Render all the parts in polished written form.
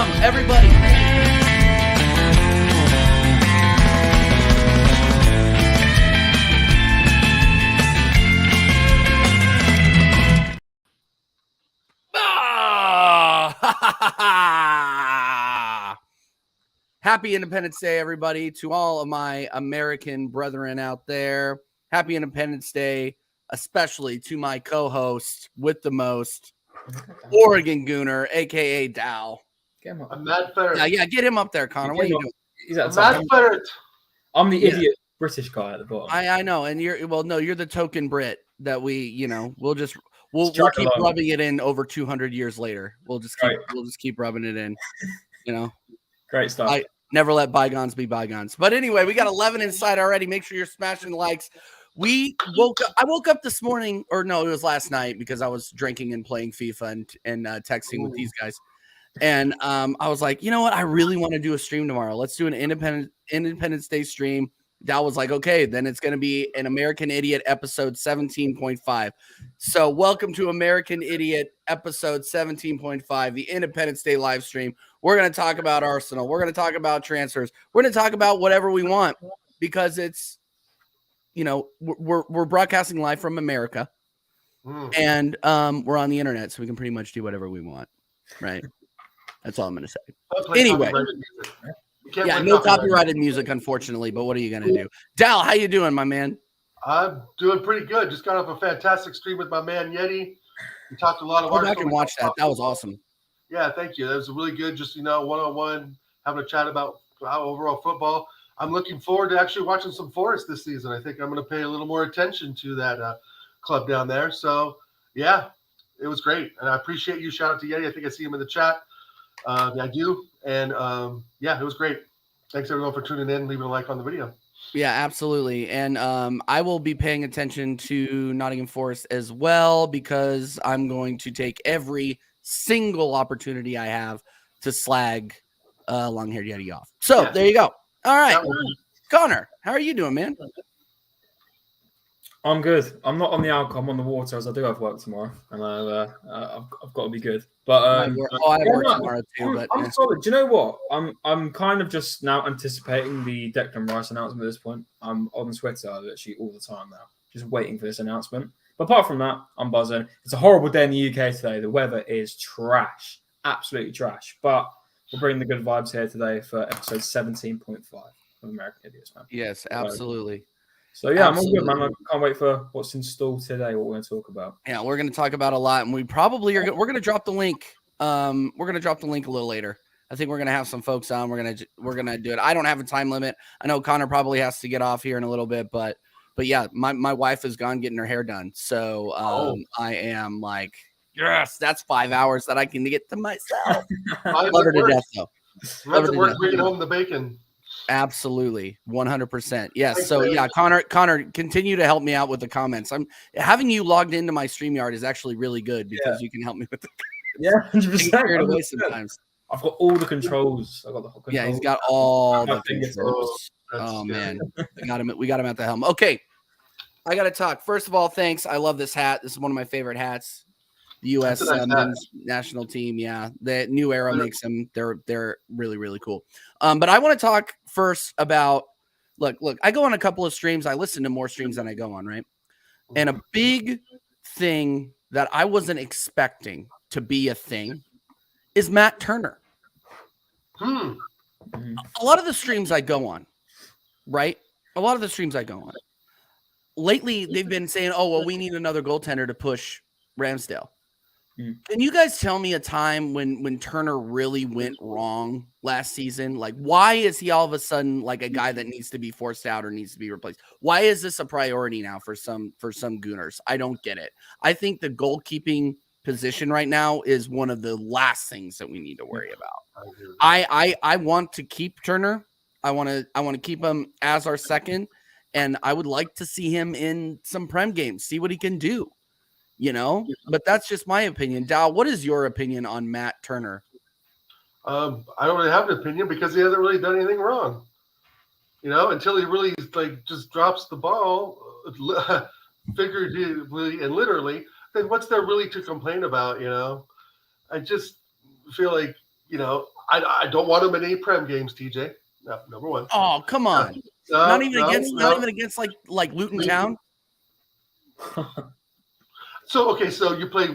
Welcome, everybody. Happy Independence Day, everybody. To all of my American brethren out there, happy Independence Day, especially to my co-host with the most, Oregon Gooner, a.k.a. Dow. I'm Matt Ferret. Yeah, get him up there, Connor. What are you doing? I'm Matt Ferret. I'm the idiot British guy at the bottom. I know, and you're the token Brit that we'll keep rubbing it in over 200 years later. We'll just keep rubbing it in. Great stuff. I never let bygones be bygones. But anyway, we got 11 inside already. Make sure you're smashing the likes. I woke up this morning, or no, it was last night because I was drinking and playing FIFA and texting with these guys. And I was like, you know what? I really want to do a stream tomorrow. Let's do an Independence Day stream. That was like, okay, then it's going to be an American Idiot episode 17.5. So welcome to American Idiot episode 17.5, the Independence Day live stream. We're going to talk about Arsenal. We're going to talk about transfers. We're going to talk about whatever we want because it's, we're broadcasting live from America and we're on the internet, so we can pretty much do whatever we want, right? That's all I'm going to say. Anyway. Yeah, no copyrighted music, unfortunately, but what are you going to do? Dal, how you doing, my man? I'm doing pretty good. Just got off a fantastic stream with my man, Yeti. We talked a lot of Go back and watch that. That was awesome. Yeah, thank you. That was really good, just, one-on-one, having a chat about overall football. I'm looking forward to actually watching some Forest this season. I think I'm going to pay a little more attention to that club down there. So, yeah, it was great. And I appreciate you. Shout out to Yeti. I think I see him in the chat. I do. And, it was great. Thanks, everyone, for tuning in, leaving a like on the video. Yeah, absolutely. And I will be paying attention to Nottingham Forest as well because I'm going to take every single opportunity I have to slag long-haired Yeti off. So there you go. All right. Connor, how are you doing, man? I'm good. I'm not on the alcohol. I'm on the water as I do have work tomorrow, and I've got to be good. But I have work tomorrow too. I'm solid. Do you know what? I'm kind of just now anticipating the Declan Rice announcement at this point. I'm on Twitter literally all the time now, just waiting for this announcement. But apart from that, I'm buzzing. It's a horrible day in the UK today. The weather is trash, absolutely trash. But we're bringing the good vibes here today for episode 17.5 of American Idiots, man. Yes, absolutely. So yeah, absolutely. I'm all good, man. I can't wait for what's in store today. What we're going to talk about. Yeah, we're going to talk about a lot, and we probably are. We're going to drop the link. We're going to drop the link a little later. I think we're going to have some folks on. We're going to do it. I don't have a time limit. I know Connor probably has to get off here in a little bit, but yeah, my wife is gone getting her hair done, so I am like, yes, that's 5 hours that I can get to myself. Love her to death, though. Love to work bringing home the bacon. Absolutely, 100%. Yes. So yeah, Connor, continue to help me out with the comments. I'm having you logged into my StreamYard is actually really good because you can help me with the comments. 100%. Away sometimes. I've got all the controls. I've got the whole control. Yeah, he's got all the controls. Oh man, we got him at the helm. Okay, I got to talk. First of all, thanks. I love this hat. This is one of my favorite hats. The U.S. men's national team, yeah. The New Era makes them. They're really, really cool. But I want to talk first about look. I go on a couple of streams. I listen to more streams than I go on, right? And a big thing that I wasn't expecting to be a thing is Matt Turner. A lot of the streams I go on, right? A lot of the streams I go on. Lately, they've been saying, "Oh, well, we need another goaltender to push Ramsdale." Can you guys tell me a time when Turner really went wrong last season? Like, why is he all of a sudden like a guy that needs to be forced out or needs to be replaced? Why is this a priority now for some Gooners? I don't get it. I think the goalkeeping position right now is one of the last things that we need to worry about. I want to keep Turner. I want to keep him as our second, and I would like to see him in some Prem games, see what he can do. But that's just my opinion. Dow, what is your opinion on Matt Turner? I don't really have an opinion because he hasn't really done anything wrong. Until he really just drops the ball, figuratively and literally. Then what's there really to complain about? I just feel like I don't want him in any Prem games, TJ. No, number one. Oh, come on. Not even against like Luton Town. So you play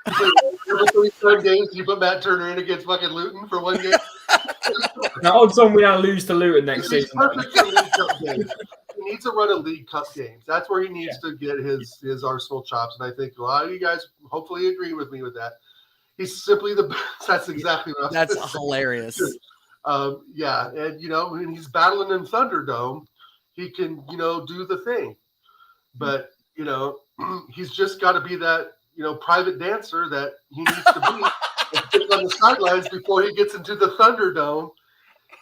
every 3 games. You put Matt Turner in against fucking Luton for 1 game. Now, odds on we don't lose to Luton next season. Perfect for League Cup games. He needs to run a League Cup games. That's where he needs to get his Arsenal chops. And I think a lot of you guys hopefully agree with me with that. He's simply the best. That's exactly what I was That's hilarious. Yeah, and when he's battling in Thunderdome, he can do the thing. But he's just got to be that private dancer that he needs to be and sit on the sidelines before he gets into the Thunderdome.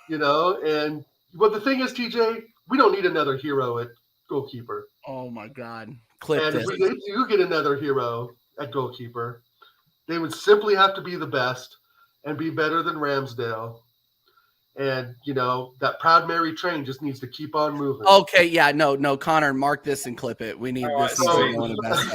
And the thing is, TJ, we don't need another hero at goalkeeper. Oh my God! Clip and this. if we do get another hero at goalkeeper, they would simply have to be the best and be better than Ramsdale. And that Proud Mary train just needs to keep on moving. Okay, yeah, no, Connor, mark this and clip it. We need this. One of the best.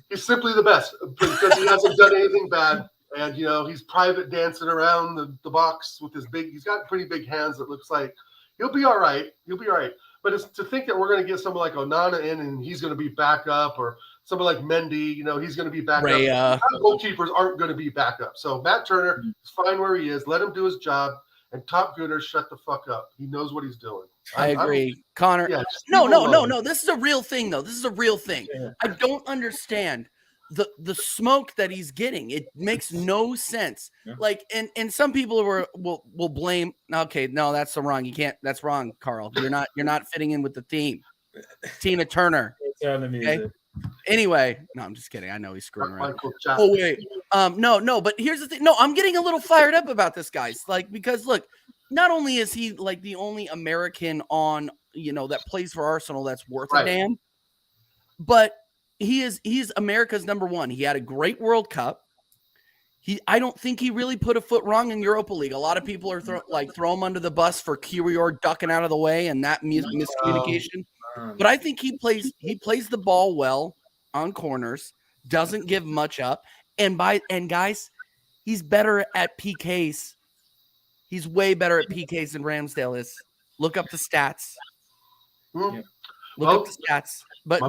He's simply the best because he hasn't done anything bad, and he's private dancing around the box with his he's got pretty big hands. That looks like he'll be all right. But it's to think that we're going to get someone like Onana in and he's going to be back up, or someone like Mendy, he's going to be back up. Goalkeepers aren't going to be back up. So Matt Turner is fine where he is. Let him do his job. And Top Gunner, shut the fuck up. He knows what he's doing. I agree. Connor. Yeah, no. This is a real thing, though. This is a real thing. Yeah. I don't understand the smoke that he's getting. It makes no sense. Yeah. Like, and some people will blame. Okay, no, that's so wrong. You can't. That's wrong, Carl. You're not fitting in with the theme. Tina Turner. Okay? Anyway, no, I'm just kidding. I know he's screwing around. Oh wait, no. But here's the thing. No, I'm getting a little fired up about this, guys. Like, because look, not only is he like the only American on that plays for Arsenal that's worth a damn, but he's America's number one. He had a great World Cup. I don't think he really put a foot wrong in Europa League. A lot of people are throw him under the bus for Kiwior ducking out of the way and that miscommunication. But I think he plays the ball well on corners, doesn't give much up, and guys, he's better at PKs. He's way better at PKs than Ramsdale is. Look up the stats. Look up the stats. But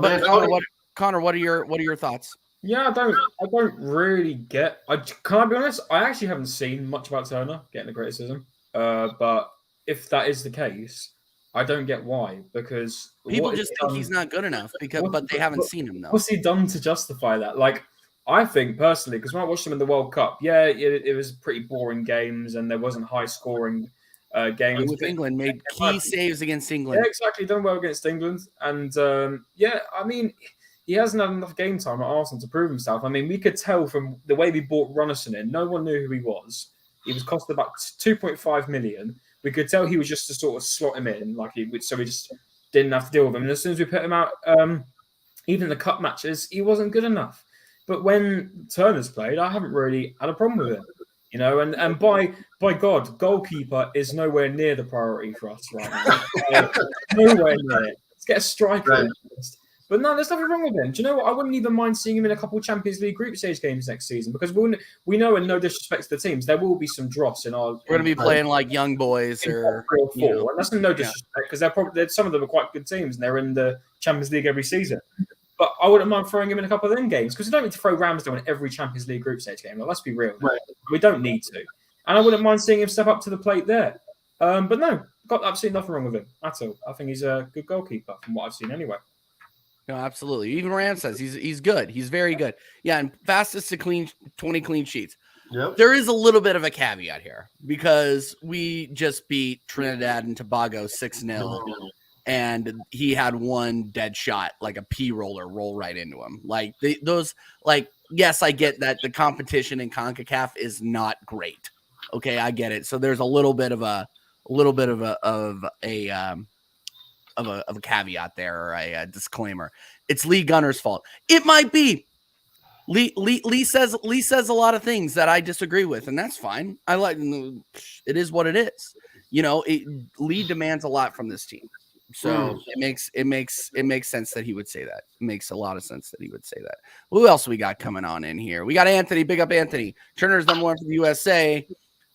Connor, what are your thoughts? Yeah, I don't really get. Can I be honest? I actually haven't seen much about Turner getting the criticism. But if that is the case, I don't get why, because people just think he's not good enough but they haven't seen him though. What's he done to justify that? Like, I think personally, because when I watched him in the World Cup, it was pretty boring games and there wasn't high scoring games. With England, made key saves against England. Yeah, exactly, done well against England, and I mean, he hasn't had enough game time at Arsenal to prove himself. I mean, we could tell from the way we bought Runnison in, no one knew who he was. He was costing about 2.5 million. We could tell he was just to sort of slot him in, so we just didn't have to deal with him. And as soon as we put him out, even the cup matches, he wasn't good enough. But when Turner's played, I haven't really had a problem with him, And by God, goalkeeper is nowhere near the priority for us right now. Nowhere near it. Let's get a striker. Right. But no, there's nothing wrong with him. Do you know what? I wouldn't even mind seeing him in a couple of Champions League group stage games next season, because we know, and no disrespect to the teams, there will be some dross in our. We're going to be playing like young boys or 3 or 4, and that's no disrespect, because some of them are quite good teams and they're in the Champions League every season. But I wouldn't mind throwing him in a couple of them games, because we don't need to throw Ramsdale in every Champions League group stage game. Let's be real. Right. We don't need to, and I wouldn't mind seeing him step up to the plate there. But no, got absolutely nothing wrong with him at all. I think he's a good goalkeeper from what I've seen anyway. No, absolutely. Even Rand says he's good. He's very good. Yeah, and fastest to 20 clean sheets. Yep. There is a little bit of a caveat here, because we just beat Trinidad and Tobago 6-0, and he had one dead shot, like a P-roller, roll right into him. Like yes, I get that the competition in CONCACAF is not great. Okay, I get it. So there's a little bit of a caveat there, or a disclaimer. It's Lee Gunner's fault. It might be. Lee says a lot of things that I disagree with, and that's fine. It is what it is. Lee demands a lot from this team. So it makes sense that he would say that. It makes a lot of sense that he would say that. Who else we got coming on in here? We got Anthony. Big up Anthony. Turner's number 1 for the USA,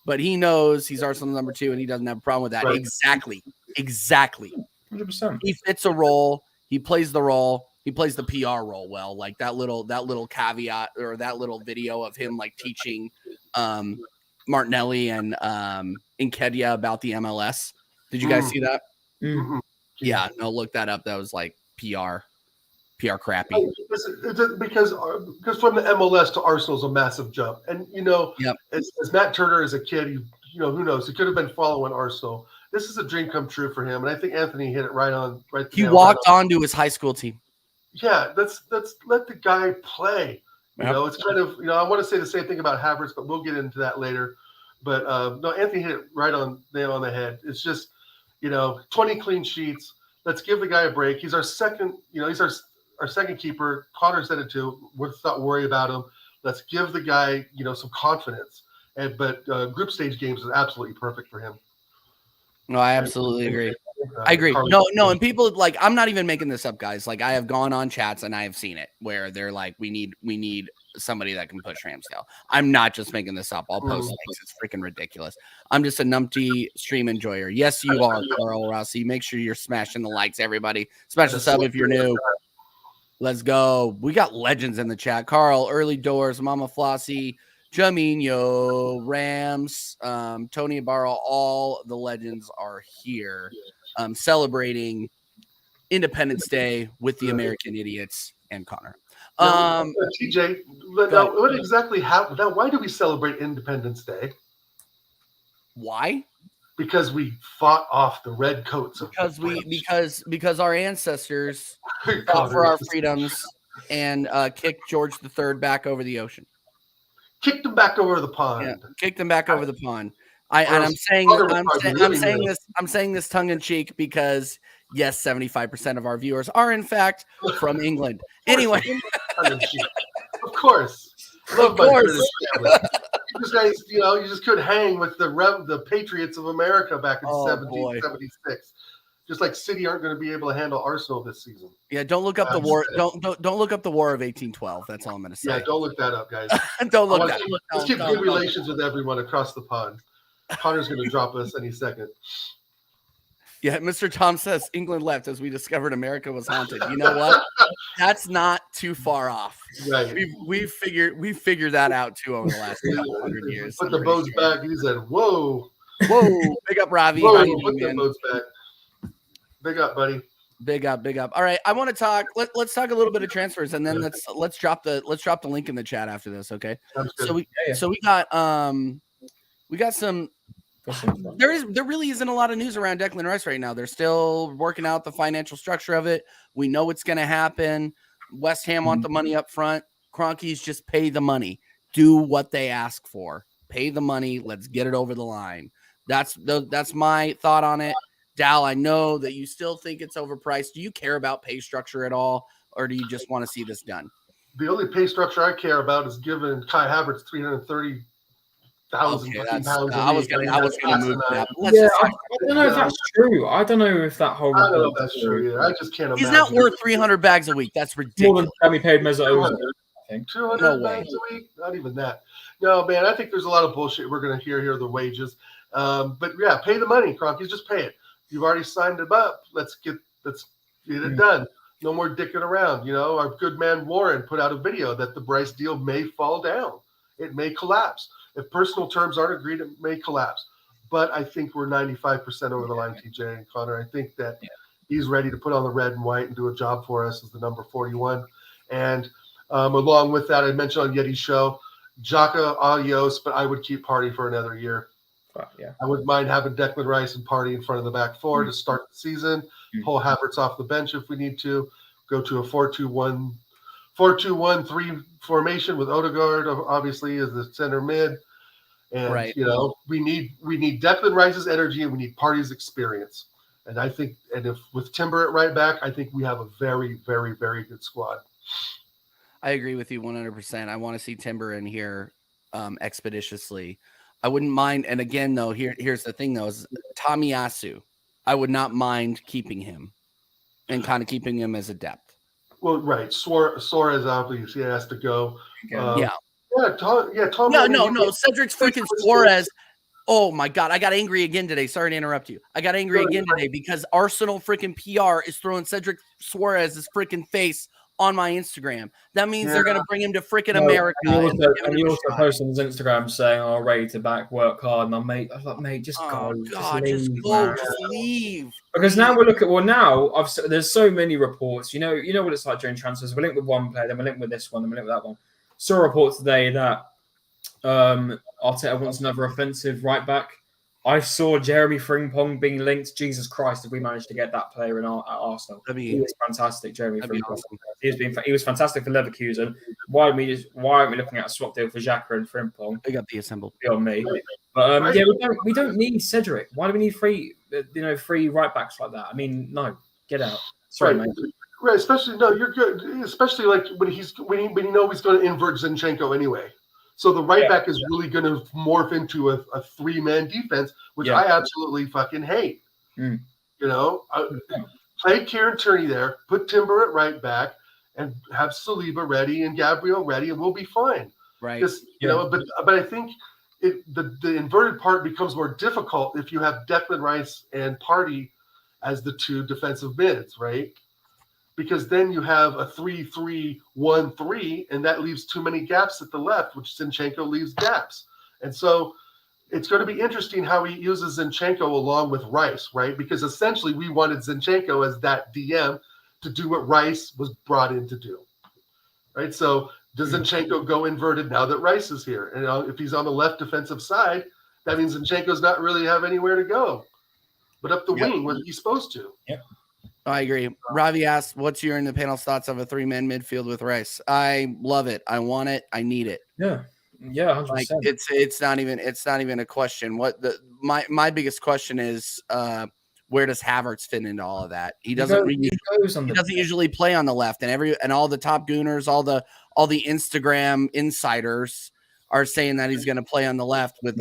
but he knows he's Arsenal's number 2, and he doesn't have a problem with that. Right. Exactly. 100%. He fits a role. He plays the role. He plays the PR role well. Like that little caveat or that little video of him like teaching Martinelli and Nketiah about the MLS. Did you guys see that? Mm. Yeah, no, look that up. That was like PR crappy. Because from the MLS to Arsenal is a massive jump, and as Matt Turner is a kid, who knows? He could have been following Arsenal. This is a dream come true for him, and I think Anthony hit it right on. He walked onto his high school team. Yeah, let's let the guy play. It's kind of I want to say the same thing about Havertz, but we'll get into that later. But no, Anthony hit it right on nail on the head. It's just 20 clean sheets. Let's give the guy a break. He's our second. He's our second keeper. Connor said it too. Let's not worry about him. Let's give the guy some confidence. But group stage games is absolutely perfect for him. No, I absolutely agree. I agree. No, and people I'm not even making this up, guys. Like I have gone on chats and I have seen it where they're like, we need somebody that can push Ramsdale. I'm not just making this up. I'll post links. It's freaking ridiculous. I'm just a numpty stream enjoyer. Yes, you are, Carl Rossi. Make sure you're smashing the likes, everybody. Smash the sub if you're new. Let's go. We got legends in the chat. Carl, Early Doors, Mama Flossie, Jaminho, Rams, Tony Ibarra, all the legends are here celebrating Independence Day with the American Idiots and Connor. TJ, what exactly happened? Now, why do we celebrate Independence Day? Why? Because we fought off the red coats. Because our ancestors fought for our freedoms and kicked George III back over the ocean. Kicked him back over the pond. Yeah, kicked him back over the pond. I'm saying this tongue in cheek because yes, 75% of our viewers are in fact from England. Anyway, of course. You guys, you just couldn't hang with the Patriots of America back in 1776. Just like City aren't going to be able to handle Arsenal this season. Yeah, don't look up the war. Don't look up the War of 1812. That's all I'm going to say. Yeah, don't look that up, guys. Don't look that. Let's keep good relations with everyone across the pond. Connor's going to drop us any second. Yeah, Mr. Tom says England left as we discovered America was haunted. You know what? That's not too far off. Right. We figured that out too over the last 100 years. Put the boats back. He said, "Whoa, big up, Ravi." Whoa, put the boats back. Big up, buddy. Big up. All right, I want to talk. Let's talk a little bit of transfers, and then let's drop the link in the chat after this. Okay. So we got some. There really isn't a lot of news around Declan Rice right now. They're still working out the financial structure of it. We know what's going to happen. West Ham want the money up front. Kroenke's just pay the money. Do what they ask for. Pay the money. Let's get it over the line. That's my thought on it. Dal, I know that you still think it's overpriced. Do you care about pay structure at all, or do you just want to see this done? The only pay structure I care about is giving Kai Havertz $330,000 pounds. I was going to move that. I don't know if that's true. I don't know if that whole. I don't know if that's true. Yeah, I just can't imagine. He's not worth 300 bags a week. That's ridiculous. More than Tammy paid Mesut Ozil. 200 bags a week? Not even that. No, man. I think there's a lot of bullshit we're going to hear here. The wages, but yeah, pay the money, Kroenke. Just pay it. You've already signed him up. Let's get it done. No more dicking around. Our good man Warren put out a video that the Bryce deal may fall down. It may collapse. If personal terms aren't agreed, it may collapse. But I think we're 95% over the line, TJ and Connor. I think that he's ready to put on the red and white and do a job for us as the number 41. And along with that, I mentioned on Yeti's show, Xhaka, adios, but I would keep Partey for another year. Yeah. I wouldn't mind having Declan Rice and Partey in front of the back four to start the season. Pull Havertz off the bench if we need to. Go to a 4-2-1-3 formation with Odegaard obviously as the center mid. And we need Declan Rice's energy and we need Partey's experience. And I think, if with Timber at right back, I think we have a very, very, very good squad. I agree with you 100%. I want to see Timber in here expeditiously. I wouldn't mind. And again, though, here's the thing, though, is Tomiyasu. I would not mind keeping him and kind of keeping him as a depth. Well, right. Suarez obviously has to go. Yeah. Tom. No. Cedric's freaking Suarez. Oh my God. I got angry again today. Sorry to interrupt you. I got angry again today because Arsenal freaking PR is throwing Cedric Suarez's freaking face on my Instagram. That means they're going to bring him to freaking America. And he also posted on his Instagram saying, "Oh, ready to back, work hard." And I'm like, mate, just go. Just leave. Because now we're looking. Well, now there's so many reports. You know what it's like during transfers. We're linked with one player, then we're linked with this one, then we're linked with that one. Saw a report today that Arteta wants another offensive right back. I saw Jeremy Frimpong being linked. Jesus Christ, if we managed to get that player at Arsenal, he was fantastic. Jeremy Frimpong. Awesome. He was fantastic for Leverkusen. Why aren't we looking at a swap deal for Xhaka and Frimpong? They got the assembled. Beyond me, but we don't need Cedric. Why do we need three right backs like that? I mean, no, get out. Sorry, mate. Right, especially you're good. Especially like when you know he's going to invert Zinchenko anyway. So the right back is really going to morph into a 3-man defense, which I absolutely fucking hate. You know, play Kieran Tierney there, put Timber at right back, and have Saliba ready and Gabriel ready, and we'll be fine. Right. You know, but I think the inverted part becomes more difficult if you have Declan Rice and Partey as the two defensive mids, right? Because then you have a 3-3-1-3, and that leaves too many gaps at the left, which Zinchenko leaves gaps. And so it's going to be interesting how he uses Zinchenko along with Rice, right? Because essentially we wanted Zinchenko as that DM to do what Rice was brought in to do, right? So does Zinchenko go inverted now that Rice is here? And if he's on the left defensive side, that means Zinchenko's not really have anywhere to go, but up the wing where he's supposed to. Yep. I agree. Ravi asked, what's your in the panel's thoughts of a 3-man midfield with Rice? I love it. I want it. I need it. Yeah. 100%. Like it's not even a question. What my biggest question is, where does Havertz fit into all of that? He doesn't usually play on the left, and all the top gooners, all the Instagram insiders are saying that he's going to play on the left with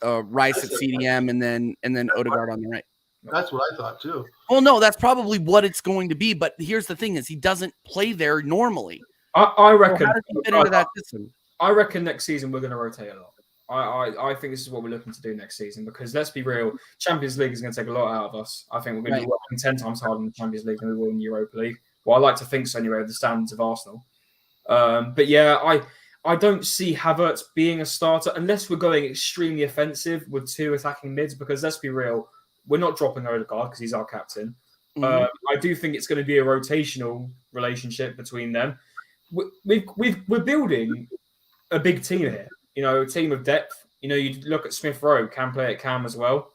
Rice at CDM and then Odegaard on the right. That's what I thought too. Well, no, that's probably what it's going to be. But here's the thing: is he doesn't play there normally. I reckon. So how does he fit into that system? I reckon next season we're going to rotate a lot. I think this is what we're looking to do next season because let's be real, Champions League is going to take a lot out of us. I think we're going to be working 10 times harder in the Champions League than we will in the Europa League. Well, I like to think so anyway, with the standards of Arsenal. But yeah, I don't see Havertz being a starter unless we're going extremely offensive with 2 attacking mids because let's be real. We're not dropping Odegaard because he's our captain. I do think it's going to be a rotational relationship between them. We're building a big team here. You know, a team of depth. You know, you look at Smith Rowe, can play at Cam as well.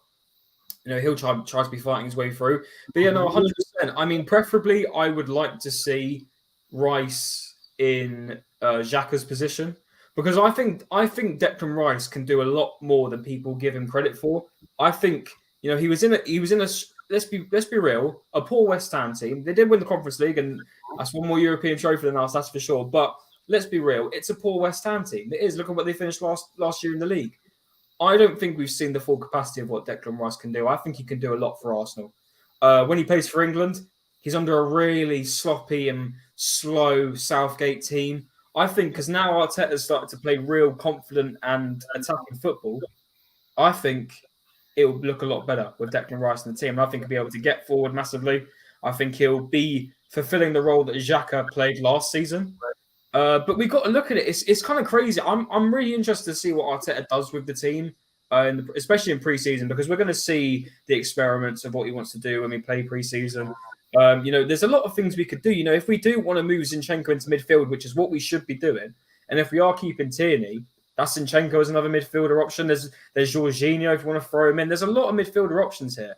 You know, he'll try to be fighting his way through. But yeah, no, 100%. I mean, preferably, I would like to see Rice in Xhaka's position because I think Declan Rice can do a lot more than people give him credit for. I think. You know, he was in a let's be real, a poor West Ham team. They did win the Conference League, and that's one more European trophy than us, that's for sure. But let's be real, it's a poor West Ham team. It is. Look at what they finished last year in the league. I don't think we've seen the full capacity of what Declan Rice can do. I think he can do a lot for Arsenal. When he plays for England, he's under a really sloppy and slow Southgate team. I think because now Arteta's started to play real confident and attacking football, I think it will look a lot better with Declan Rice in the team. And I think he'll be able to get forward massively. I think he'll be fulfilling the role that Xhaka played last season. But we've got to look at it. It's kind of crazy. I'm really interested to see what Arteta does with the team, especially in pre-season, because we're going to see the experiments of what he wants to do when we play pre-season. You know, there's a lot of things we could do. You know, if we do want to move Zinchenko into midfield, which is what we should be doing, and if we are keeping Tierney, that's Zinchenko as another midfielder option. There's Jorginho if you want to throw him in. There's a lot of midfielder options here.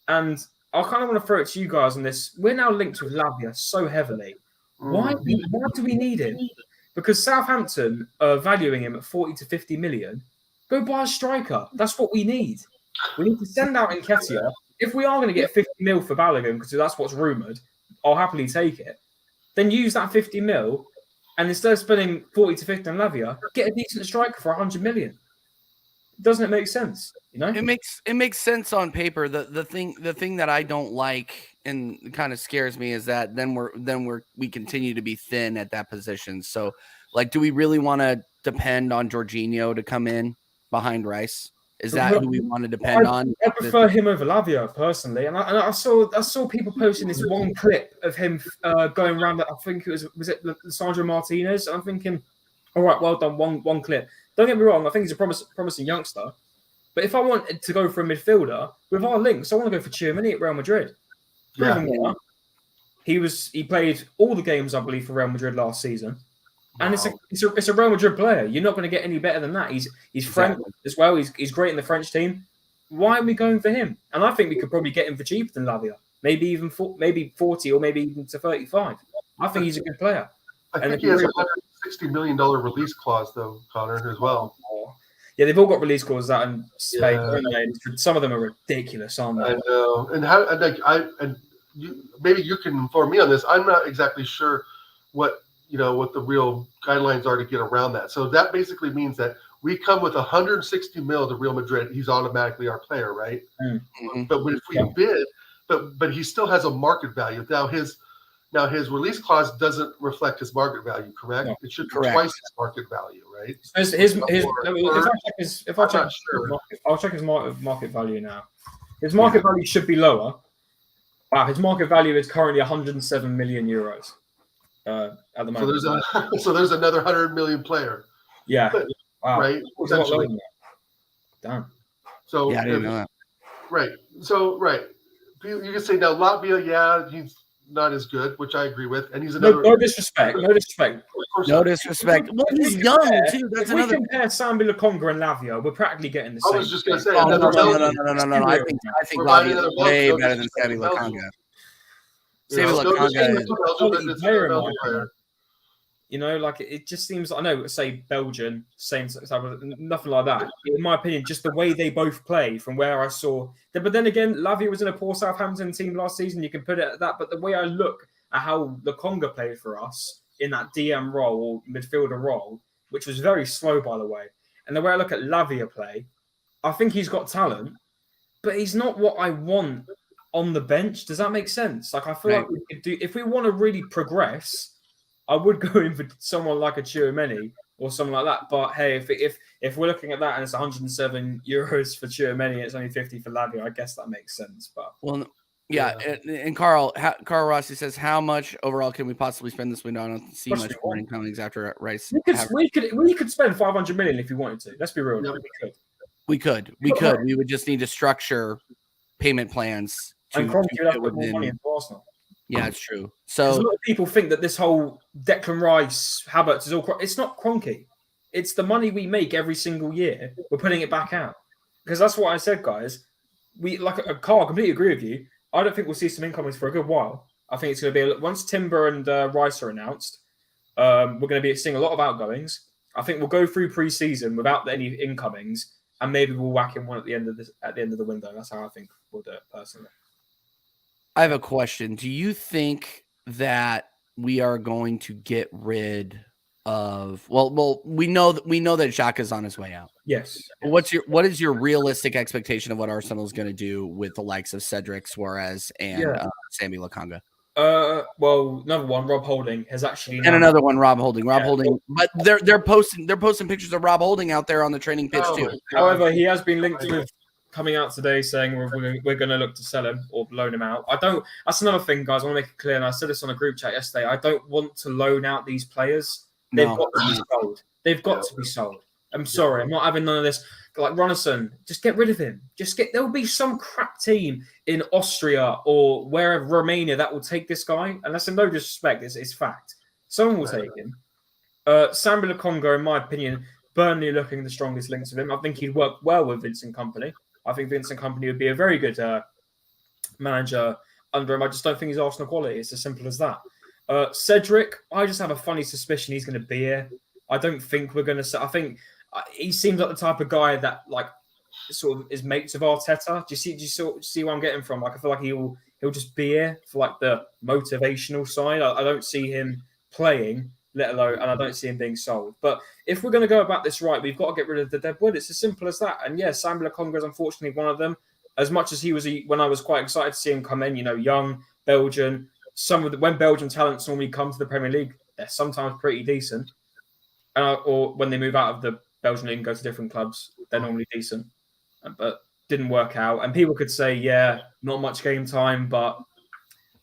And I kind of want to throw it to you guys on this. We're now linked with Lavia so heavily. Why do we need him? Because Southampton are valuing him at 40 to 50 million. Go buy a striker. That's what we need. We need to send out Nketiah. If we are going to get 50 mil for Balogun, because that's what's rumoured, I'll happily take it. Then use that 50 mil. And instead of spending 40 to 50 on Lavia, get a decent striker for 100 million. Doesn't it make sense? You know, it makes sense on paper. The thing that I don't like and kind of scares me is that then we continue to be thin at that position. So, like, do we really want to depend on Jorginho to come in behind Rice? Is that who we want to depend on? I prefer him over Lavia personally, and I saw people posting this one clip of him going around. I think it was it Sandro Martinez. I'm thinking, all right, well done, one clip. Don't get me wrong, I think he's a promising youngster. But if I wanted to go for a midfielder with our links, I want to go for Tchouaméni at Real Madrid. Yeah. He played all the games, I believe, for Real Madrid last season. And it's a Real Madrid player. You're not going to get any better than that. He's French as well. He's great in the French team. Why are we going for him? And I think we could probably get him for cheaper than Lavia. Maybe even 40 or maybe even to 35. I think he's a good player. I think he has a $160 million release clause, though, Connor, as well. Yeah, they've all got release clauses out in Spain. Yeah. Some of them are ridiculous, aren't they? I know. And maybe you can inform me on this. I'm not exactly sure what the real guidelines are to get around that. So that basically means that we come with 160 mil to Real Madrid, he's automatically our player, right? Mm-hmm. But if we bid, but he still has a market value. Now his release clause doesn't reflect his market value, correct? No. It should be twice his market value, right? I'll check his market value now. His market value should be lower. Wow, his market value is currently 107 million euros. At the moment. So there's another 100 million player. Yeah. Wow. Right. Essentially. Damn. So yeah, I didn't know that. Right. So you can say now Latvia, he's not as good, which I agree with, and he's another. No disrespect. No disrespect. Well, he's young too. That's if we compare Sambi Lokonga and Lavia, we're practically getting the same. I was just going to say. No. I think Lavia is way better than Sambi Lokonga. You know, like it just seems. I know, say Belgian, same nothing like that. In my opinion, just the way they both play, from where I saw. But then again, Lavia was in a poor Southampton team last season. You can put it at that. But the way I look at how Lokonga played for us in that DM role or midfielder role, which was very slow, by the way, and the way I look at Lavia play, I think he's got talent, but he's not what I want on the bench. Does that make sense? Like, I feel like we could do, if we want to really progress, I would go in for someone like a Tchouaméni or something like that. But hey, if we're looking at that and it's 107 euros for Tchouaméni, it's only 50 for Lavia, I guess that makes sense. But and Carl Rossi says, how much overall can we possibly spend this window? I don't see much more incomings after Rice. We could spend 500 million if you wanted to. Let's be real. We could. We would just need to structure payment plans. And Kroenke would have to put more money into Arsenal. Yeah, it's true. So a lot of people think that this whole Declan Rice, Havertz is all. It's not Kroenke. It's the money we make every single year. We're putting it back out because that's what I said, guys. We Carl. I completely agree with you. I don't think we'll see some incomings for a good while. I think it's going to be once Timber and Rice are announced. We're going to be seeing a lot of outgoings. I think we'll go through pre-season without any incomings, and maybe we'll whack in one at the end of the window. That's how I think we'll do it personally. I have a question. Do you think that we are going to get rid of? Well, we know that Xhaka's on his way out. Yes. What is your realistic expectation of what Arsenal is going to do with the likes of Cedric, Suarez, and Sambi Lokonga? Well, another one, Rob Holding has actually, and another one, Rob Holding. Holding, but they're posting pictures of Rob Holding out there on the training pitch too. However, he has been linked with coming out today saying we're going to look to sell him or loan him out. That's another thing, guys. I want to make it clear, and I said this on a group chat yesterday. I don't want to loan out these players. They've got to be sold. They've got to be sold. I'm sorry. I'm not having none of this. Like Ronison, just get rid of him. There'll be some crap team in Austria or wherever, Romania, that will take this guy. And that's no disrespect. It's fact. Someone will take him. Sambi Lokonga, in my opinion, Burnley looking the strongest links of him. I think he'd work well with Vincent Kompany. I think Vincent Kompany would be a very good manager under him. I just don't think he's Arsenal quality. It's as simple as that. Cedric, I just have a funny suspicion he's going to be here. I don't think we're going to. I think he seems like the type of guy that sort of is mates with Arteta. Do you see where I'm getting from? I feel like he'll just be here for the motivational side. I don't see him playing let alone, and I don't see him being sold. But if we're going to go about this right, we've got to get rid of the deadwood. It's as simple as that. And yeah, Samuel Congo is unfortunately one of them. As much as he was, when I was quite excited to see him come in, young Belgian. When Belgian talents normally come to the Premier League, they're sometimes pretty decent. Or when they move out of the Belgian league and go to different clubs, they're normally decent. But didn't work out. And people could say, yeah, not much game time, but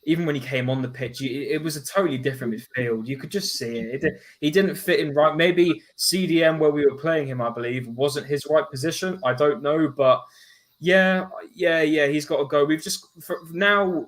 even when he came on the pitch, it was a totally different midfield. You could just see it. He didn't fit in right. Maybe CDM, where we were playing him, I believe, wasn't his right position. I don't know. But yeah, he's got to go. We've just, now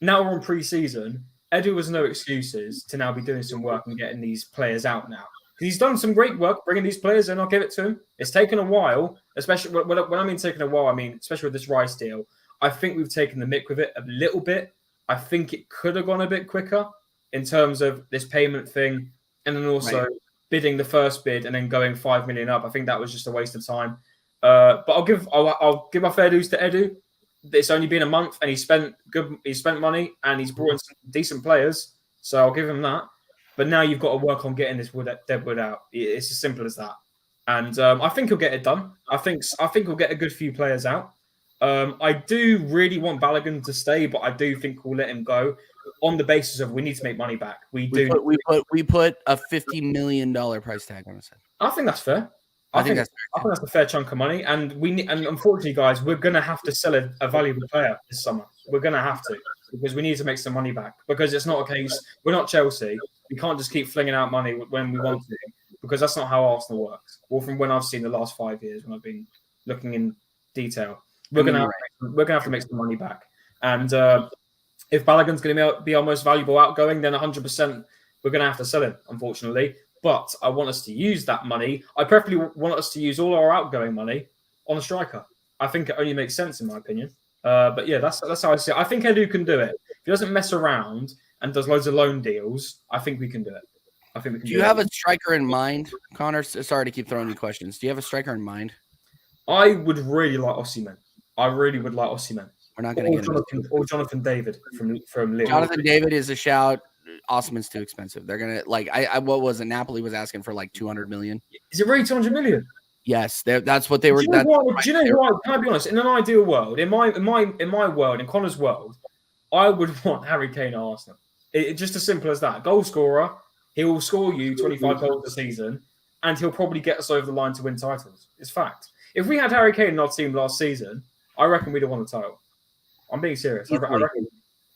we're on pre-season. Edu has no excuses to now be doing some work and getting these players out now. He's done some great work bringing these players in. I'll give it to him. It's taken a while, especially when I mean taking a while, I mean especially with this Rice deal. I think we've taken the mick with it a little bit. I think it could have gone a bit quicker in terms of this payment thing, and then also bidding the first bid and then going 5 million up. I think that was just a waste of time. But I'll give my fair dues to Edu. It's only been a month, and he spent money, and he's brought in some decent players. So I'll give him that. But now you've got to work on getting this deadwood out. It's as simple as that. And I think he'll get it done. I think he'll get a good few players out. I do really want Balogun to stay, but I do think we'll let him go on the basis of we need to make money back. We put a $50 million price tag on his head. I think that's fair. I think that's a fair chunk of money, and unfortunately, guys, we're going to have to sell a valuable player this summer. We're going to have to, because we need to make some money back. Because it's not a case, we're not Chelsea. We can't just keep flinging out money when we want to, because that's not how Arsenal works. Or from when I've seen the last 5 years, when I've been looking in detail, we're going to have to make some money back. And if Balogun's going to be our most valuable outgoing, then 100% we're going to have to sell him, unfortunately. But I want us to use that money. I preferably want us to use all our outgoing money on a striker. I think it only makes sense, in my opinion. But yeah, that's how I see it. I think Edu can do it. If he doesn't mess around and does loads of loan deals, I think we can do it. I think we can. Do you have a striker in mind, Connor? Sorry to keep throwing you questions. Do you have a striker in mind? I would really like Osimhen. I really would like Osimhen. We're not going to get him. Or Jonathan David from Liverpool. Jonathan David is a shout. Osimhen's too expensive. They're gonna what was it? Napoli was asking for like 200 million. Is it really 200 million? Yes, that's what they were. Do you know what? Can I be honest? In an ideal world, in my world, in Connor's world, I would want Harry Kane at Arsenal. It's just as simple as that. Goal scorer. He will score you 25 goals a season, and he'll probably get us over the line to win titles. It's fact. If we had Harry Kane in our team last season, I reckon we'd have won the title. I'm being serious. I reckon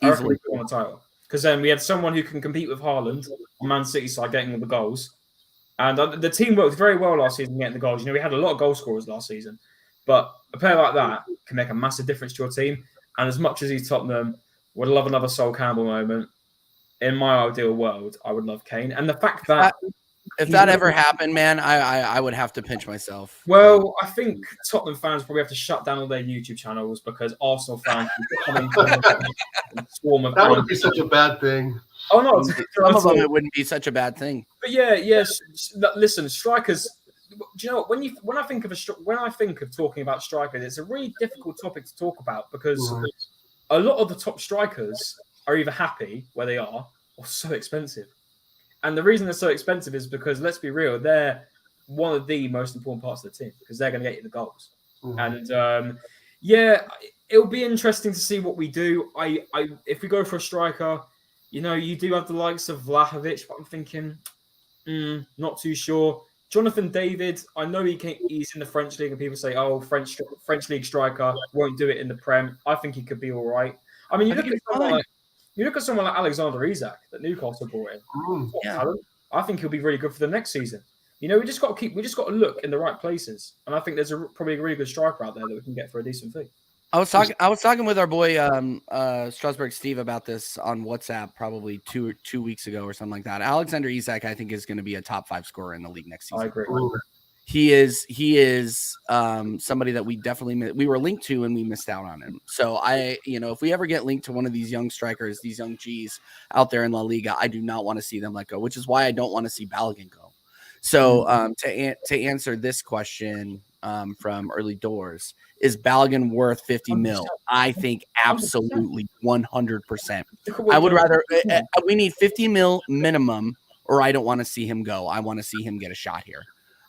we'd have won the title. Because then we had someone who can compete with Haaland on Man City side getting all the goals. And the team worked very well last season getting the goals. We had a lot of goal scorers last season. But a player like that can make a massive difference to your team. And as much as he's Tottenham, would love another Sol Campbell moment. In my ideal world, I would love Kane. And the fact that... If that ever happened, man, I would have to pinch myself. Well, I think Tottenham fans probably have to shut down all their YouTube channels because Arsenal fans swarm of. That wouldn't be such a bad thing. Oh no, some of them it wouldn't be such a bad thing. But yes. Listen, strikers. Do you know what? When I think of talking about strikers, it's a really difficult topic to talk about because a lot of the top strikers are either happy where they are or so expensive. And the reason they're so expensive is because, let's be real, they're one of the most important parts of the team because they're going to get you the goals. Mm-hmm. And it'll be interesting to see what we do. If we go for a striker, you do have the likes of Vlahovic, but I'm thinking, not too sure. Jonathan David, I know he's in the French league, and people say, "Oh, French league striker won't do it in the Prem." I think he could be all right. I mean, you look at someone like Alexander Isak that Newcastle brought in. I think he'll be really good for the next season. We just got to look in the right places, and I think there's probably a really good striker out there that we can get for a decent fee. I was talking with our boy Strasbourg Steve about this on WhatsApp probably two weeks ago or something like that. Alexander Isak, I think, is going to be a top 5 scorer in the league next season. I agree. He is somebody that we were linked to and we missed out on him. So if we ever get linked to one of these young strikers, these young G's out there in La Liga, I do not want to see them let go, which is why I don't want to see Balogun go. So to answer this question from Early Doors, is Balogun worth 50 mil? I think absolutely 100%. I would rather we need 50 mil minimum or I don't want to see him go. I want to see him get a shot here.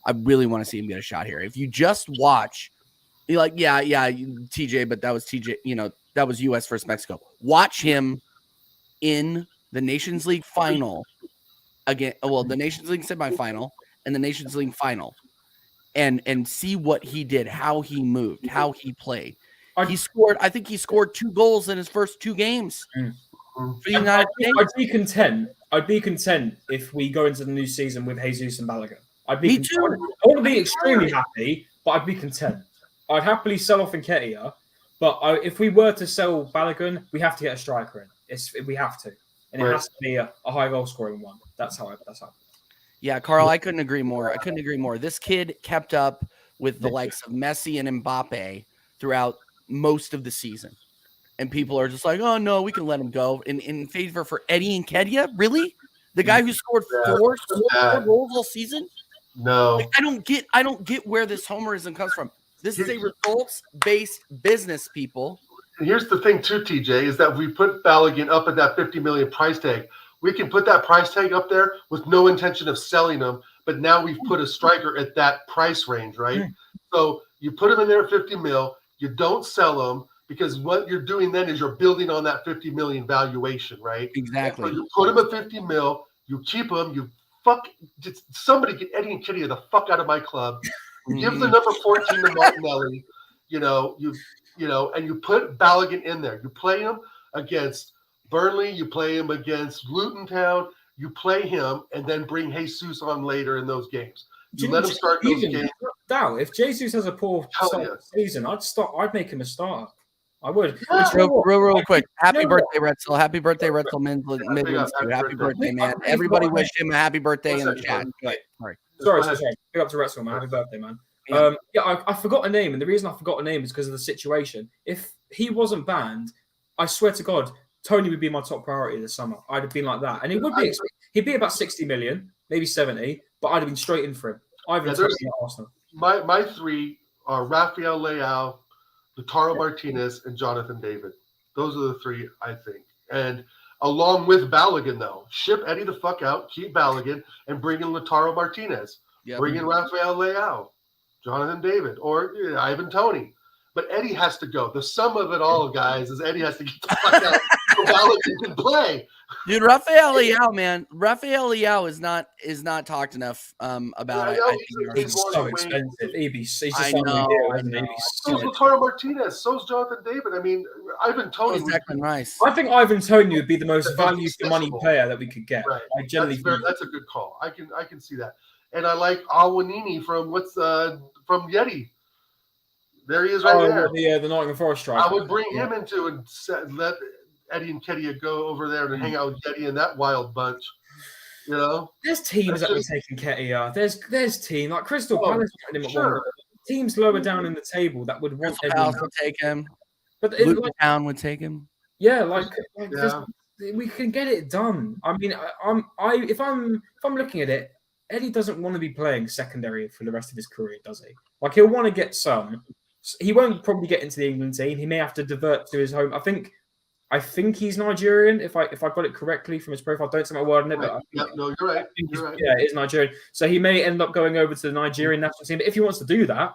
I really want to see him get a shot here. If you just watch, you're like, yeah, TJ, but that was TJ, that was US versus Mexico. Watch him in the Nations League final again. Well, the Nations League semifinal and the Nations League final, and see what he did, how he moved, how he played. He scored. I think he scored 2 goals in his first 2 games. For the United States. I'd be content. I'd be content if we go into the new season with Jesus and Balogun. Me too. I want to be extremely happy, but I'd be content. I'd happily sell off Nketiah, but if we were to sell Balogun, we have to get a striker in. We have to, and it has to be a high goal scoring one. That's how. Yeah, Carl, I couldn't agree more. This kid kept up with the likes of Messi and Mbappe throughout most of the season. And people are just like, oh, no, we can let him go. In favor for Eddie Nketiah? Really? The guy who scored 4 goals all season? No. Like, I don't get where this homerism comes from. This is a results-based business, people. And here's the thing, too, TJ, is that we put Balogun up at that $50 million price tag. We can put that price tag up there with no intention of selling them, but now we've put a striker at that price range, right? So you put him in there at 50 mil, you don't sell him, because what you're doing then is you're building on that 50 million valuation, right? Exactly. So you put him at 50 mil, you keep him, somebody get Eddie Nketiah the fuck out of my club. You give the number 14 to Martinelli, and you put Balogun in there. You play him against Burnley, you play him against Luton Town, you play him, and then bring Jesus on later in those games. You let him start those games. If Jesus has a poor season, I'd make him a starter. I would. Real quick. Happy birthday, Retzel. Happy birthday, Retzel Midlands. Happy birthday, man. Everybody wish him a happy birthday in the chat. Sorry. Big up to Retzel, man. Happy birthday, man. I forgot a name, and the reason I forgot a name is because of the situation. If he wasn't banned, I swear to God, Tony would be my top priority this summer. I'd have been like that. And he'd be about 60 million, maybe 70, but I'd have been straight in for him. Arsenal. My 3 are Rafael Leao, Lautaro Martinez, and Jonathan David. Those are the 3, I think. And along with Balogun, though, ship Eddie the fuck out, keep Balogun, and bring in Lautaro Martinez. Yep. Bring in Rafael Leao, Jonathan David, or Ivan Toney. But Eddie has to go. The sum of it all, guys, is Eddie has to get the fuck out so Balogun can play. Dude, Rafael Leao, man. Rafael Leao is not talked enough about it. He's so expensive. He's I know. So's Lautaro Martinez. So's Jonathan David. I mean, Ivan Toney. Nice. I think Ivan Toney would be the most value for money player that we could get. Right. I generally that's a good call. I can see that. And I like Awanini from Yeti. There he is there. The Nottingham Forest striker. I would bring him into and let Eddie and Nketiah go over there and hang out with Yeti and that wild bunch. There's teams that would take Nketiah. There's teams like Crystal Palace. Teams lower down in the table that would want Palace would take him. But Luton Town would take him. Yeah, we can get it done. I mean, if I'm looking at it, Eddie doesn't want to be playing secondary for the rest of his career, does he? Like he'll want to get some. He won't probably get into the England team. He may have to divert to his home. I think he's Nigerian. If I got it correctly from his profile, don't say my word on it. But you're right. Yeah, he's Nigerian. So he may end up going over to the Nigerian national team. But if he wants to do that,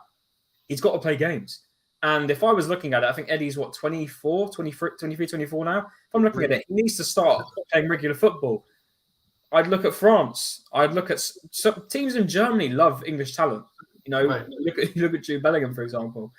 he's got to play games. And if I was looking at it, I think Eddie's 24, 23, 24 now. If I'm looking at it, he needs to start playing regular football. I'd look at France. I'd look at some teams in Germany. Love English talent. Look at Jude Bellingham, for example.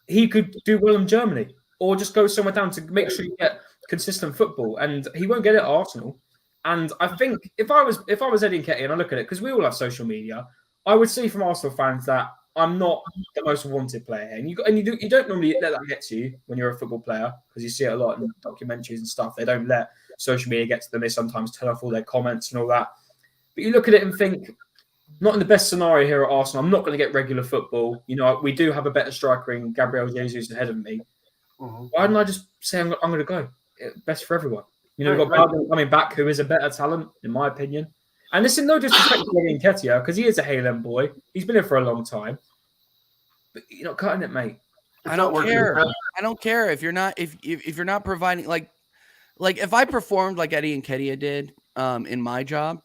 He could do well in Germany, or just go somewhere down to make sure you get consistent football. And he won't get it at Arsenal. And I think if I was Eddie Nketiah and I look at it, because we all have social media, I would see from Arsenal fans that I'm not the most wanted player here. And you don't normally let that get to you when you're a football player, because you see it a lot in documentaries and stuff. They don't let social media get to them. They sometimes turn off all their comments and all that. But you look at it and think, not in the best scenario here at Arsenal. I'm not going to get regular football. We do have a better striker in Gabriel Jesus ahead of me. Mm-hmm. Why don't I just say I'm going to go? Best for everyone. We've got Balogun coming back, who is a better talent, in my opinion. And this is no disrespect to Eddie Nketiah, because he is a Haaland boy. He's been here for a long time. But you're not cutting it, mate. I don't care. I don't care if you're not providing like if I performed like Eddie Nketiah did in my job,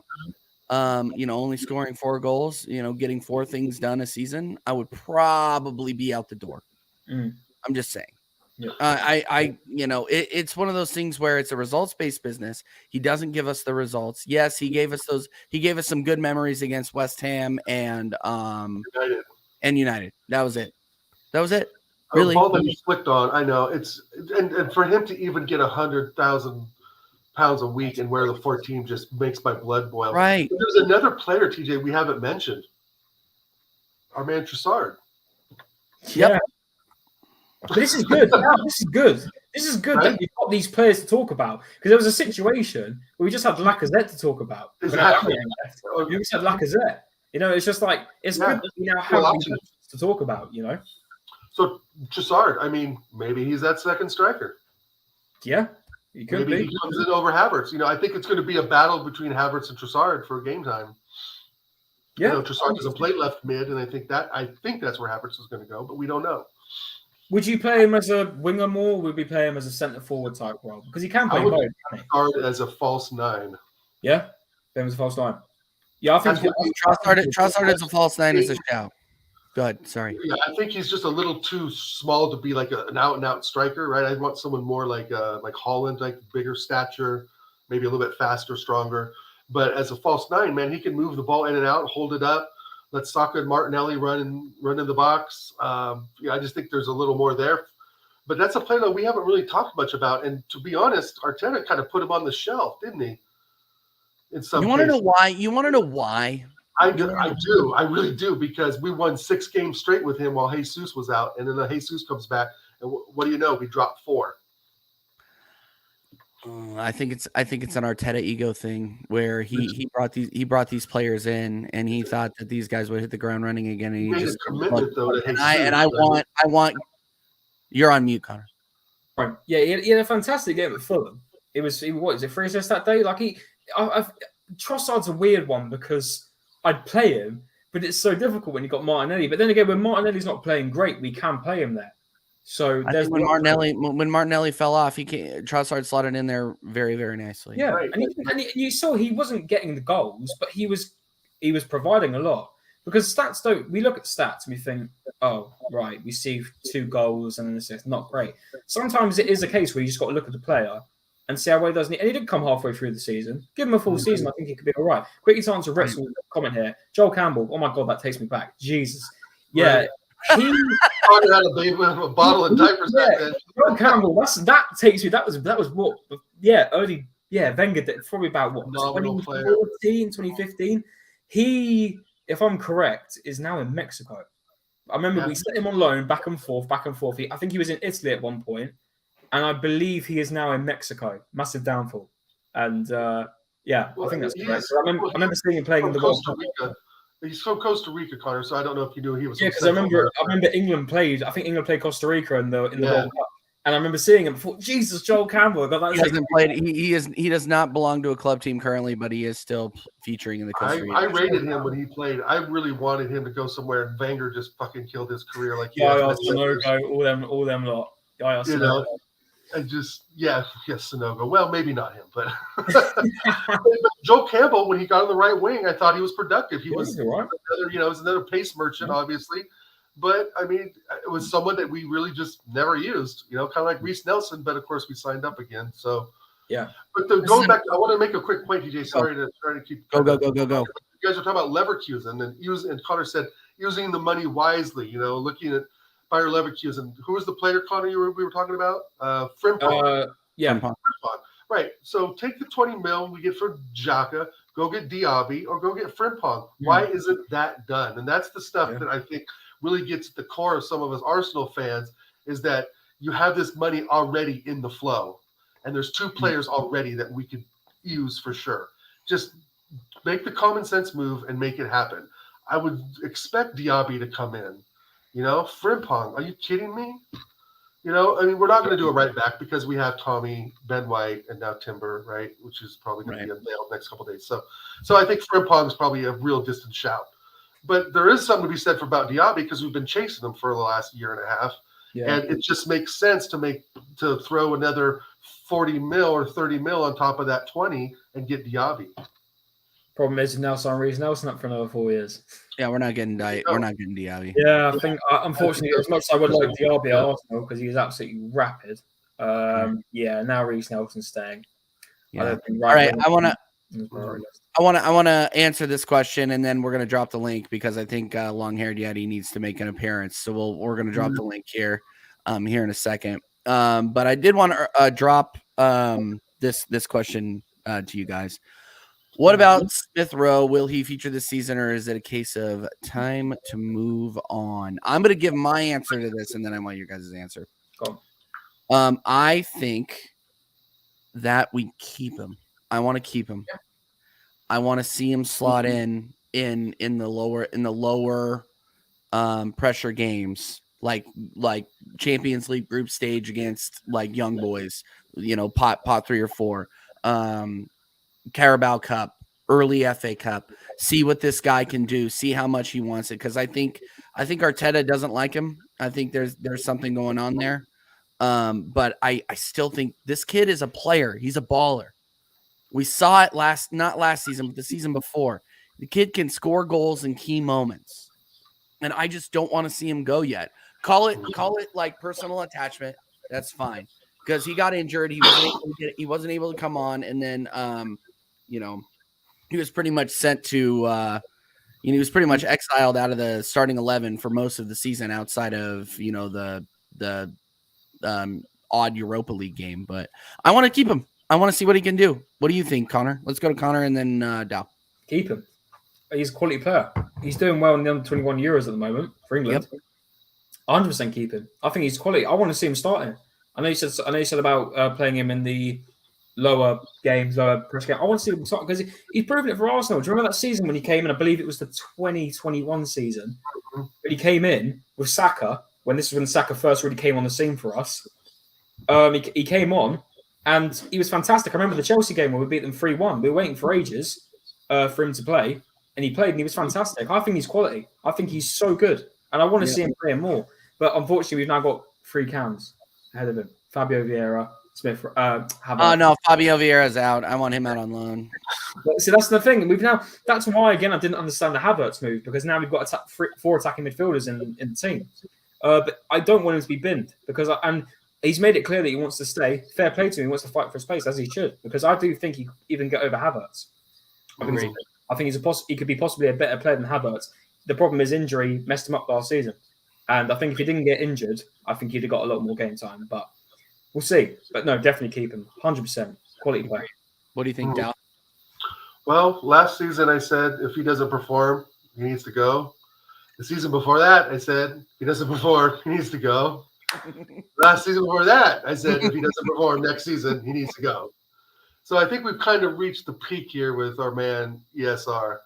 only scoring 4 goals, getting 4 things done a season, I would probably be out the door. I'm just saying. Yep. It's one of those things where it's a results-based business. He doesn't give us the results. Yes, he gave us some good memories against West Ham and United. That was it. Really. The ball that he's flicked on, I know and for him to even get 100,000 pounds a week and wear the 14 just makes my blood boil. Right. But there's another player, TJ, we haven't mentioned. Our man Trossard. Yep. Yeah. But this is good. This is good that you've got these players to talk about, because there was a situation where we just had Lacazette to talk about. Exactly. You just had Lacazette. It's just like it's good that we now have to talk about. So Trossard, I mean, maybe he's that second striker. Yeah, he could maybe be. He comes in over Havertz. I think it's going to be a battle between Havertz and Trossard for game time. Yeah, Trossard doesn't play left mid, and I think that's where Havertz is going to go, but we don't know. Would you play him as a winger more, or would we play him as a centre forward type role? Because he can play both. Trossard as a false 9. Yeah, him as a false 9. Yeah, I think Trossard as a false 9 is a shout. Go ahead. Sorry. Yeah, I think he's just a little too small to be like an out-and-out striker, right? I'd want someone more like Holland, like bigger stature, maybe a little bit faster, stronger. But as a false 9, man, he can move the ball in and out, hold it up. Let Saka and Martinelli run in the box. I just think there's a little more there. But that's a player that we haven't really talked much about. And to be honest, Arteta kind of put him on the shelf, didn't he? In some You want to know why? You want to know why? I do. I really do, because we won 6 games straight with him while Jesus was out. And then Jesus comes back. And what do you know? We dropped 4. I think it's an Arteta ego thing where he brought these players in and he thought that these guys would hit the ground running again. And he just commitment though. I want. You're on mute, Connor. Right. Yeah, he had a fantastic game at Fulham. What was it, 3 assists that day? Like Trossard's a weird one because I'd play him, but it's so difficult when you got Martinelli. But then again, when Martinelli's not playing great, we can play him there. So when Martinelli fell off, Trossard slotted in there very, very nicely. Yeah, right. and you saw he wasn't getting the goals, but he was providing a lot. Because we look at stats and we think, oh right, we see 2 goals and an assist, not great. Sometimes it is a case where you just got to look at the player and see how well he does. And he did come halfway through the season. Give him a full season, I think he could be all right. Quickly to answer Rick's comment here, Joel Campbell. Oh my god, that takes me back. Jesus, yeah. Right. He had a bottle of diapers back then. Joel Campbell, that takes me. That was what? Yeah, early. Yeah, Wenger did probably about what 2015. He, if I'm correct, is now in Mexico. I remember we set him on loan back and forth. I think he was in Italy at one point, and I believe he is now in Mexico. Massive downfall, and I think that's correct. I remember seeing him playing in the Costa Rica. He's from Costa Rica, Connor. So I don't know if you knew he was. Yeah, because I remember England played. I think England played Costa Rica in the World Cup, and I remember seeing him before. Jesus, Joel Campbell. He hasn't played. He does not belong to a club team currently, but he is still featuring in the Costa Rica. I rated him when he played. I really wanted him to go somewhere, and Wenger just fucking killed his career. Like Sonogo, all them lot. And just Sonogo. Well, maybe not him, but Joe Campbell, when he got on the right wing, I thought he was productive. He was another pace merchant, obviously, but I mean, it was someone that we really just never used. Kind of like Reece Nelson, but of course we signed up again. So yeah. But going back, I want to make a quick point, DJ. Sorry to keep go. You guys are talking about Leverkusen, and Connor said using the money wisely. Looking at Bayer Leverkusen. Who was the player, Connor, we were talking about? Frimpong. Frimpong. Right. So take the 20 mil we get for Xhaka, go get Diaby, or go get Frimpong. Why isn't that done? And that's the stuff that I think really gets at the core of some of us Arsenal fans, is that you have this money already in the flow. And there's 2 players already that we could use for sure. Just make the common sense move and make it happen. I would expect Diaby to come in. Frimpong, are you kidding me? We're not going to do a right back because we have Tommy, Ben White, and now Timber, right? Which is probably going to be unveiled next couple of days. So I think Frimpong is probably a real distant shout. But there is something to be said about Diaby because we've been chasing him for the last year and a half. Yeah. And it just makes sense to throw another 40 mil or 30 mil on top of that 20 and get Diaby. Problem is now sign Reece Nelson up for another 4 years. Yeah, we're not getting Diaby. Yeah, I think unfortunately, as much as I would like Diaby at Arsenal because he's absolutely rapid. Now Reece Nelson's staying. Yeah. All right, I want to answer this question, and then we're going to drop the link because I think long-haired Yeti needs to make an appearance. So we're going to drop the link here in a second. But I did want to drop this question to you guys. What about Smith Rowe? Will he feature this season, or is it a case of time to move on? I'm going to give my answer to this, and then I want your guys' answer. I think that we keep him. I want to keep him. I want to see him slot in the lower pressure games, like Champions League group stage against like young boys, pot 3 or 4. Carabao Cup, early FA Cup. See what this guy can do. See how much he wants it. Because I think Arteta doesn't like him. I think there's something going on there. But I still think this kid is a player. He's a baller. We saw it not last season, but the season before. The kid can score goals in key moments. And I just don't want to see him go yet. Call it like personal attachment. That's fine. Because he got injured. He wasn't able to come on. And then he was pretty much sent to he was pretty much exiled out of the starting 11 for most of the season outside of the odd Europa League game. But I want to keep him. I want to see what he can do. What do you think, Connor? Let's go to Connor and then Dow. Keep him. He's a quality player. He's doing well in the under 21 Euros at the moment for England. Yep. 100% keep him. I think he's quality. I want to see him starting. I know you said about playing him in the lower games, lower pressure game. I want to see him start because he's proven it for Arsenal. Do you remember that season when he came in? I believe it was the 2021 season. But he came in with Saka when Saka first really came on the scene for us. He came on and he was fantastic. I remember the Chelsea game when we beat them 3-1. We were waiting for ages for him to play, and he played and he was fantastic. I think he's quality. I think he's so good, and I want to see him play more. But unfortunately, we've now got 3 cams ahead of him: Fabio Vieira, Smith. Oh no, Fabio Vieira's out. I want him out on loan. So that's the thing. That's why again I didn't understand the Havertz move, because now we've got 4 attacking midfielders in the team. But I don't want him to be binned and he's made it clear that he wants to stay. Fair play to him. He wants to fight for his place, as he should, because I do think he could even get over Havertz. I think he could be possibly a better player than Havertz. The problem is injury messed him up last season. And I think if he didn't get injured, I think he'd have got a lot more game time. But we'll see. But no, definitely keep him. 100%. Quality player. What do you think, Dal? Well, last season I said if he doesn't perform, he needs to go. The season before that, I said if he doesn't perform, he needs to go. Last season before that, I said if he doesn't perform next season, he needs to go. So I think we've kind of reached the peak here with our man ESR.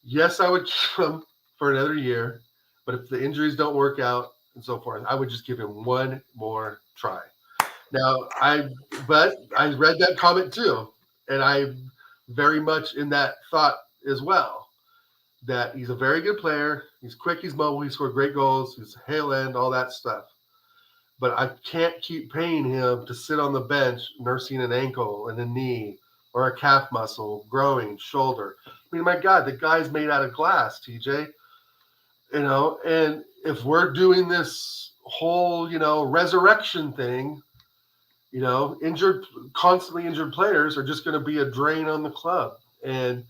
Yes, I would keep him for another year, but if the injuries don't work out and so forth, I would just give him one more try. Now, I read that comment too, and I'm very much in that thought as well, that he's a very good player. He's quick, he's mobile, he scored great goals, he's hail end, all that stuff. But I can't keep paying him to sit on the bench nursing an ankle and a knee or a calf muscle, growing, shoulder. I mean, my God, the guy's made out of glass, TJ. And if we're doing this whole, resurrection thing, constantly injured players are just going to be a drain on the club. And,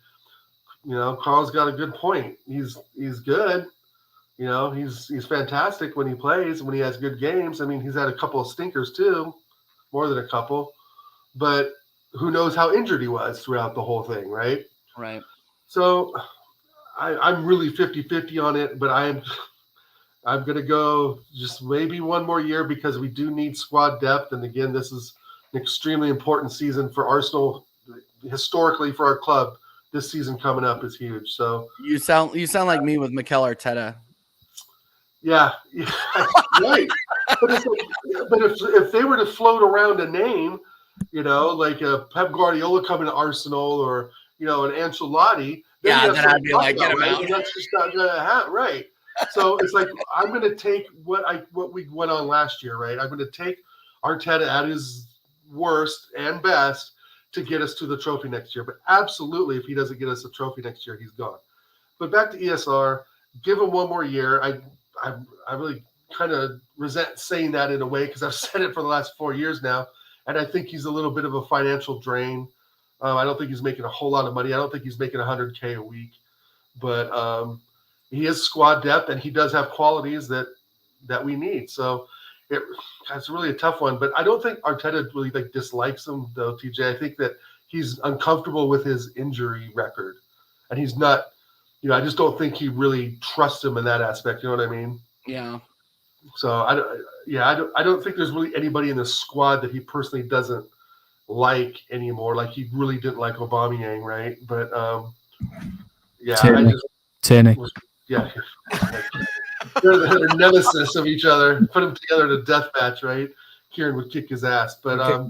Carl's got a good point. He's good. He's fantastic when he plays, when he has good games. I mean, he's had a couple of stinkers too, more than a couple. But who knows how injured he was throughout the whole thing, right? Right. So I'm really 50-50 on it, but I'm going to go just maybe one more year because we do need squad depth. And again, this is an extremely important season for Arsenal, historically for our club. This season coming up is huge. So you sound like me with Mikel Arteta. Yeah, right. But if they were to float around a name, like a Pep Guardiola coming to Arsenal or an Ancelotti, then I'd be like, get him out. Right? That's just not gonna happen, right? So it's like I'm gonna take what we went on last year, right? I'm gonna take Arteta at his worst and best, to get us to the trophy next year. But absolutely, if he doesn't get us a trophy next year, he's gone. But back to ESR, give him one more year. I really kind of resent saying that in a way because I've said it for the last 4 years now, and I think he's a little bit of a financial drain. I don't think he's making a whole lot of money. I don't think he's making $100K a week, but he is squad depth, and he does have qualities that we need. So it's really a tough one. But I don't think Arteta really dislikes him, though, TJ. I think that he's uncomfortable with his injury record, and he's not. I just don't think he really trusts him in that aspect. You know what I mean? Yeah. So I don't think there's really anybody in the squad that he personally doesn't like anymore. Like he really didn't like Aubameyang, right? But Tierney. Yeah, they're the nemesis of each other. Put them together in a death match, right? Kieran would kick his ass. But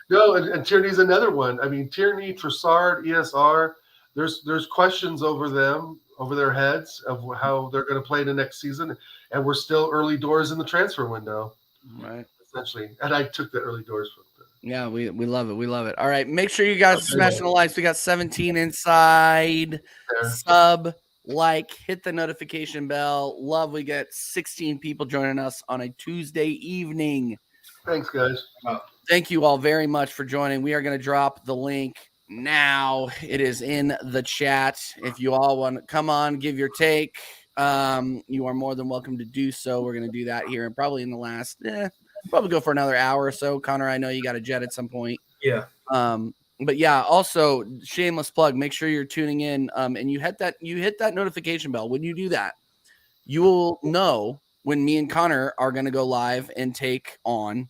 no, and Tierney's another one. I mean, Tierney, Trossard, ESR. There's questions over their heads of how they're going to play the next season, and we're still early doors in the transfer window, right? Essentially, and I took the early doors from the. Yeah, we love it. We love it. All right, make sure you guys smash the likes. We got 17 inside. Sub, like, hit the notification bell. Love, we get 16 people joining us on a Tuesday evening. Thanks, guys. Thank you all very much for joining. We are going to drop the link now. It is in the chat. If you all want to come on, give your take, you are more than welcome to do so. We're going to do that here and probably in the last, probably go for another hour or so. Connor, I know you got a jet at some point. Yeah. But yeah, also shameless plug, make sure you're tuning in and you hit that notification bell. When you do that, you will know when me and Connor are going to go live and take on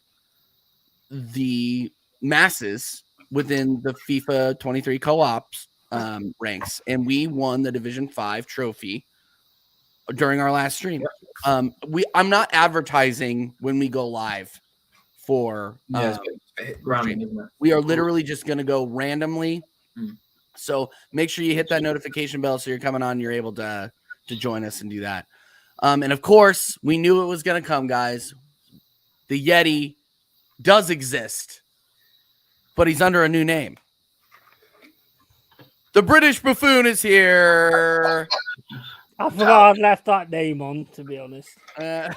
the masses within the FIFA 23 co-ops ranks, and we won the Division 5 trophy during our last stream. I'm not advertising when we go live for random, isn't it? We are literally just going to go randomly. So make sure you hit that notification bell so you're coming on, you're able to join us and do that. And of course, we knew it was going to come, guys. The Yeti does exist, but he's under a new name. The British Buffoon is here. I forgot I've left that name on, to be honest. How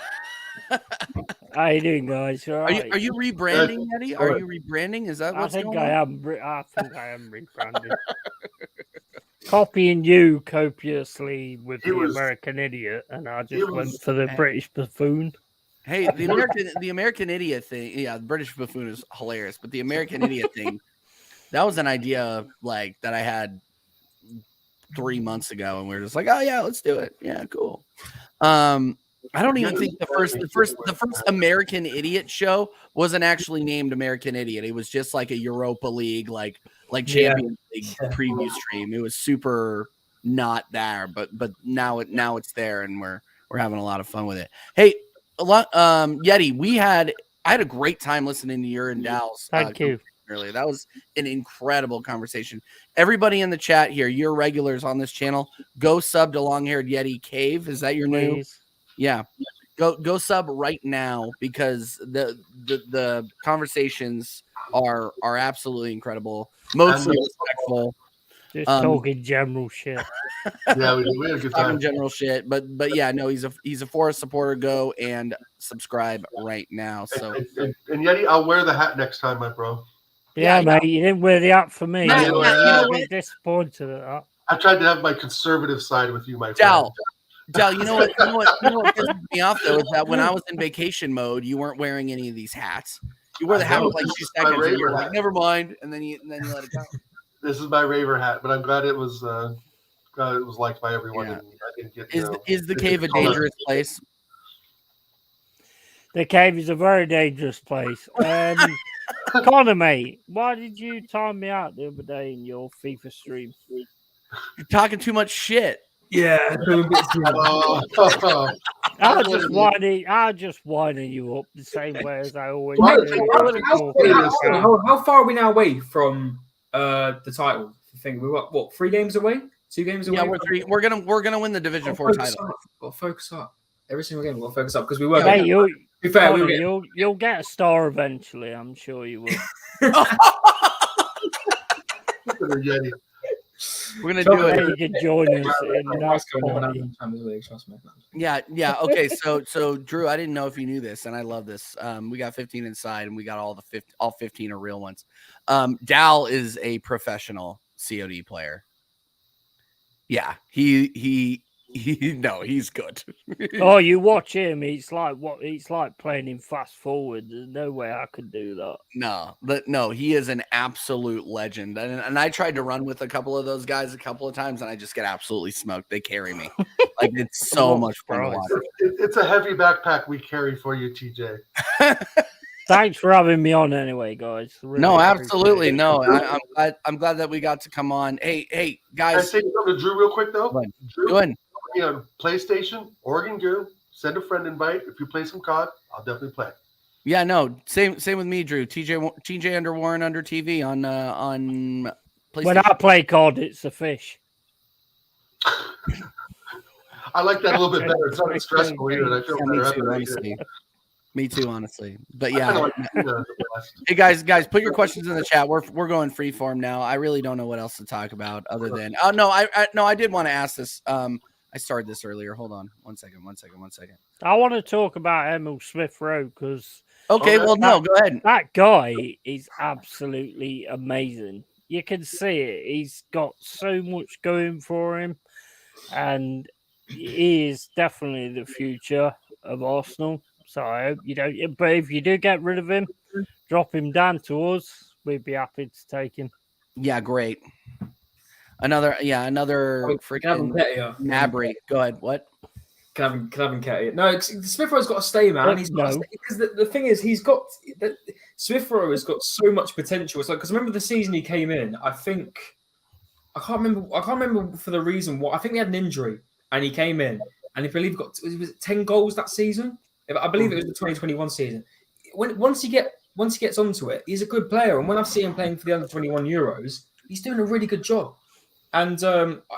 you doing, guys? All right. Are you rebranding, Eddie? Are you rebranding? Is that what's going on? I think I am rebranding. Copying you copiously with the American Idiot, and I just went for the British Buffoon. Hey, the American Idiot thing, yeah, the British Buffoon is hilarious, but the American Idiot thing, that was an idea like that I had 3 months ago, and we were just like, oh yeah, let's do it. Yeah, cool. I don't even think the first American Idiot show wasn't actually named American Idiot. It was just like a Europa League, like Champions League preview stream. It was super not there, but now it's there, and we're having a lot of fun with it. Hey, Yeti, I had a great time listening to your and Dal's. Thank you. Earlier. That was an incredible conversation. Everybody in the chat here, you're regulars on this channel. Go sub to Long-Haired Yeti Cave. Is that your new? Yeah. Go sub right now because the conversations are absolutely incredible. Mostly respectful. Just talking general shit. Yeah, we had a good time. Talking general shit, but yeah, no, he's a Forest supporter. Go and subscribe right now. So and Yeti, I'll wear the hat next time, my bro. Yeah, mate, you didn't wear the hat for me. I'm a bit disappointed at that. I tried to have my conservative side with you, my friend. Dal, you know what pisses me off though is that when I was in vacation mode, you weren't wearing any of these hats. You wore the hat for like 2 seconds, and you were like, "Never mind," and then you let it go. This is my raver hat, but I'm glad it was liked by everyone. Yeah. And I didn't get, is the cave a dangerous place? The cave is a very dangerous place. Connor, mate, why did you time me out the other day in your FIFA stream? You're talking too much shit. Yeah. I just winding you up the same way as I always do. How far are we now away from the title? I think we're what 3 games away? 2 games away? Yeah, we're gonna win the Division 4 title. Got to focus up. Every single game, we'll focus up because we were. Mate, you'll get a star eventually. I'm sure you will. in the Yeti. We're gonna do it. You can join us in that party. Yeah. Okay, so Drew, I didn't know if you knew this, and I love this. We got 15 inside, and we got all 15 are real ones. Dal is a professional COD player. Yeah, he's good. Oh, you watch him. It's like playing in fast forward. There's no way I could do that. No, he is an absolute legend. And I tried to run with a couple of those guys a couple of times, and I just get absolutely smoked. They carry me. Like, it's so much fun to watch. It's a heavy backpack we carry for you, TJ. Thanks for having me on anyway, guys. Really no, absolutely. No, I'm glad that we got to come on. Hey, guys. Can I say something to Drew real quick, though? Drew, go ahead. PlayStation, Oregon Goo, send a friend invite. If you play some COD, I'll definitely play. Yeah, no, same with me, Drew. TJ under Warren under TV on PlayStation. When I play COD, it's a fish. I like that a little bit better. It's not stressful either. I feel better. Honestly. Me too, honestly. But yeah. Hey guys, put your questions in the chat. We're going free form now. I really don't know what else to talk about other than I did want to ask this. I started this earlier. Hold on. One second. I want to talk about Emil Smith Rowe because go ahead. That guy is absolutely amazing. You can see it. He's got so much going for him, and he is definitely the future of Arsenal. So I hope you don't. But if you do get rid of him, drop him down to us. We'd be happy to take him. Yeah, great. Another freaking Mabry. Go ahead. What? Can have him Ketty. No, Smith Rowe's got to stay, man. He's got to stay, because the thing is, Smith Rowe has got so much potential. It's like, because remember the season he came in, I can't remember for the reason why. I think he had an injury and he came in and I believe was it 10 goals that season. I believe it was the 2021 season. Once he gets onto it, he's a good player. And when I've seen him playing for the under 21 Euros, he's doing a really good job. And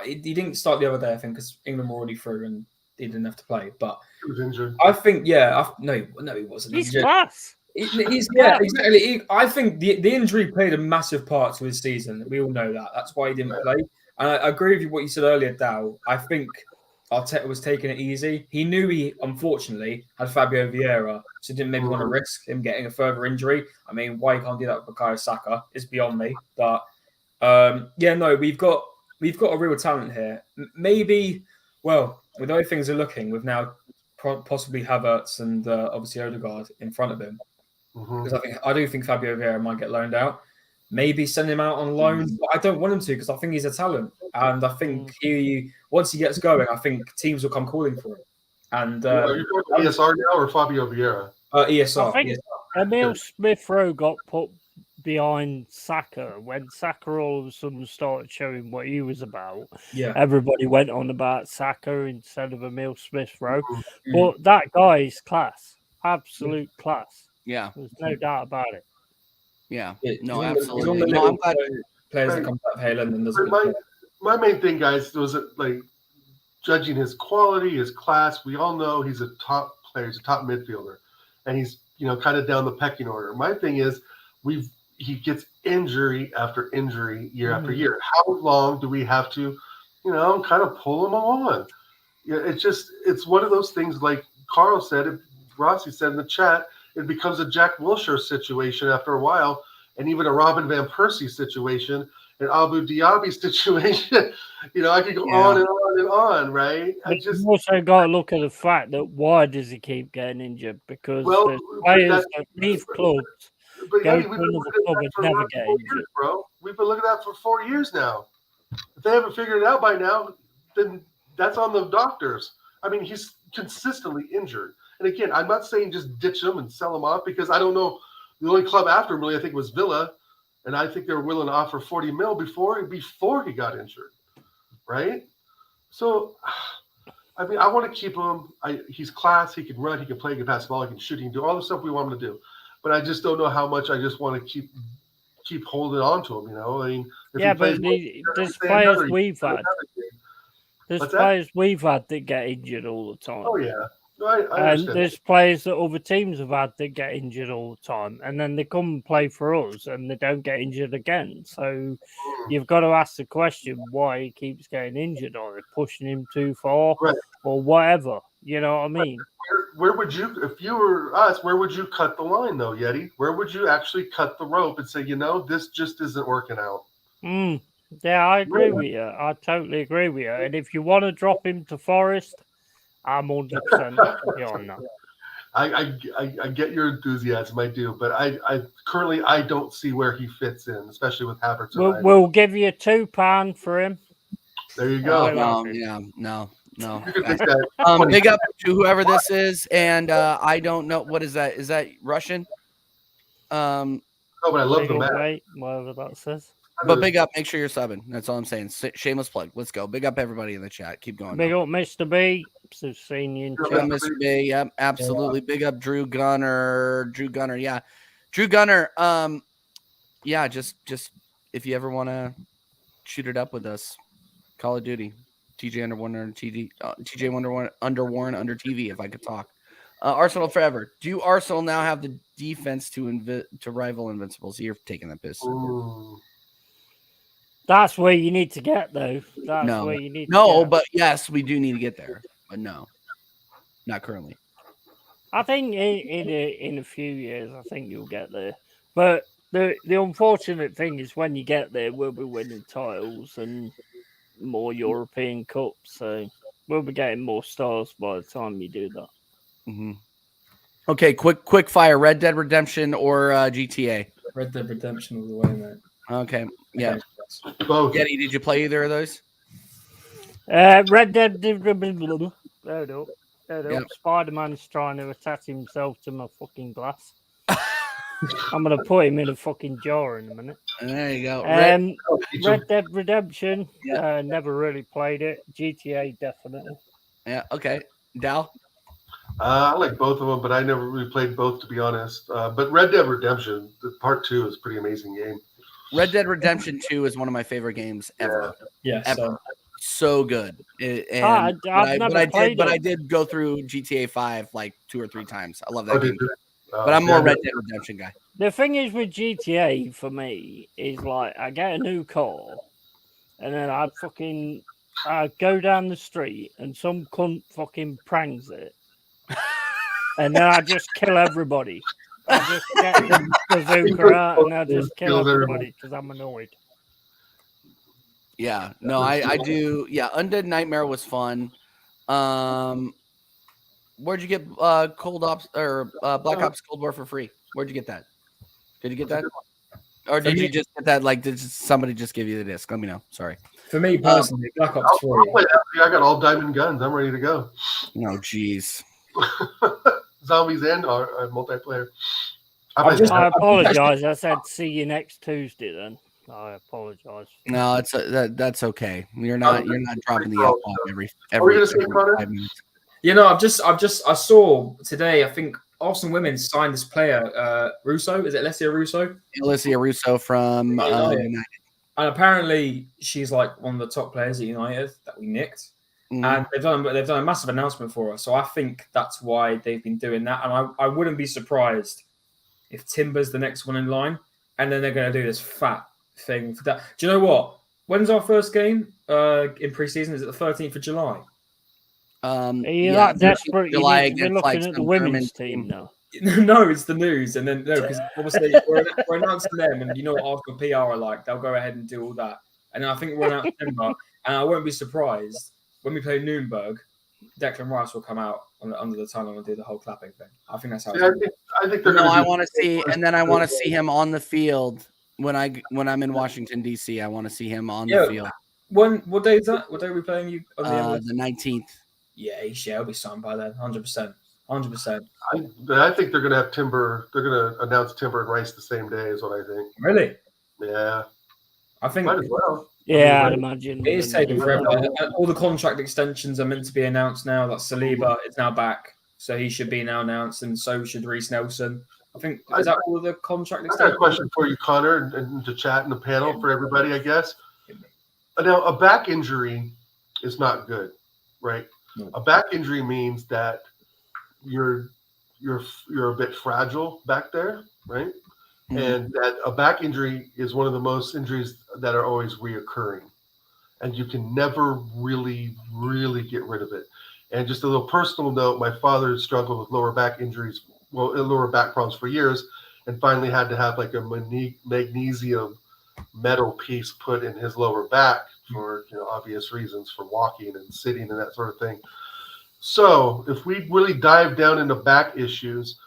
he didn't start the other day, I think, because England were already through and he didn't have to play. But he was injured. I think, no, he wasn't. He's class. Exactly. I think the injury played a massive part to his season. We all know that. That's why he didn't play. And I agree with you what you said earlier, Dow. I think Arteta was taking it easy. He knew he, unfortunately, had Fabio Vieira, so didn't maybe want to risk him getting a further injury. I mean, why you can't do that with Bukayo Saka is beyond me. But we've got a real talent here. Maybe, well, with the way things are looking, with now possibly Havertz and obviously Odegaard in front of him, because I do think Fabio Vieira might get loaned out. Maybe send him out on loan, but I don't want him to because I think he's a talent, and I think once he gets going, I think teams will come calling for him. And are you talking ESR now or Fabio Vieira? ESR. I think Emil Smith Rowe got put behind Saka when Saka all of a sudden started showing what he was about. Yeah, everybody went on about Saka instead of Emil Smith Rowe, but that guy is class, absolute class. Yeah, there's no doubt about it. Yeah, no, absolutely. No, I'm glad players that come back Haaland and doesn't. My main thing, guys, was like judging his quality, his class. We all know he's a top player, he's a top midfielder, and he's kind of down the pecking order. My thing is, he gets injury after injury year after year. How long do we have to, kind of pull him along? Yeah, it's one of those things. Like Carl said, Rossi said in the chat. It becomes a Jack Wilshere situation after a while, and even a Robin Van Persie think an Abu Dhabi situation. I could go on and on and on, right? You also got to look at the fact that why does he keep getting injured? Because there's players that leave clubs, go to another club and never get injured. Bro, we've been looking at that for 4 years now. If they haven't figured it out by now, then that's on the doctors. I mean, he's consistently injured. And again, I'm not saying just ditch him and sell him off because I don't know. The only club after him really, I think, was Villa. And I think they were willing to offer 40 mil before he got injured, right? So, I mean, I want to keep him. He's class. He can run. He can play. He can pass the ball. He can shoot. He can do all the stuff we want him to do. But I just don't know how much I just want to keep holding on to him, I mean, but there's players we've had. There's players we've had that get injured all the time. Oh, yeah. I And understand. there's players that other teams have had that get injured all the time, and then they come and play for us, and they don't get injured again. So you've got to ask the question why he keeps getting injured, or they're pushing him too far, Right. or whatever. You know what I mean? Where would you, if you were us, where would you cut the line, though, Yeti? Where would you actually cut the rope and say, this just isn't working out? Yeah, I agree with you. I totally agree with you. And if you want to drop him to Forest, I'm 100% beyond that. I get your enthusiasm, I do, but I currently I don't see where he fits in, especially with Havertz. We'll give you £2 for him. There you go. No. You can fix that. Big up to whoever this is, and I don't know what is that. Is that Russian? No, but I love the match. Mate, whatever that says. But big up, make sure you're subbing. That's all I'm saying. Shameless plug. Let's go. Big up everybody in the chat. Keep going. Big up Mr. B. So seeing you in Big chat. up Mr. B. Yep, absolutely. Big up Drew Gunner. Yeah. Drew Gunner. Yeah, just if you ever want to shoot it up with us, Call of Duty. TJ Underworn under TV, if I could talk. Arsenal forever. Do Arsenal now have the defense to rival Invincibles? You're taking that piss. Ooh. That's where you need to get, though. Where you need to get. But yes, we do need to get there. But no, not currently. I think in a few years, I think you'll get there. But the unfortunate thing is when you get there, we'll be winning titles and more European Cups. So we'll be getting more stars by the time you do that. Mm-hmm. Okay, quick fire. Red Dead Redemption or GTA? Red Dead Redemption all the way, mate. Okay, yeah. Both. Getty, did you play either of those? Red Dead. No. Yep. Spider-Man's trying to attach himself to my fucking glass. I'm gonna put him in a fucking jar in a minute. There you go. Red Dead Redemption. Yeah. Never really played it. GTA definitely. Yeah. Okay. Dal. I like both of them, but I never really played both, to be honest. But Red Dead Redemption, Part 2 is a pretty amazing game. Red Dead Redemption 2 is one of my favorite games ever. Yeah, ever. So good. I've never played it. But I did go through GTA 5 like 2 or 3 times. I love that game. But I'm more Red Dead Redemption guy. The thing is with GTA for me is like I get a new car and then I go down the street and some cunt fucking pranks it. And then I just kill everybody. I just get the bazooka out and I just kill everybody because I'm annoyed. Yeah, no, I do. Yeah, Undead Nightmare was fun. Where'd you get Cold Ops or Black Ops Cold War for free? Where'd you get that? Did you get that? Or did you just get that? Like, did somebody just give you the disc? Let me know. Sorry. For me personally, Black Ops 3. I got all diamond guns. I'm ready to go. No, jeez. Zombies and multiplayer. I apologize. I said see you next Tuesday. Then I apologize. No, that's okay. You're not dropping the F bomb every five minutes. You know, I saw today. I think Arsenal women signed this player, Russo. Is it Alessia Russo? Alessia Russo from United. And apparently, she's like one of the top players at United that we nicked. And they've done a massive announcement for us. So I think that's why they've been doing that. And I wouldn't be surprised if Timber's the next one in line, and then they're going to do this fat thing for that. Do you know what? When's our first game in preseason? Is it the 13th of July? Are you that desperate? You're looking like at the women's team now. No, it's the news, and then because obviously we're announcing them, and you know what Arsenal PR are like. They'll go ahead and do all that, and then I think we're announcing Timber, and I won't be surprised when we play Nuremberg. Declan Rice will come out under the tunnel and do the whole clapping thing. I think that's how. I think they're. No, I want to see, and then I want to see him on the field when I'm in Washington D.C. I want to see him on the field. What day is that? What day are we playing you? The 19th. Yeah, he'll be signed by then. 100%. 100%. I think they're going to have Timber. They're going to announce Timber and Rice the same day. Is what I think. Really? Yeah. I think. Might as well. Yeah, I'd imagine. It is taking forever. All the contract extensions are meant to be announced now. That Saliba is now back, so he should be now announced, and so should Reece Nelson. I think is that all the contract extensions? I got a question for you, Connor, and to chat in the panel for everybody, I guess. Now, a back injury is not good, right? No. A back injury means that you're a bit fragile back there, right? Mhm. And that a back injury is one of the most injuries that are always reoccurring, and you can never really get rid of it. And just a little personal note, my father struggled with lower back injuries, lower back problems for years, and finally had to have like a magnesium metal piece put in his lower back for obvious reasons, for walking and sitting and that sort of thing. So if we really dive down into back issues,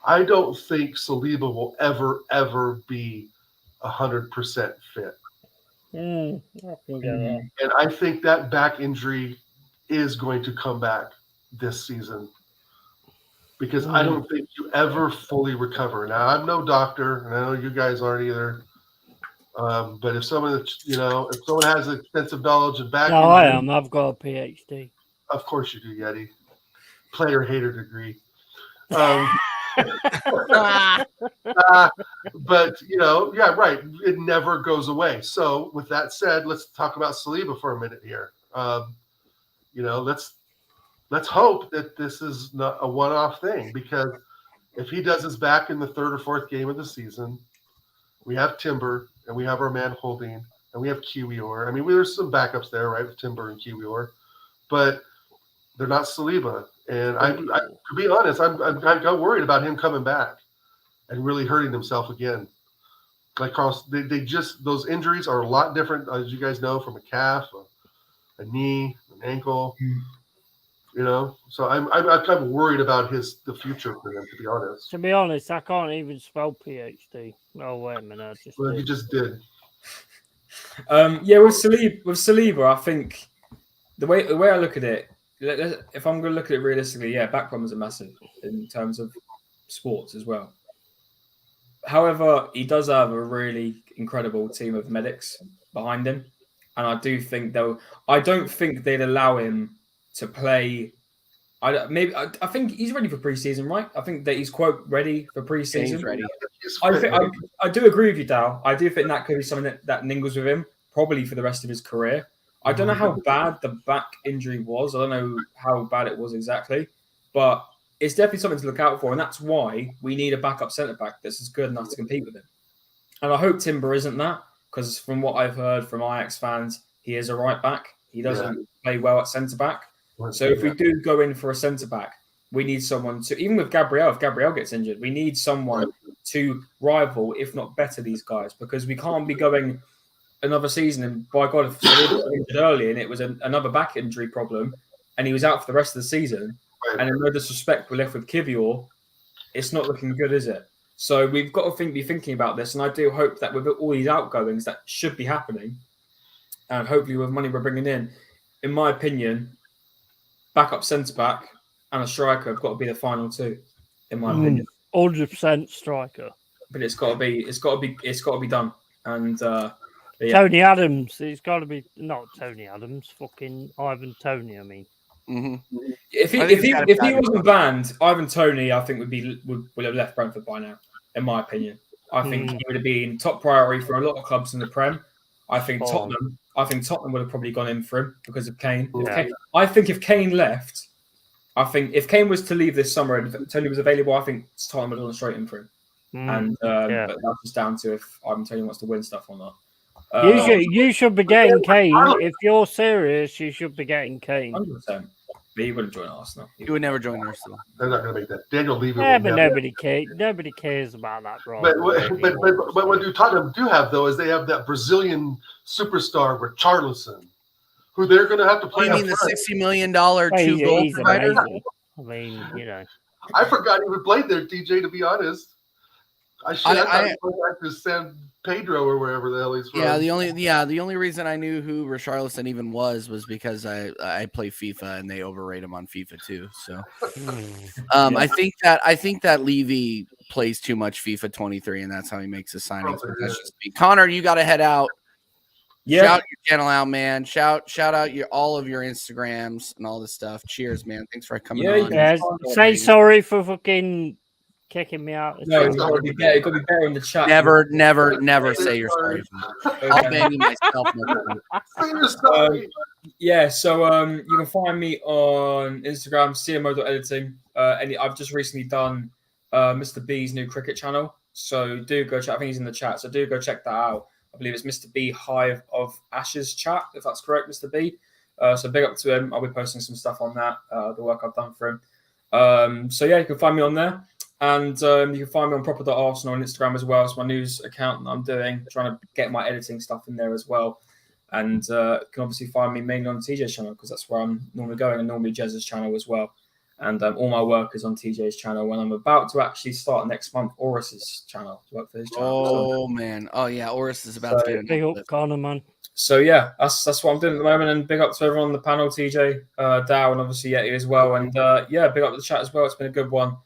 I don't think Saliba will ever be 100% fit. I can get that. And I think that back injury is going to come back this season, because I don't think you ever fully recover. Now, I'm no doctor, and I know you guys aren't either. But if someone has extensive knowledge of back No, injury, I am. I've got a PhD. Of course you do, Yeti. Player hater degree. But yeah, right. It never goes away. So with that said, let's talk about Saliba for a minute here. Let's hope that this is not a one-off thing, because if he does his back in the third or fourth game of the season, we have Timber and we have our man Holding and we have Kiwior. I mean, there's some backups there, right, with Timber and Kiwior, but they're not Saliba. And I to be honest, I got worried about him coming back and really hurting himself again. Like Carl, they just, those injuries are a lot different, as you guys know, from a calf, a knee, an ankle. So I'm kind of worried about the future for him, to be honest. To be honest, I can't even spell PhD. Oh, wait a minute. You just did. Yeah, with Saliba, I think the way I look at it, if I'm going to look at it realistically, yeah, back problems are massive in terms of sports as well. However, he does have a really incredible team of medics behind him, and I do think I don't think they'd allow him to play. I think he's ready for preseason, right? I think that he's quote ready for preseason. He's ready. I do agree with you, Dal. I do think that could be something that niggles with him probably for the rest of his career. I don't know how bad the back injury was. I don't know how bad it was exactly, but it's definitely something to look out for, and that's why we need a backup centre back that's good enough to compete with him. And I hope Timber isn't that, because from what I've heard from Ajax fans, he is a right back. He doesn't play well at centre back. So if we do go in for a centre back, we need someone to, even with Gabriel, if Gabriel gets injured, we need someone to rival, if not better, these guys, because we can't be going another season and, by God, if he was injured early and it was another back injury problem and he was out for the rest of the season, and in no disrespect, we're left with Kiwior, it's not looking good, is it? So we've got to be thinking about this, and I do hope that with all these outgoings that should be happening, and hopefully with money we're bringing in my opinion, backup centre back and a striker have got to be the final two, in my opinion. 100% striker. But it's got to be done. And Tony Adams, it's got to be not Tony Adams, fucking Ivan Toney. I mean, if he wasn't banned, Ivan Toney, I think would have left Brentford by now. In my opinion, I think he would have been top priority for a lot of clubs in the Prem. I think Tottenham would have probably gone in for him because of Kane. I think if Kane left, if Kane was to leave this summer and if Tony was available, I think Tottenham would have gone straight in for him. But that's just down to if Ivan Toney wants to win stuff or not. You should be getting Kane. If you're serious, you should be getting Kane. 100%. But he wouldn't join Arsenal. He would never join Arsenal. They're not going to make that. Daniel Levy. Yeah, but nobody cares. Nobody cares about that, bro. But what Tottenham do have, though, is they have that Brazilian superstar Richarlison, who they're going to have to play. You mean the $60 million two-goal provider? Amazing. I mean, I forgot he even played there, TJ. To be honest, I thought he went back to San Pedro or wherever the hell he's from. Yeah, the only reason I knew who Richarlison even was because I play FIFA and they overrate him on FIFA too. So I think that Levy plays too much FIFA 23 and that's how he makes his signings. Connor, you got to head out. Yeah. Shout your channel out, man. Shout out all of your Instagrams and all this stuff. Cheers, man. Thanks for coming on. Yeah, say sorry for fucking kicking me out. No, it's got to be better in the chat. Never say you're sorry. I'll ban you myself. Yeah, so you can find me on Instagram, cmo.editing. I've just recently done Mr. B's new cricket channel. So do go check. I think he's in the chat. So do go check that out. I believe it's Mr. B Hive of Ashes chat, if that's correct, Mr. B. So big up to him. I'll be posting some stuff on that, the work I've done for him. So yeah, you can find me on there. And you can find me on proper.arsenal on Instagram as well. It's my news account that I'm doing, trying to get my editing stuff in there as well. And you can obviously find me mainly on TJ's channel because that's where I'm normally going, and normally Jez's channel as well. And all my work is on TJ's channel. When I'm about to actually start next month, Oris's channel to work for his channel. Man! Oh yeah, Oris is about to get big up, Connor, man. So yeah, that's what I'm doing at the moment. And big up to everyone on the panel, TJ, Dow, and obviously Yeti as well. And yeah, big up to the chat as well. It's been a good one.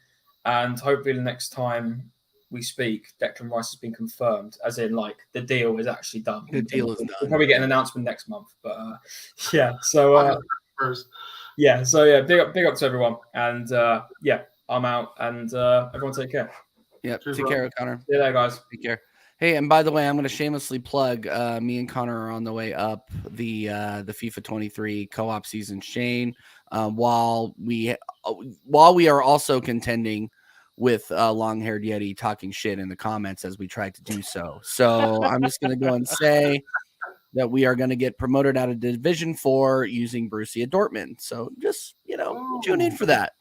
And hopefully the next time we speak, Declan Rice has been confirmed, as in like the deal is actually done. The deal is done. We'll probably get an announcement next month, but yeah. So yeah, so yeah, big up to everyone, and yeah, I'm out, and everyone take care. Yeah, take care, Connor. See you there, guys. Take care. Hey, and by the way, I'm going to shamelessly plug. Me and Connor are on the way up the FIFA 23 co-op season. Shane, while we are also contending with long-haired Yeti talking shit in the comments as we tried to do so. So I'm just going to go and say that we are going to get promoted out of Division 4 using Borussia Dortmund. So just tune in for that.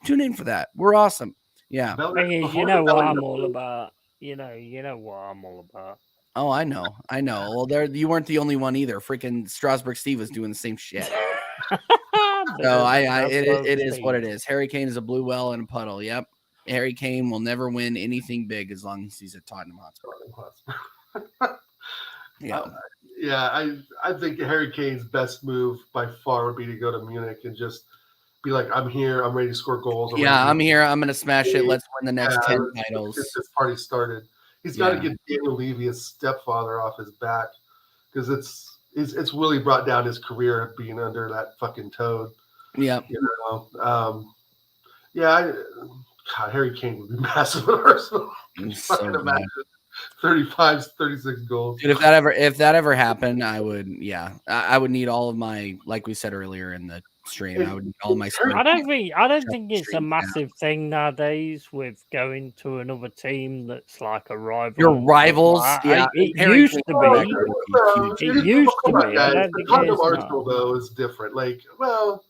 Tune in for that. We're awesome. Yeah. You know what I'm all about. You know what I'm all about. Oh, I know. Well, you weren't the only one either. Freaking Strasbourg Steve was doing the same shit. So it is what it is. Harry Kane is a blue well in a puddle. Yep. Harry Kane will never win anything big as long as he's at Tottenham Hotspur. Yeah. I think Harry Kane's best move by far would be to go to Munich and just be like, I'm here. I'm ready to score goals. I'm here. I'm going to smash it. Let's win the next 10 titles. Get this party started. He's got to get Daniel Levy, his stepfather, off his back because it's really brought down his career being under that fucking toad. Yeah. God, Harry Kane would be massive at Arsenal. So imagine 35, 36 goals. Dude, if that ever happened, I would need all of my, like we said earlier in the stream, I would need all of my. I don't think it's a massive thing nowadays with going to another team that's like a rival. Your rivals, it used to be. It used to be. I don't think it is Arsenal though is different. Like, well,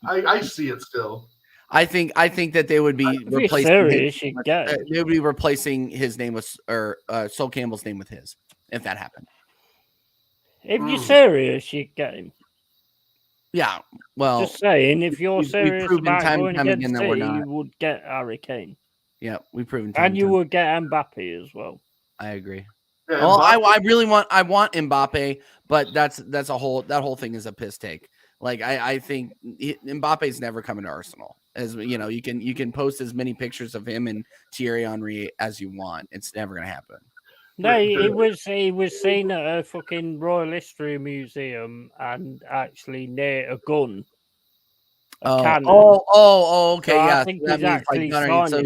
I see it still. I think that they would be replacing. They would be replacing his name with Sol Campbell's name with his if that happened. If you're serious, you get him. Yeah, well, just saying, if you're serious about going against City, you would get Harry Kane. Yeah, we've proven. And you would get Mbappe as well. I agree. Yeah, well, I want Mbappe, but that whole thing is a piss take. Like I think Mbappe's never coming to Arsenal. As you know, you can post as many pictures of him and Thierry Henry as you want. It's never gonna happen. No, he was seen at a fucking Royal History Museum and actually near a gun. Okay, so yeah. I think he's actually so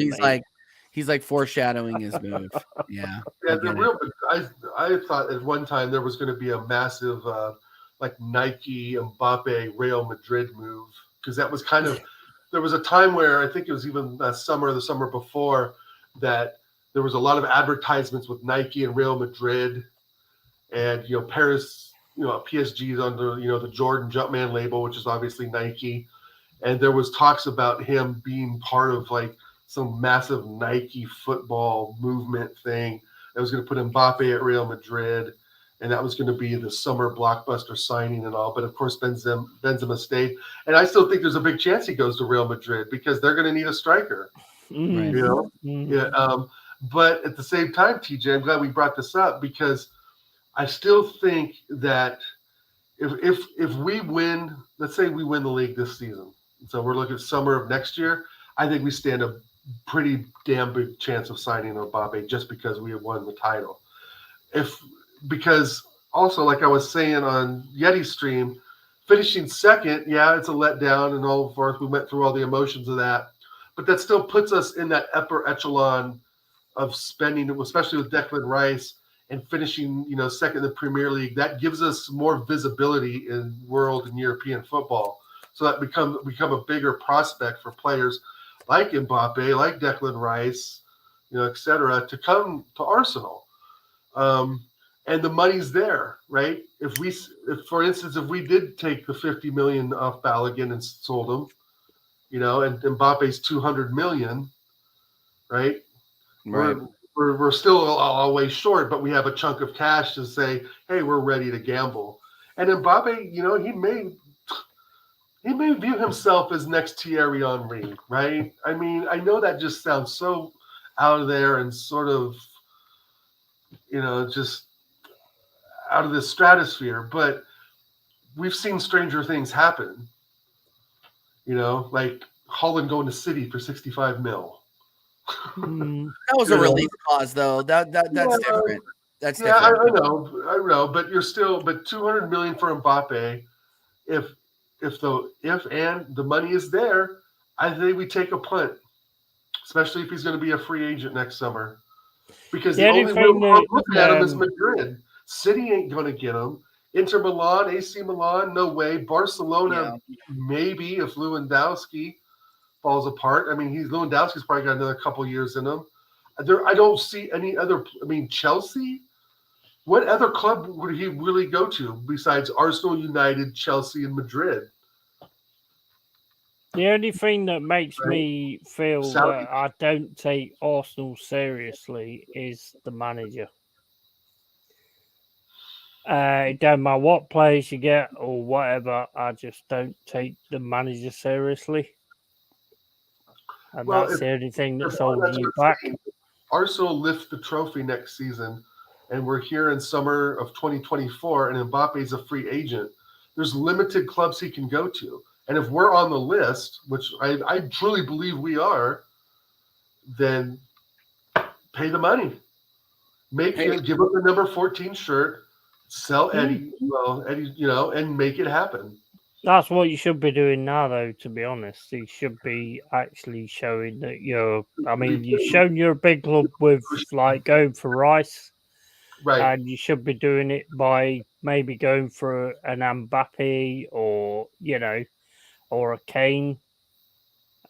he's like foreshadowing his move. Yeah. I thought at one time there was going to be a massive like Nike Mbappe Real Madrid move because that was kind of there was a time where I think it was even the summer before that there was a lot of advertisements with Nike and Real Madrid and Paris, PSG is under the Jordan Jumpman label, which is obviously Nike, and there was talks about him being part of like some massive Nike football movement thing that was going to put Mbappe at Real Madrid. And that was going to be the summer blockbuster signing and all. But, of course, Benzema stayed. And I still think there's a big chance he goes to Real Madrid because they're going to need a striker. Mm-hmm. Yeah. But at the same time, TJ, I'm glad we brought this up because I still think that if we win, let's say we win the league this season. So we're looking at summer of next year. I think we stand a pretty damn big chance of signing Mbappe just because we have won the title. Because also, like I was saying on Yeti stream, finishing second, it's a letdown and all forth. We went through all the emotions of that, but that still puts us in that upper echelon of spending, especially with Declan Rice and finishing, second in the Premier League, that gives us more visibility in world and European football. So that become a bigger prospect for players like Mbappe, like Declan Rice, et cetera, to come to Arsenal. And the money's there, right? If for instance, if we did take the 50 million off Balogun and sold him, and Mbappe's 200 million, right? Right. We're still a way short, but we have a chunk of cash to say, hey, we're ready to gamble. And Mbappe, he may view himself as next Thierry Henry, right? I mean, I know that just sounds so out of there and sort of, just out of the stratosphere, but we've seen stranger things happen. Like Holland going to City for 65 mil. Mm. That was a release clause, though. That's different. That's different. I know, but you're still, 200 million for Mbappe. If the money is there, I think we take a punt, especially if he's going to be a free agent next summer. Because the only way we're looking at him is Madrid. City ain't going to get him. Inter Milan, AC Milan, no way. Barcelona, maybe if Lewandowski falls apart. I mean, Lewandowski's probably got another couple years in him. I don't see any other. I mean, Chelsea. What other club would he really go to besides Arsenal, United, Chelsea, and Madrid? The only thing that makes me feel that I don't take Arsenal seriously is the manager. It don't matter what players you get or whatever, I just don't take the manager seriously. And that's the only thing that's holding you back. Arsenal lift the trophy next season, and we're here in summer of 2024, and Mbappe's a free agent. There's limited clubs he can go to. And if we're on the list, which I truly believe we are, then pay the money. Give up the number 14 shirt, sell Eddie, and make it happen. That's what you should be doing now, though, to be honest. You should be actually showing that you've shown you're a big club with, like, going for Rice. Right. And you should be doing it by maybe going for an Mbappe or, or a Kane.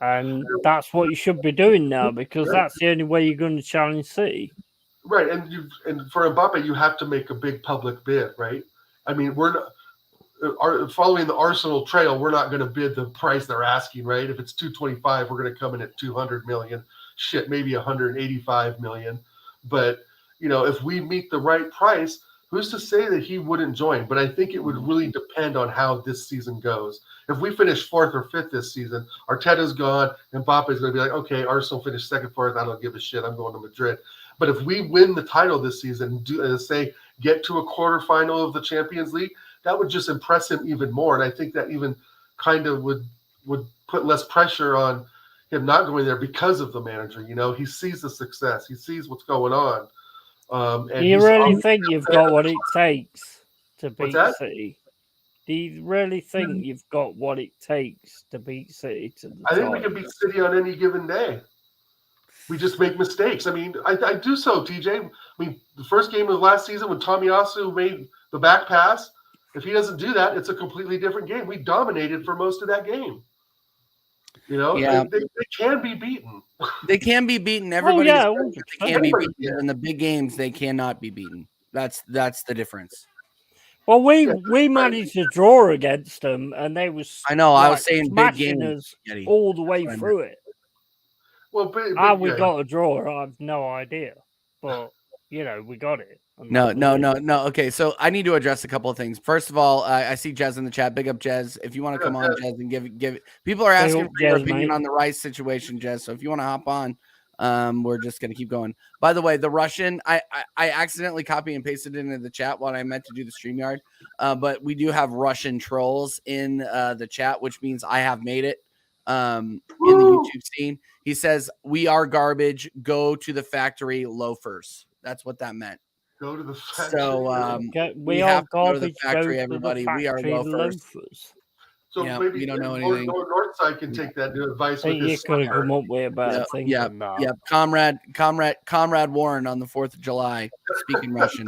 And that's what you should be doing now, because that's the only way you're going to challenge City. Right. And for Mbappe, you have to make a big public bid, right? I mean, we're not following the Arsenal trail. We're not going to bid the price they're asking, right? If it's 225, we're going to come in at 200 million. Shit, maybe 185 million. But, if we meet the right price, who's to say that he wouldn't join? But I think it would really depend on how this season goes. If we finish 4th or 5th this season, Arteta's gone, and Mbappe's going to be like, okay, Arsenal finished 2nd, 4th. I don't give a shit. I'm going to Madrid. But if we win the title this season, get to a quarterfinal of the Champions League, that would just impress him even more. And I think that even kind of would put less pressure on him not going there because of the manager. He sees the success. He sees what's going on. Do you really think you've got what it takes to beat City? Do you really think you've got what it takes to beat City to the top? I think we can beat City on any given day. We just make mistakes. I mean, I do so, TJ. I mean, the first game of last season when Tomiyasu made the back pass, if he doesn't do that, it's a completely different game. We dominated for most of that game. They can be beaten. They can be beaten. Everybody they can be beaten. In the big games, they cannot be beaten. That's the difference. Well, we managed to draw against them, and they was I know. I was saying big games all the way through it. Well, how we got a draw, I have no idea. But we got it. No. Okay, so I need to address a couple of things. First of all, I see Jez in the chat. Big up, Jez. If you want to come on, Jez, and give it. People are asking for your opinion on the Rice situation, Jez. So if you want to hop on, we're just going to keep going. By the way, the Russian, I accidentally copy and pasted it into the chat while I meant to do the StreamYard. But we do have Russian trolls in the chat, which means I have made it in the YouTube scene. He says, "We are garbage. Go to the factory, loafers." That's what that meant. Go to the factory. So we have to go to the factory, everybody. We are loafers. So Yeah, maybe we don't know anything. Northside can take that new advice with You his could have soccer. come up with a better thing Yeah, than that. yeah. Comrade Warren on the 4th of July, speaking Russian.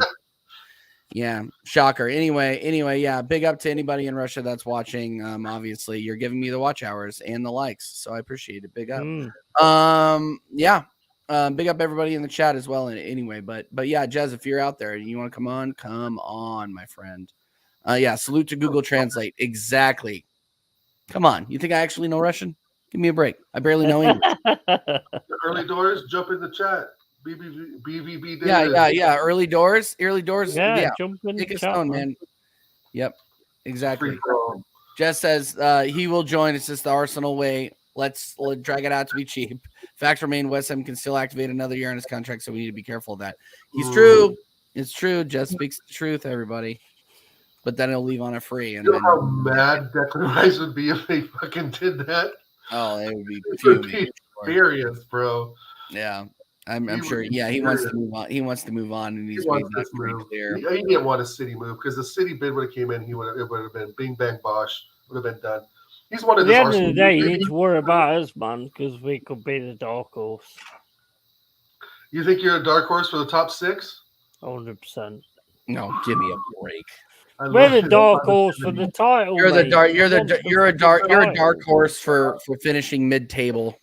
Yeah, shocker. Anyway, yeah. Big up to anybody in Russia that's watching. Obviously, you're giving me the watch hours and the likes, so I appreciate it. Big up. Yeah. Big up everybody in the chat as well. Anyway, but yeah, Jez, if you're out there and you want to come on, my friend. Yeah, salute to Google Translate. Exactly. Come on. You think I actually know Russian? Give me a break. I barely know English. Early doors, jump in the chat. BVB. Yeah. Early doors. Yeah. Jump in Take the a chat, stone, man. Yep. Exactly. Jess says he will join. It's just the Arsenal way. Let's drag it out to be cheap. Facts remain, West Ham can still activate another year on his contract, so we need to be careful of that. He's true. It's true. Jess speaks the truth, everybody. But then he'll leave on a free. And you know how mad Declan Rice would be if they fucking did that? Oh, they would be furious, bro. Yeah. I'm sure. Yeah, he wants to move on. He wants to move on, and he's made that pretty clear. He didn't want a City move because the City bid would have came in. It would have been bing bang bosh. Would have been done. He's one of At the end of the day, you need to worry about us, man, because we could be the dark horse. You think you're a dark horse for the top 6? 100%. No, give me a break. We're the dark horse for the title. You're a dark horse for finishing mid-table.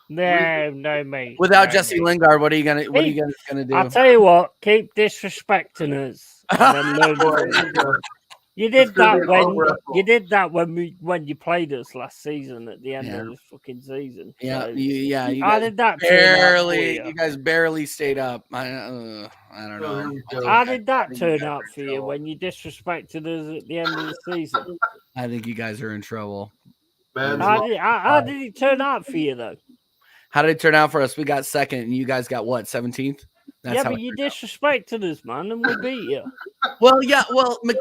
No, mate. Without Jesse Lingard, what are you gonna do? I'll tell you what. Keep disrespecting us. And then you did that when you played us last season at the end of the fucking season. Yeah, so, you did that barely. You guys barely stayed up. I don't know. How did that turn out for you when you disrespected us at the end of the season? I think you guys are in trouble. Man, how did it turn out for you though? How did it turn out for us? We got second, and you guys got what, 17th? Yeah, but you disrespected us, man, and we beat you. Well,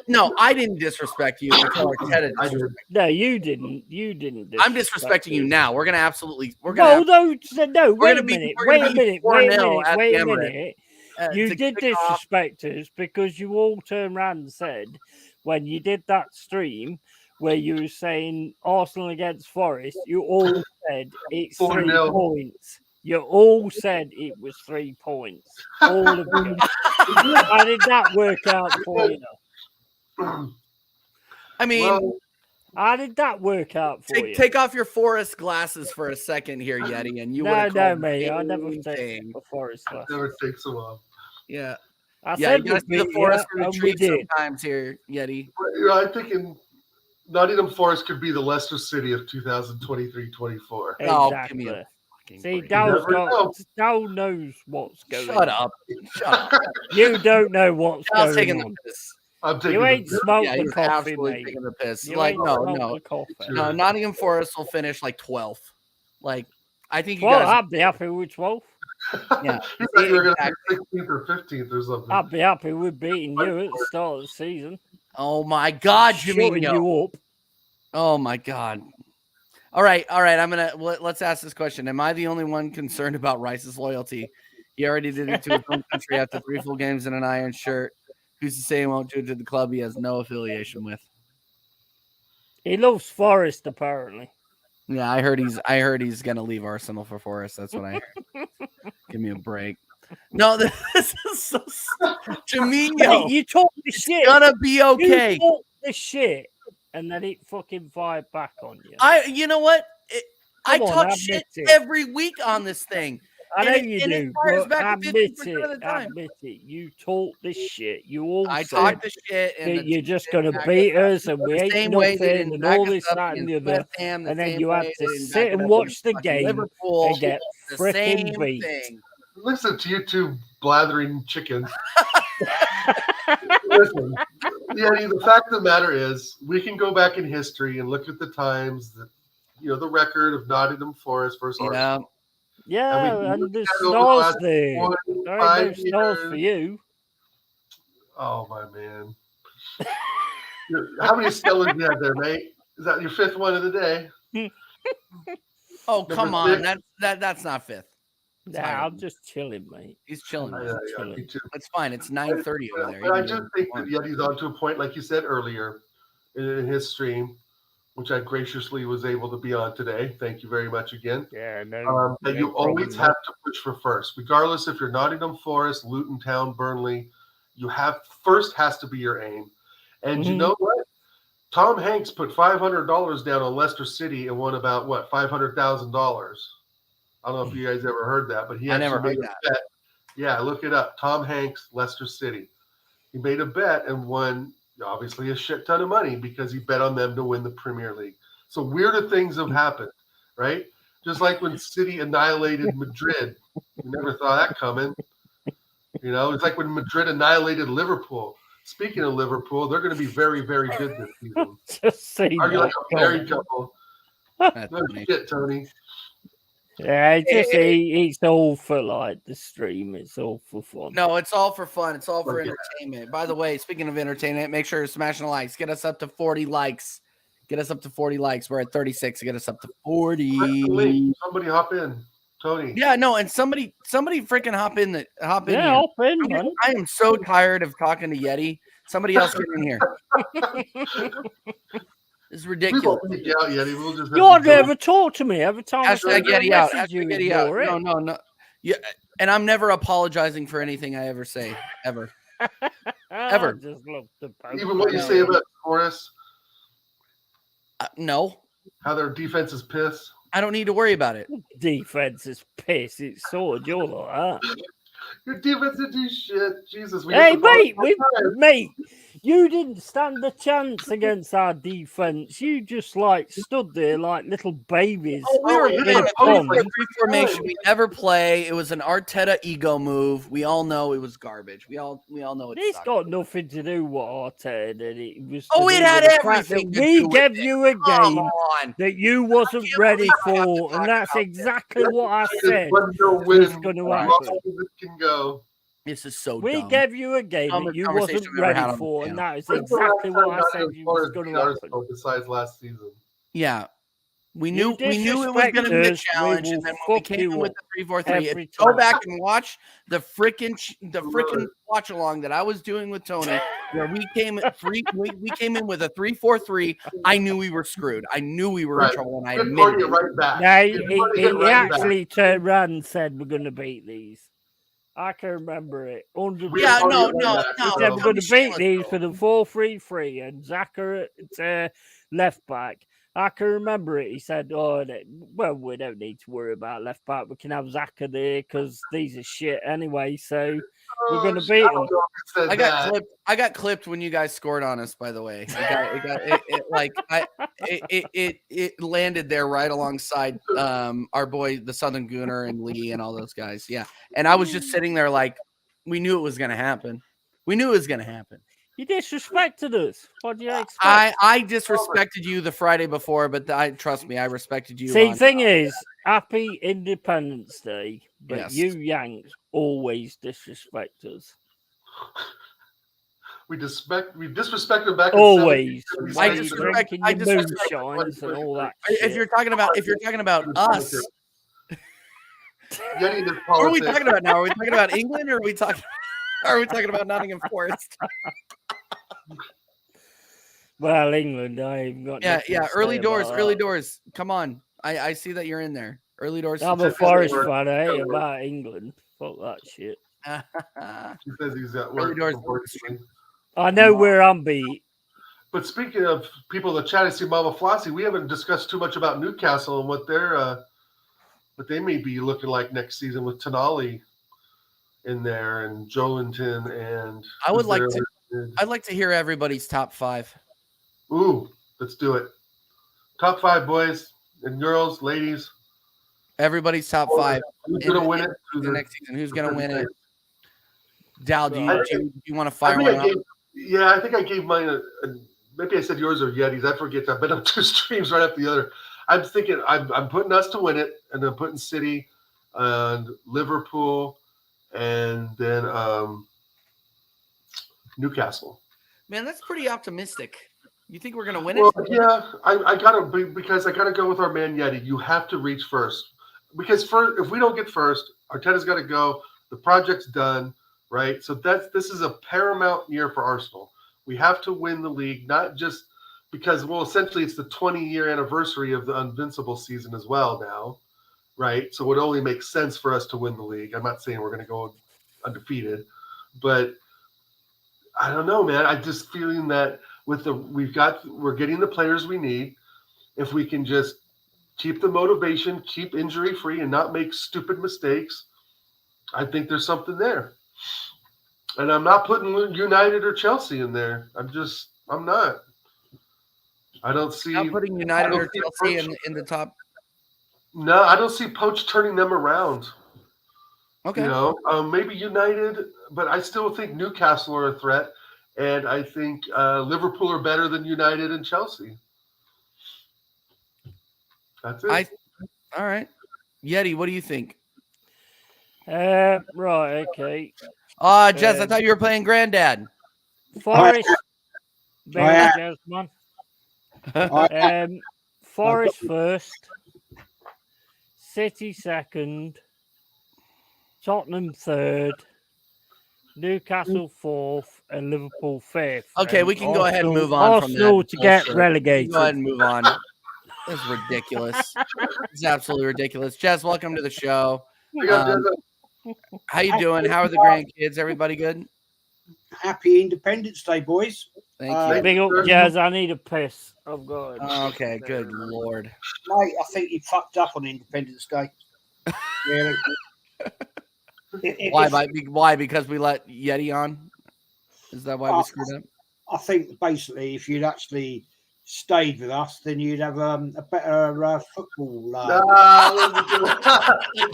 no, I didn't disrespect you. No, you didn't. You didn't. I'm disrespecting you now. We're gonna absolutely. Wait a minute. You did disrespect us because you all turned around and said when you did that stream where you were saying Arsenal against Forest, you all said it's 3 points. You all said it was 3 points. All of you. How did that work out for you? I mean, how did that work out for you? Take off your Forest glasses for a second here, Yeti, and you no, mate. I never take the Forest glasses. Never takes them off. Yeah. I said you got to see the Forest retreat sometimes here, Yeti. I'm thinking Nottingham Forest could be the Leicester City of 2023-24. Exactly. Oh, give me a see, Dow knows what's going on. Shut up. You don't know what's going on. The piss. You ain't smoked the coffee, mate. Taking the piss. You like, no. Nottingham Forest will finish like 12th. Like, I think you guys. I'd be happy with 12th. Yeah. You thought you were going to be 16th or 15th or something. I'd be happy with beating you at the start of the season. Oh, my God, Jimmy. You up. Oh, my God. All right. Let's ask this question. Am I the only one concerned about Rice's loyalty? He already did it to his own country after 3 full games in an iron shirt. Who's to say he won't do it to the club he has no affiliation with? He loves Forest, apparently. Yeah, I heard he's gonna leave Arsenal for Forest. That's what I heard. Give me a break. No, this is so Jaminho. You talk the shit. It's gonna be okay. You talk the shit. And then it fucking fired back on you. You know what? I talk shit every week on this thing. I know you do. Admit it. You talk this shit. I talk the shit. And you're just going to beat us and we ain't nothing and all this, that, and the other. And then you had to sit and watch the game and get freaking beat. Listen to you two blathering chickens. Listen, the fact of the matter is, we can go back in history and look at the times that the record of Nottingham Forest versus Arsenal. Yeah, and the stars there. There ain't no stars for you. Oh my man! How many skeletons do you have there, mate? Is that your 5th one of the day? Oh come on, that's not 5th. Nah, I'm just chilling, mate. He's chilling. Me too. It's fine. It's 9:30 over there. But I just think that Yeti's on to a point, like you said earlier in his stream, which I graciously was able to be on today. Thank you very much again. Yeah, no. That you always have to push for first, regardless if you're Nottingham Forest, Luton Town, Burnley. You have first has to be your aim. And you know what? Tom Hanks put $500 down on Leicester City and won about what $500,000. I don't know if you guys ever heard that, but he actually made a bet. Yeah, look it up. Tom Hanks, Leicester City. He made a bet and won obviously a shit ton of money because he bet on them to win the Premier League. So weirder things have happened, right? Just like when City annihilated Madrid. You never saw that coming. You know, it's like when Madrid annihilated Liverpool. Speaking of Liverpool, they're going to be very, very good this season. Just see Are you like a married couple? No shit, Tony. Yeah, it's all for like the stream. It's all for fun. No, it's all for fun. It's all for entertainment. By the way, speaking of entertainment, make sure you're smashing the likes. Get us up to 40 likes. Get us up to 40 likes. We're at 36. Get us up to 40. Somebody hop in, Tony. Yeah, no, and somebody freaking hop in. Yeah, hop in, man. I am so tired of talking to Yeti. Somebody else get in here. This is ridiculous. You hardly ever talk to me every time. Hashtag Yeti out. Hashtag Yeti out. No. Yeah, and I'm never apologizing for anything I ever say, ever. Ever. Just love the even what you say about Forest. No. How their defense is piss. I don't need to worry about it. Defense is piss. It's sword. You're like that. Your defense didn't do shit. Jesus. Hey, mate, you didn't stand a chance against our defense. You just like stood there like little babies. Oh, we were in a free formation. We never play. It was an Arteta ego move. We all know it was garbage. We all know it's got nothing to do with Arteta. It was. It had everything. We gave you a game that you wasn't ready for, and that's exactly what I said was going to happen. Go. This is so we dumb. gave you a game that you wasn't ready for, and that is exactly what I said you was going to happen. Besides last season, yeah, we knew it was going to be a challenge, and then when we came in with the 3-4-3, go back and watch the freaking watch along that I was doing with Tony, where we came in with a 3-4-3. I knew we were screwed. I knew we were in trouble, and I admitted it. Right back. He actually turned around and said, "We're going to beat these." I can remember it. 100%. Yeah, no. He said, "We're going to beat these for the 4-3-3 and Zaka at left back." I can remember it. He said, "Oh, well, we don't need to worry about left back. We can have Zaka there because these are shit anyway. So we're going to beat them." I got clipped when you guys scored on us. By the way, it landed there right alongside our boy, the Southern Gooner, and Lee and all those guys. Yeah, and I was just sitting there like, we knew it was going to happen. We knew it was going to happen. You disrespected us. What do you expect? I disrespected you the Friday before, but trust me, I respected you. See, the thing is, happy Independence Day, but you Yanks always disrespect us. We disrespect them back. Always. I disrespect moonshines and all that. If you're talking about us, what are we talking about now? Are we talking about England, or are we talking about Nottingham Forest? Well, England, I've got early doors. Come on, I see that you're in there. Early doors. I'm a Forest fan. I hate about England. Fuck that shit. He says he's at work. I know where I'm beat. But speaking of people in the chat, I see Mama Flossie. We haven't discussed too much about Newcastle and what they may be looking like next season with Tonali in there and Joelinton and I'd like to hear everybody's top 5. Ooh, let's do it. Top 5, boys and girls, ladies. Everybody's top 5. Who's gonna win it the next season? Who's gonna win it? Dal, do you want to fire one up? Yeah, I think I gave mine. Maybe I said yours or Yetis. I forget. I've been on 2 streams right after the other. I'm thinking I'm putting us to win it, and then putting City and Liverpool, and then Newcastle. Man, that's pretty optimistic. You think we're gonna win it? Well, yeah, I gotta go with our man Yeti. You have to reach first, because if we don't get first, Arteta's got to go. The project's done, right? So this is a paramount year for Arsenal. We have to win the league, not just because, well, essentially it's the 20-year anniversary of the Invincible season as well now, right? So it only makes sense for us to win the league. I'm not saying we're going to go undefeated, but I don't know, man. I'm just feeling that we're getting the players we need. If we can just keep the motivation, keep injury free, and not make stupid mistakes, I think there's something there. And I'm not putting United or Chelsea in there. I'm not. I don't see. Not putting United or Chelsea in the top. No, I don't see Poach turning them around. Okay. You know, maybe United, but I still think Newcastle are a threat, and I think Liverpool are better than United and Chelsea. That's it. All right. Yeti, what do you think? Right, okay. Jess, I thought you were playing Granddad. Forest, very Jazz, man. Forest first, City second, Tottenham third, Newcastle fourth, and Liverpool fifth. Okay, and we can go ahead and move on from that. Arsenal to get relegated. Go ahead and move on. That's ridiculous. It's absolutely ridiculous. Jess, welcome to the show. How you doing? How are the grandkids? Everybody good? Happy Independence Day, boys. Thank you. Big up, Jazz. I need a piss. I've got it. Okay, good Lord. Mate, I think you fucked up on Independence Day. Really? Why? Because we let Yeti on? Is that why we screwed up? I think basically if you'd actually stayed with us, then you'd have a better football.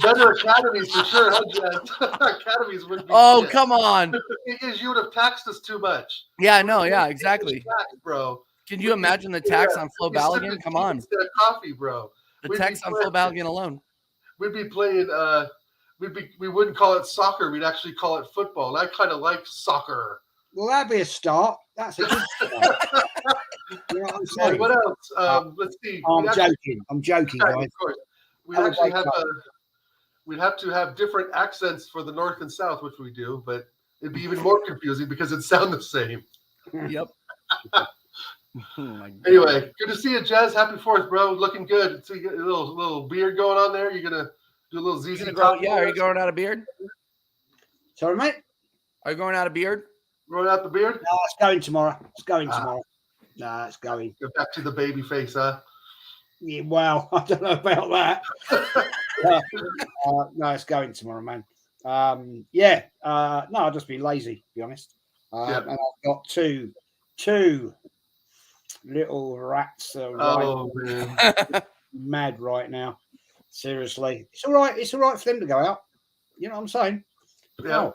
Better academies for sure, huh, Jess? Academies would be. Oh, shit. Come on. Because you would have taxed us too much. Yeah, no, yeah, exactly. Tax, bro. Can you imagine the tax on Flo Balogun? Come on. Instead of coffee, bro. The tax on Flo Balogun alone. We'd be playing. We wouldn't call it soccer. We'd actually call it football. And I kind of like soccer. Well, that'd be a start. That's a good start. You know what I'm saying? What else? Let's see. I'm joking, guys. Of course. We'd have to have different accents for the North and South, which we do, but it'd be even more confusing because it sounds the same. Yep. Anyway, good to see you, Jazz. Happy 4th, bro. Looking good. See, you got a little beard going on there. You're gonna do a little ZZ Top. Yeah, are you growing out a beard? Sorry, mate. Are you growing out a beard? Growing out the beard? No, it's going tomorrow. It's going tomorrow. No, it's going. Go back to the baby face, huh? Yeah, well, I don't know about that. No, it's going tomorrow, man. No, I'll just be lazy, to be honest. And I've got two little rats mad right now. Seriously, it's all right. It's all right for them to go out. You know what I'm saying? Yeah. Oh,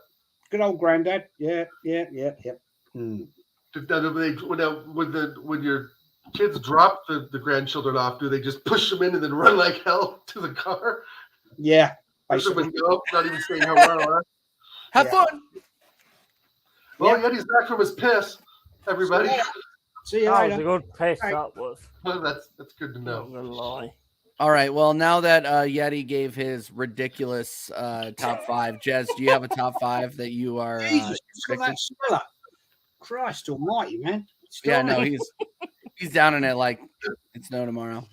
good old granddad. Yeah. When your kids drop the grandchildren off, do they just push them in and then run like hell to the car? Yeah. Push them and go, not even saying hello. Huh? Have fun. Well, Yeti's back from his piss, everybody. See you That later. was a good piss, that was. Well, that's good to know. Not gonna lie. All right. Well, now that Yeti gave his ridiculous top 5, Jez, do you have a top 5 that you are? Jesus, look at that smeller. Christ Almighty, man! Yeah, no, he's down in it like it's no tomorrow.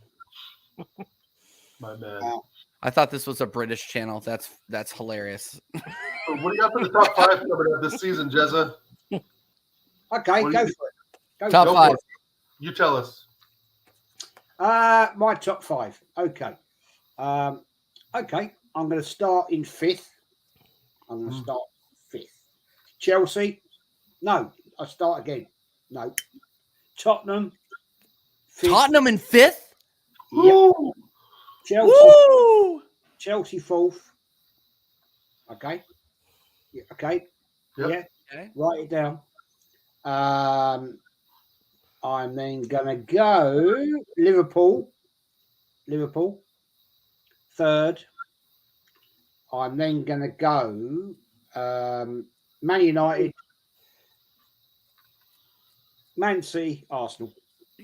My man. Wow. I thought this was a British channel. That's hilarious. So what do you got for the top 5 coming up this season, Jezza? Okay, go for it. Top 5. You tell us. My top 5. Okay. Okay. I'm going to start in 5th. I'm going to start 5th. Chelsea. No, I start again. No. Tottenham. 5th. Tottenham in 5th? Yep. Chelsea. Woo! Chelsea 4th. Okay. Yeah, okay. Yep. Yeah. Okay. Write it down. I'm then going to go Liverpool. 3rd. I'm then going to go Man United, Man City, Arsenal.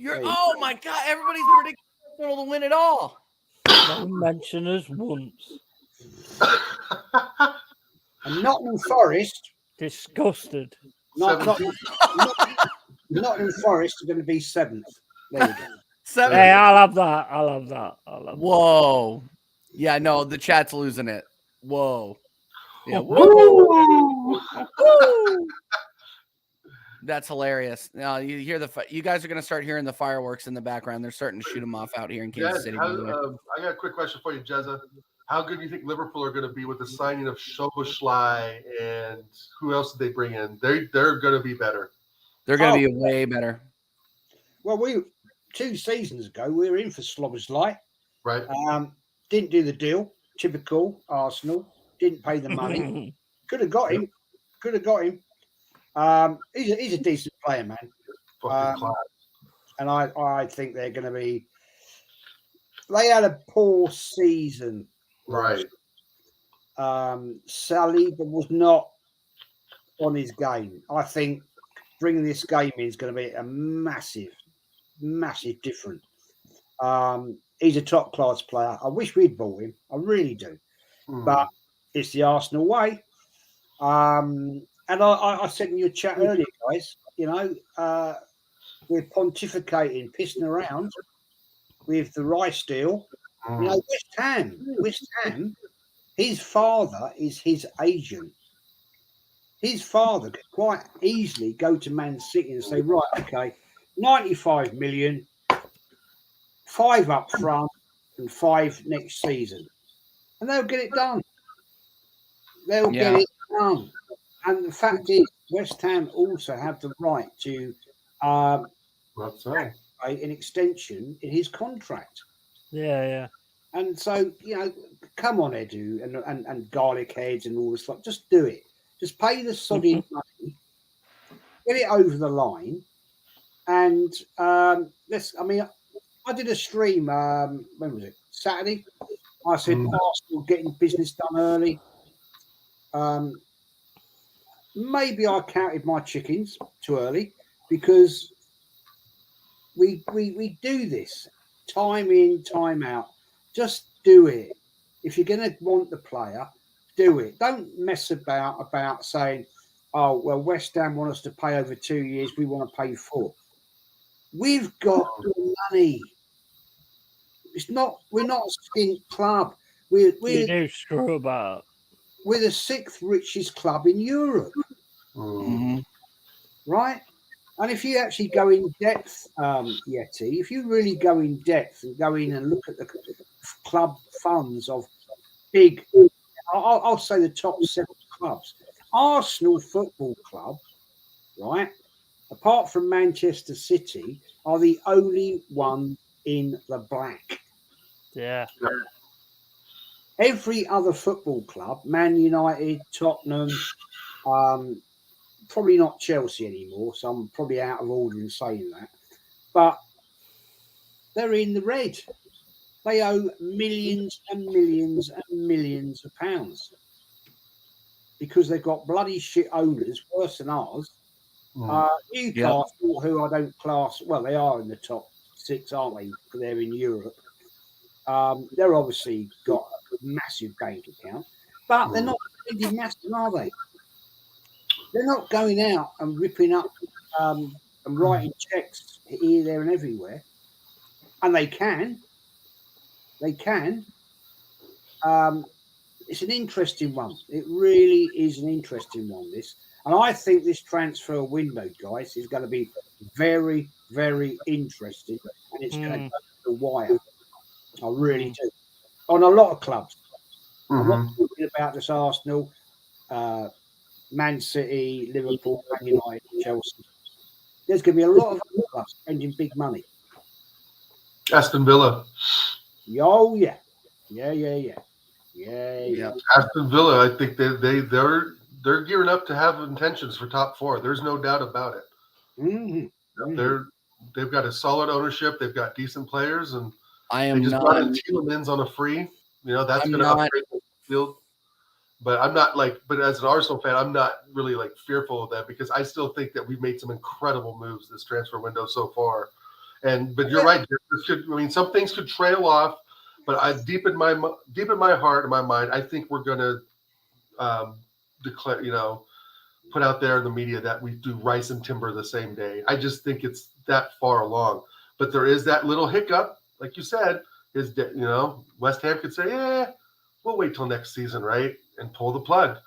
Oh my God! Everybody's predicting Arsenal to win it all. Don't mention us once. And Nottingham Forest. Disgusted. Nottingham Forest are going to be 7th. There you go. 7. Hey, I love that. I love that. Whoa. Yeah, no, the chat's losing it. Whoa. Yeah. Woo! That's hilarious. Now you hear you guys are going to start hearing the fireworks in the background. They're starting to shoot them off out here in Kansas City. I got a quick question for you, Jezza. How good do you think Liverpool are going to be with the signing of Szoboszlai and who else did they bring in? They're going to be better. They're going to be way better. Well, 2 seasons ago we were in for Szoboszlai. Right. Didn't do the deal. Typical Arsenal. Didn't pay the money. Could have got him. He's a decent player, man. And I think they're going to be. They had a poor season, right? Saliba was not on his game. I think bringing this game in is going to be a massive difference. He's a top class player. I wish we'd bought him. I really do, but it's the Arsenal way. And I said in your chat earlier, guys, we're pontificating, pissing around with the Rice deal. West Ham, his father is his agent. His father could quite easily go to Man City and say, right, okay, 95 million, 5 up front and 5 next season. And they'll get it done. Get it done. And the fact is, West Ham also have the right to an extension in his contract. Yeah. And so, come on, Edu and Garlic Heads and all this stuff. Just do it. Just pay the sodding money, get it over the line, and I did a stream. When was it? Saturday. I said Arsenal getting business done early. Maybe I counted my chickens too early because we do this time in, time out. Just do it. If you're going to want the player, do it. Don't mess about saying, oh, well, West Ham want us to pay over 2 years. We want to pay 4. We've got the money. We're not a skint club. You do screw about. We're the 6th richest club in Europe. Right? And if you actually go in depth, Yeti, if you really go in depth and go in and look at the club funds of big, I'll say the top 7 clubs. Arsenal Football Club, right, apart from Manchester City, are the only one in the black. Yeah. Every other football club, Man United, Tottenham, probably not Chelsea anymore, so I'm probably out of order in saying that, but they're in the red. They owe millions and millions and millions of pounds because they've got bloody shit owners, worse than ours. Newcastle, who I don't class, well, they are in the top 6, aren't they? They're in Europe. They're obviously got a massive bank account, but they're not spending massive, are they? They're not going out and ripping up and writing checks here, there, and everywhere. And they can. It's an interesting one. It really is an interesting one, this. And I think this transfer window, guys, is going to be very, very interesting. And it's going to go to the wire. I really do. On a lot of clubs. I'm not talking about this Arsenal, Man City, Liverpool, Man United, Chelsea. There's going to be a lot of clubs spending big money. Aston Villa. Oh, yeah. Aston Villa, I think they're gearing up to have intentions for top 4. There's no doubt about it. They've got a solid ownership. They've got decent players, and they just brought in Tielemans on a free. That's going to upgrade the field. But I'm not but as an Arsenal fan, I'm not really fearful of that because I still think that we've made some incredible moves this transfer window so far. But you're right. Some things could trail off, but deep in my heart and my mind, I think we're going to declare, put out there in the media that we do Rice and Timber the same day. I just think it's that far along. but there is that little hiccup, like you said. West Ham could say, "Yeah, we'll wait till next season, right?" and pull the plug.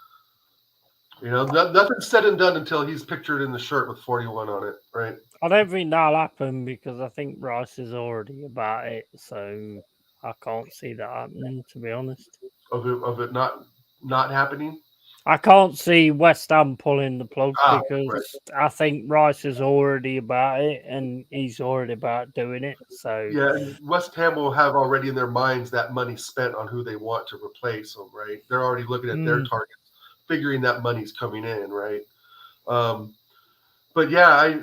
Nothing's said and done until he's pictured in the shirt with 41 on it, right? I don't think that'll happen because I think Rice is already about it, so I can't see that happening, to be honest. Of it not happening. I can't see West Ham pulling the plug because right. I think Rice is already about it and he's already about doing it. So yeah, and West Ham will have already in their minds that money spent on who they want to replace them, right? They're already looking at their targets, figuring that money's coming in, right? But yeah,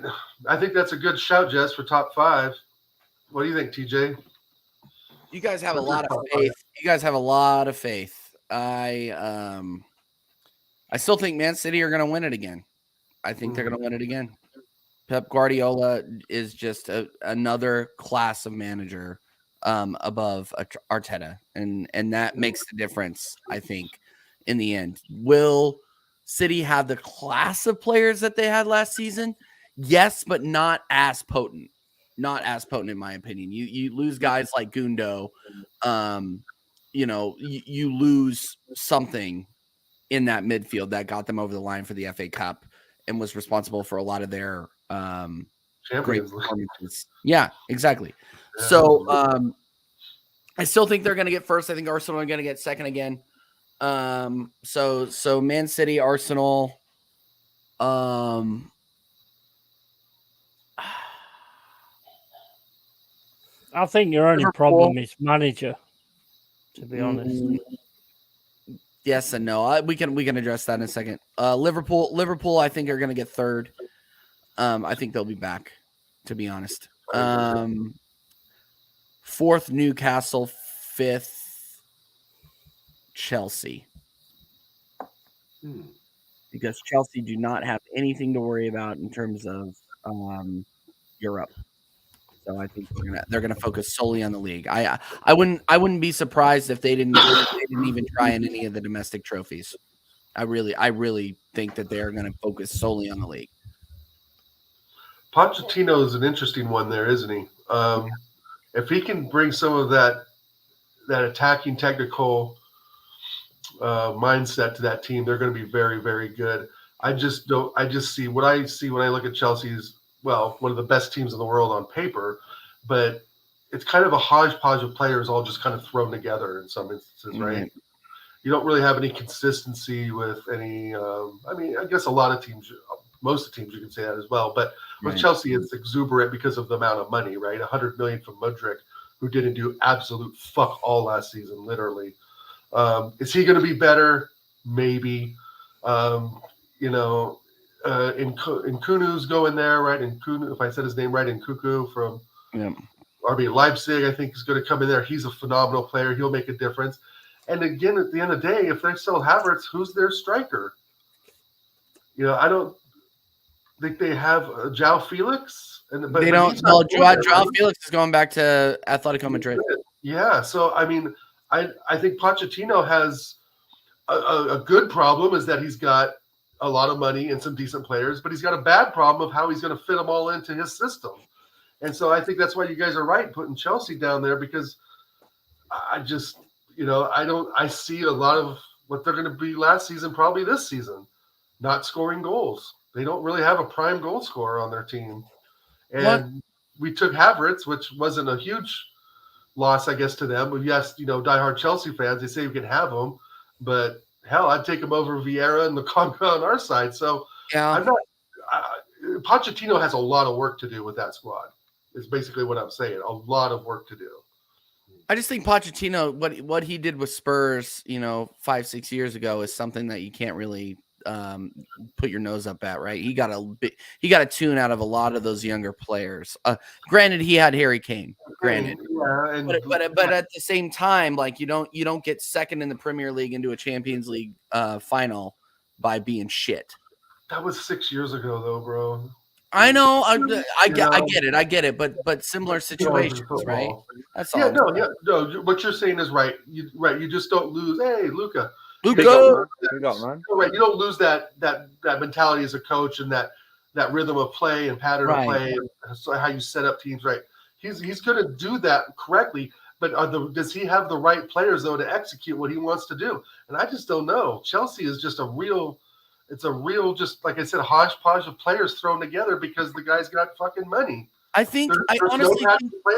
I think that's a good shout, Jess, for top 5. What do you think, TJ? You guys have a lot of faith. You guys have a lot of faith. I still think Man City are going to win it again. I think they're going to win it again. Pep Guardiola is just another class of manager above Arteta, and that makes the difference, I think, in the end. Will City have the class of players that they had last season? Yes, but not as potent. Not as potent, in my opinion. You lose guys like Gundo. You lose something in that midfield that got them over the line for the FA Cup and was responsible for a lot of their great performances. Yeah, exactly. Yeah. So I still think they're going to get first. I think Arsenal are going to get second again. So Man City, Arsenal. I think your only problem is manager, to be honest. Yes and no. We can address that in a second. Liverpool, I think are going to get third. I think they'll be back, to be honest. Fourth, Newcastle. Fifth, Chelsea. Because Chelsea do not have anything to worry about in terms of Europe. So I think they're gonna focus solely on the league. I wouldn't be surprised if they didn't even try in any of the domestic trophies. I really think that they are going to focus solely on the league. Pochettino is an interesting one there, isn't he? If he can bring some of that attacking, technical mindset to that team, they're going to be very, very good. I just see what I see when I look at Chelsea's, well, one of the best teams in the world on paper, but it's kind of a hodgepodge of players all just kind of thrown together in some instances, right? You don't really have any consistency with any. I guess a lot of teams, most of the teams, you can say that as well. But with Chelsea, it's exuberant because of the amount of money, right? 100 million from Mudryk, who didn't do absolute fuck all last season, literally. Is he going to be better? Maybe. Nkunu's going there, right? Nkunu, if I said his name right, Nkuku from RB Leipzig, I think is going to come in there. He's a phenomenal player. He'll make a difference. And again, at the end of the day, if they sell Havertz, who's their striker? I don't think they have João Felix. But they don't. No, João Felix is going back to Atletico Madrid. Yeah, so I think Pochettino has a good problem, is that he's got a lot of money and some decent players, but he's got a bad problem of how he's going to fit them all into his system. And so I think that's why you guys are right putting Chelsea down there, because I just, I see a lot of what they're going to be last season, probably this season, not scoring goals. They don't really have a prime goal scorer on their team. And we took Havertz, which wasn't a huge loss, I guess, to them. But yes, diehard Chelsea fans, they say you can have him, but hell, I'd take him over Vieira and Lukaku on our side. So I'm not. Pochettino has a lot of work to do with that squad. Is basically what I'm saying. A lot of work to do. I just think Pochettino, what he did with Spurs, 5-6 years ago, is something that you can't really put your nose up at, right? He got a tune out of a lot of those younger players. Granted, he had Harry Kane. Granted, but at the same time, like you don't get second in the Premier League into a Champions League final by being shit. That was 6 years ago, though, bro. I know. I get it. But similar situations, right? That's all. No. What you're saying is right. You just don't lose. Hey, Luca. Right. You don't lose that mentality as a coach and that rhythm of play and pattern of play and how you set up teams. Right. He's going to do that correctly. But does he have the right players though to execute what he wants to do? And I just don't know. Chelsea is just it's a real, just like I said, hodgepodge of players thrown together because the guy's got fucking money. I think There's honestly no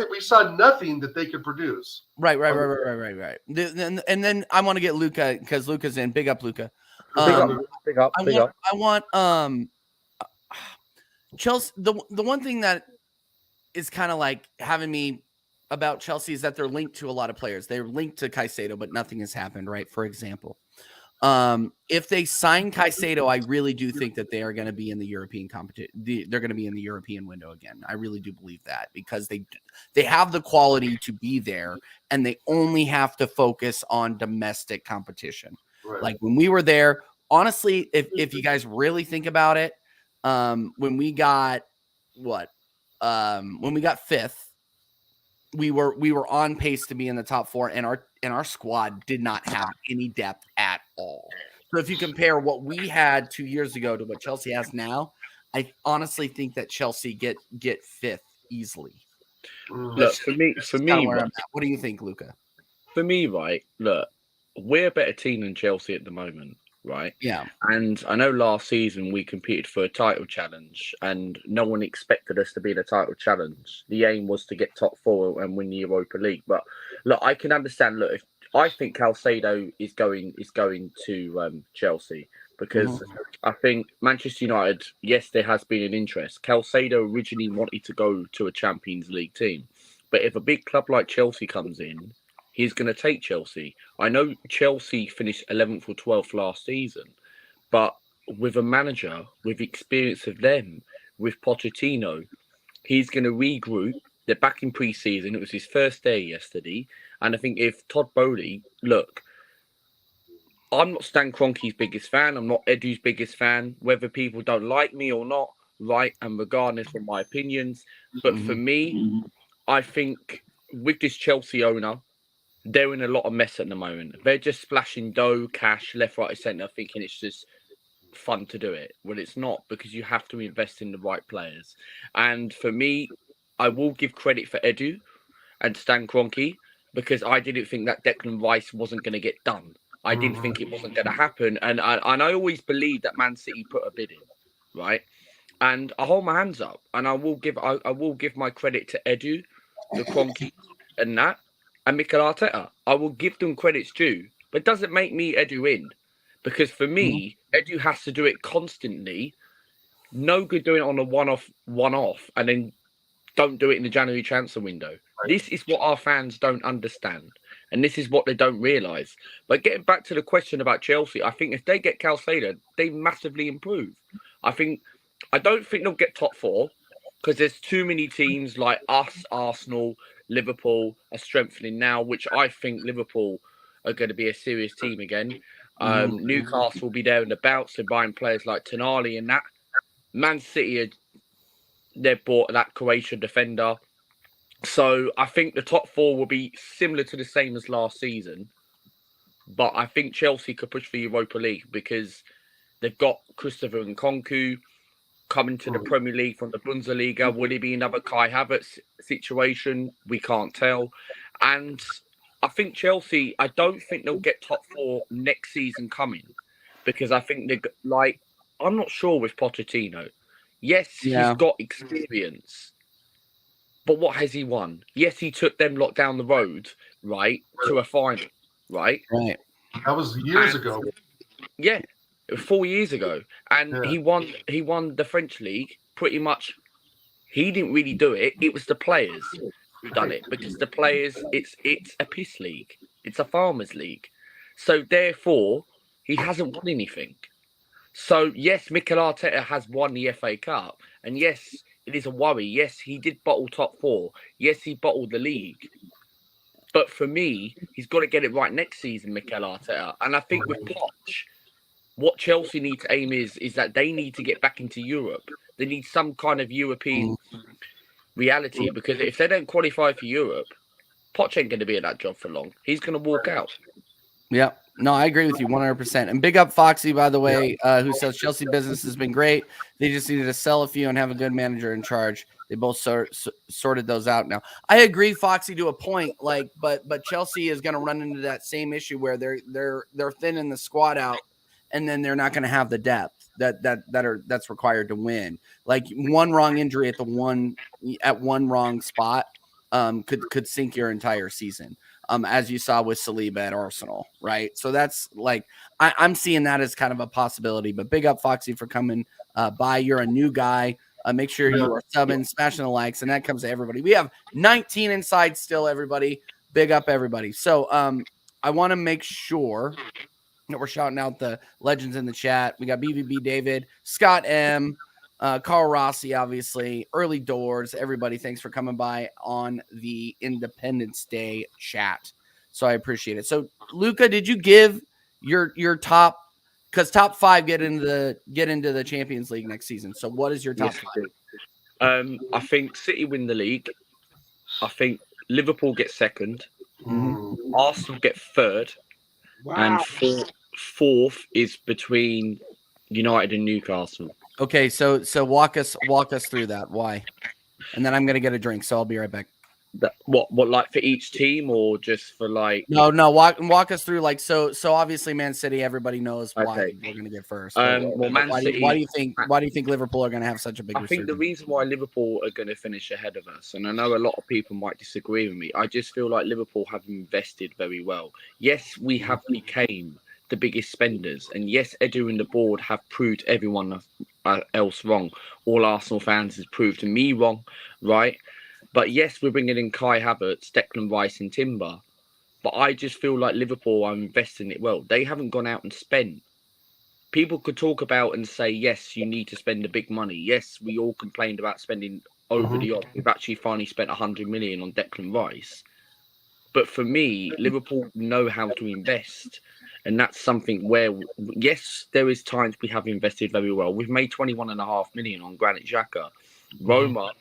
we saw nothing that they could produce. Right. And then I want to get Luca because Luca's in. Big up, Luca. Big up. I want Chelsea. The one thing that is kind of like having me about Chelsea is that they're linked to a lot of players. They're linked to Caicedo, but nothing has happened. Right. For example, if they sign Caicedo, I really do think that they are going to be in the European competition. They're going to be in the European window again. I really do believe that because they have the quality to be there, and they only have to focus on domestic competition. Right. Like when we were there, honestly, if you guys really think about it, when we got fifth, we were on pace to be in the top four, and our squad did not have any depth at all. So if you compare what we had 2 years ago to what Chelsea has now, I honestly think that Chelsea get fifth easily. Look, for me, right, what do you think, Luca? For me, right, look, we're a better team than Chelsea at the moment, right? Yeah. And I know last season we competed for a title challenge and no one expected us to be in a title challenge. The aim was to get top four and win the Europa League. But look, I can understand, look, if I think Caicedo is going to Chelsea because I think Manchester United, yes, there has been an interest. Caicedo originally wanted to go to a Champions League team. But if a big club like Chelsea comes in, he's going to take Chelsea. I know Chelsea finished 11th or 12th last season, but with a manager, with experience of them, with Pochettino, he's going to regroup. They're back in pre-season. It was his first day yesterday. And I think if Todd Bowley, look, I'm not Stan Kroenke's biggest fan. I'm not Edu's biggest fan. Whether people don't like me or not, right, and regardless of my opinions. But for me, I think with this Chelsea owner, they're in a lot of mess at the moment. They're just splashing dough, cash, left, right, and centre, thinking it's just fun to do it. Well, it's not, because you have to invest in the right players. And for me, I will give credit for Edu and Stan Kroenke, because I didn't think that Declan Rice wasn't going to get done. I didn't think it wasn't going to happen. And I always believed that Man City put a bid in, right? And I hold my hands up, and I will give my credit to Edu, the Kroenke, and that. And Mikel Arteta, I will give them credits due, but it doesn't make me Edu in, because for me, Edu has to do it constantly. No good doing it on a one-off, and then don't do it in the January transfer window. Right. This is what our fans don't understand, and this is what they don't realise. But getting back to the question about Chelsea, I think if they get Caicedo, they massively improve. I don't think they'll get top four, because there's too many teams like us, Arsenal, Liverpool are strengthening now, which I think Liverpool are going to be a serious team again. Newcastle will be there in the bouts. They're buying players like Tonali and that. Man City, they've bought that Croatian defender. So I think the top four will be similar to the same as last season. But I think Chelsea could push for Europa League because they've got Christopher Nkunku coming to the Premier League from the Bundesliga. Will it be another Kai Havertz situation? We can't tell. And I think Chelsea, I don't think they'll get top four next season coming, because I think I'm not sure with Pochettino. Yes, he's got experience, but what has he won? Yes, he took them lot down the road, right, to a final, right? Right. That was years ago. Yeah. 4 years ago, and he won the French league pretty much. He didn't really do it. It was the players who done it, because the players, it's a piss league. It's a farmers league. So therefore, he hasn't won anything. So yes, Mikel Arteta has won the FA Cup, and yes, it is a worry. Yes, he did bottle top four. Yes, he bottled the league. But for me, he's got to get it right next season, Mikel Arteta. And I think with Poch, what Chelsea need to aim is that they need to get back into Europe. They need some kind of European reality, because if they don't qualify for Europe, Poch ain't going to be at that job for long. He's going to walk out. Yeah. No, I agree with you 100%. And big up Foxy, by the way, who says Chelsea business has been great. They just needed to sell a few and have a good manager in charge. They both sorted those out now. I agree, Foxy, to a point. Like, but Chelsea is going to run into that same issue where they're thinning the squad out, and then they're not going to have the depth that's required to win. Like one wrong injury at one wrong spot could sink your entire season. As you saw with Saliba at Arsenal, right? So that's like I'm seeing that as kind of a possibility. But big up Foxy for coming by. You're a new guy. Make sure you are subbing, smashing the likes, and that comes to everybody. We have 19 inside still, everybody. Big up, everybody. So I want to make sure that we're shouting out the legends in the chat. We got BVB David, Scott M, Carl Rossi, obviously, Early Doors. Everybody, thanks for coming by on the Independence Day chat. So I appreciate it. So, Luca, did you give your top? Because top 5 get into the Champions League next season. So what is your top 5? I think City win the league. I think Liverpool get second. Mm-hmm. Arsenal get third. Wow. And fourth is between United and Newcastle. Okay, so walk us through that. Why? And then I'm gonna get a drink, so I'll be right back. What like for each team or just for like no walk us through like so obviously Man City, everybody knows why we're gonna get first. Well, Man City, why do you think Liverpool are gonna have such a big resurgence? I think the reason why Liverpool are gonna finish ahead of us, and I know a lot of people might disagree with me, I just feel like Liverpool have invested very well. Yes, we have became the biggest spenders, and yes, Edu and the board have proved everyone else wrong. All Arsenal fans has proved me wrong, right? But yes, we're bringing in Kai Havertz, Declan Rice and Timber. But I just feel like Liverpool are investing it well. They haven't gone out and spent. People could talk about and say, yes, you need to spend the big money. Yes, we all complained about spending over the odds. We've actually finally spent 100 million on Declan Rice. But for me, Liverpool know how to invest. And that's something where, yes, there is times we have invested very well. We've made 21.5 million on Granit Xhaka. Roma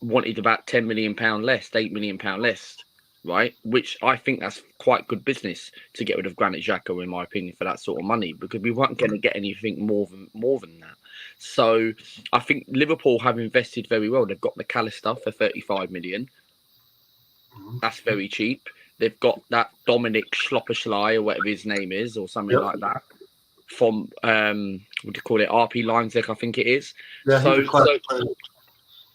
wanted about £10 million less, £8 million less, right? Which I think that's quite good business to get rid of Granit Xhaka, in my opinion, for that sort of money, because we weren't going to get anything more than that. So I think Liverpool have invested very well. They've got McAllister for 35 million. That's very cheap. They've got that Dominic Schlopperschlei or whatever his name is, or something like that, from what do you call it, RP Leipzig, I think it is. Yeah,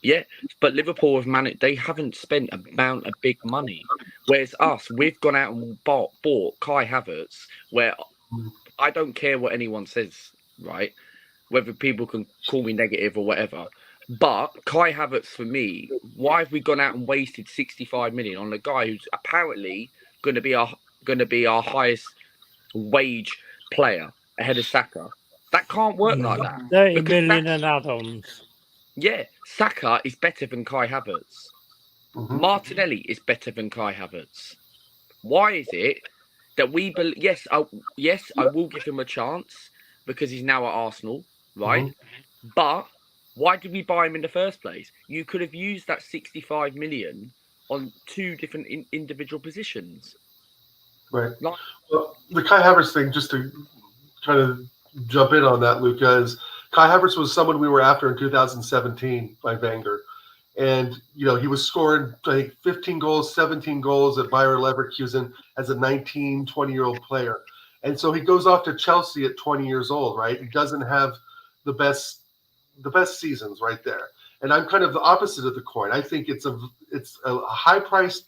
yeah, but Liverpool have managed. They haven't spent a amount of big money, whereas us, we've gone out and bought Kai Havertz. Where I don't care what anyone says, right? Whether people can call me negative or whatever. But Kai Havertz, for me, why have we gone out and wasted 65 million on a guy who's apparently going to be our highest wage player ahead of Saka? That can't work like that. 30 million and add-ons. Yeah, Saka is better than Kai Havertz. Martinelli is better than Kai Havertz. Why is it that we believe? Yes, I will give him a chance because he's now at Arsenal, right? But why did we buy him in the first place? You could have used that 65 million on 2 different individual positions. Right. Well, the Kai Havertz thing, just to kind of jump in on that, Luca, is Kai Havertz was someone we were after in 2017 by Wenger. And, he was scoring, I think, 15 goals, 17 goals at Bayer Leverkusen as a 19, 20-year-old player. And so he goes off to Chelsea at 20 years old, right? He doesn't have the best seasons right there. And I'm kind of the opposite of the coin. I think it's a high-priced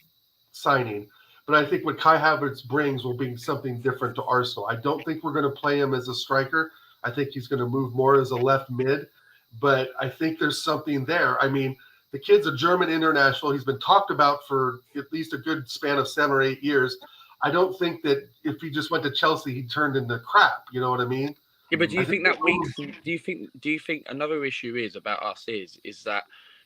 signing, but I think what Kai Havertz brings will be something different to Arsenal. I don't think we're going to play him as a striker. I think he's going to move more as a left mid, but I think there's something there. I mean, the kid's a German international. He's been talked about for at least a good span of 7 or 8 years. I don't think that if he just went to Chelsea, he turned into crap. You know what I mean? Yeah, but do you think that weaks? Do you think another issue is about us is that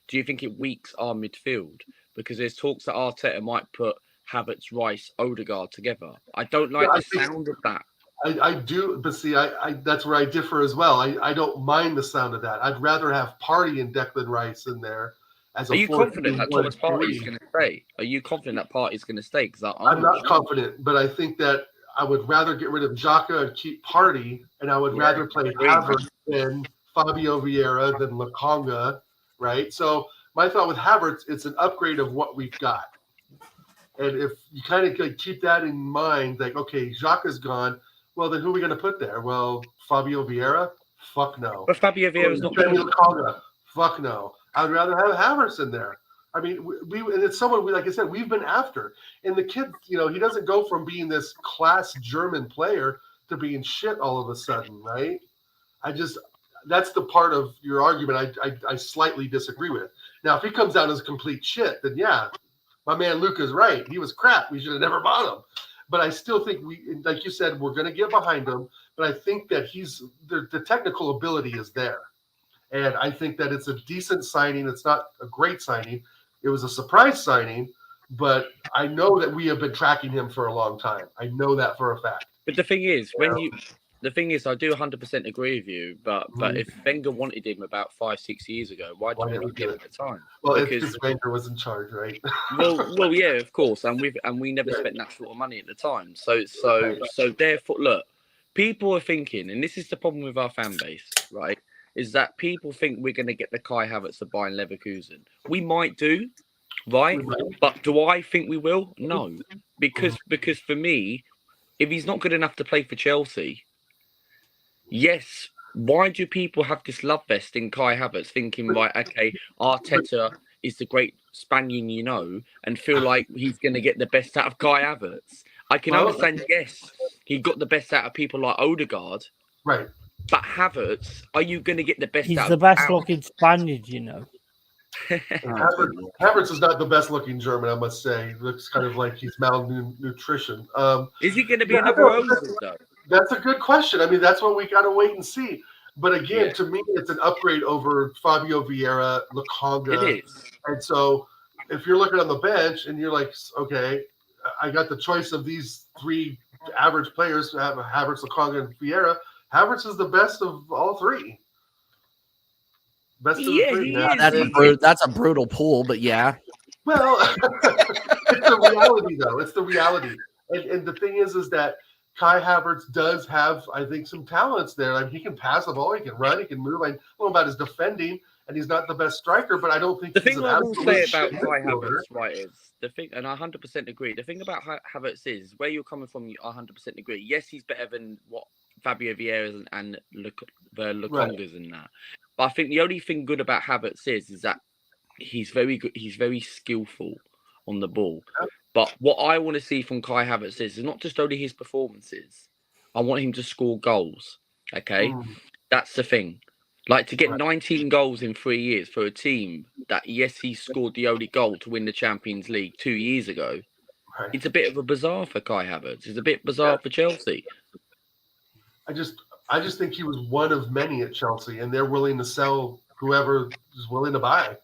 do you think it weaks our midfield? Because there's talks that Arteta might put Havertz, Rice, Odegaard together. I don't like the sound of that. I do, but see, I that's where I differ as well. I don't mind the sound of that. I'd rather have Partey and Declan Rice in there. Are you confident that Thomas Partey is going to stay? Are you confident that Partey is going to stay? Because I'm not confident, but I think that I would rather get rid of Xhaka and keep Partey, and I would rather play Havertz than Fabio Vieira than Lokonga, right? So my thought with Havertz, it's an upgrade of what we've got. And if you kind of like keep that in mind, like, okay, Xhaka is gone. Well, then who are we going to put there? Well, Fabio Vieira? Fuck no. But Fabio Vieira's not Samuel Conga? Fuck no. I'd rather have Havertz in there. I mean, we and it's someone we, like I said, we've been after. And the kid, you know, he doesn't go from being this class German player to being shit all of a sudden, right? That's the part of your argument I slightly disagree with. Now, if he comes out as complete shit, then yeah, my man Luke is right. He was crap. We should have never bought him. But I still think like you said, we're going to get behind him. But I think that the technical ability is there. And I think that it's a decent signing. It's not a great signing. It was a surprise signing, but I know that we have been tracking him for a long time. I know that for a fact. But the thing is, the thing is, I do 100% agree with you. But if Wenger wanted him about 5-6 years ago, why didn't we get him at the time? Well, because Wenger was in charge, right? well, yeah, of course, and we never spent that sort of money at the time. So therefore, look, people are thinking, and this is the problem with our fan base, right? Is that people think we're going to get the Kai Havertz of Bayern Leverkusen. We might do, right? But do I think we will? No, because for me, if he's not good enough to play for Chelsea, yes, why do people have this love fest in Kai Havertz, thinking, right, okay, Arteta is the great Spaniard, you know, and feel like he's going to get the best out of Kai Havertz? I can understand, yes, he got the best out of people like Odegaard, right? But Havertz, are you going to get the best? He's the best looking Spaniard, you know. Havertz is not the best looking German, I must say. He looks kind of like he's malnutrition. Is he going to be another Ozil, though? That's a good question. I mean, that's what we got to wait and see. But again, to me, it's an upgrade over Fabio Vieira, Lokonga. It is. And so if you're looking on the bench and you're like, okay, I got the choice of these three average players, Havertz, Lokonga, and Vieira. Havertz is the best of all three. Best of the three. That's a brutal pool, but yeah. Well, it's the reality, though. It's the reality. And the thing is that Kai Havertz does have, I think, some talents there. Like, he can pass the ball, he can run, he can move. I don't know about his defending, and he's not the best striker, but I don't think the thing I will say about Kai Havertz, right, is the thing, and I 100% agree. The thing about Havertz is where you're coming from. I 100% agree. Yes, he's better than what Fabio Vieira and the Lokongas and that. But I think the only thing good about Havertz is that he's very good. He's very skillful on the ball. But what I want to see from Kai Havertz is not just only his performances. I want him to score goals. Okay, that's the thing. Like, to get 19 goals in 3 years for a team that, yes, he scored the only goal to win the Champions League 2 years ago. Right. It's a bit of a bizarre for Kai Havertz. It's a bit bizarre for Chelsea. I just think he was one of many at Chelsea, and they're willing to sell whoever is willing to buy.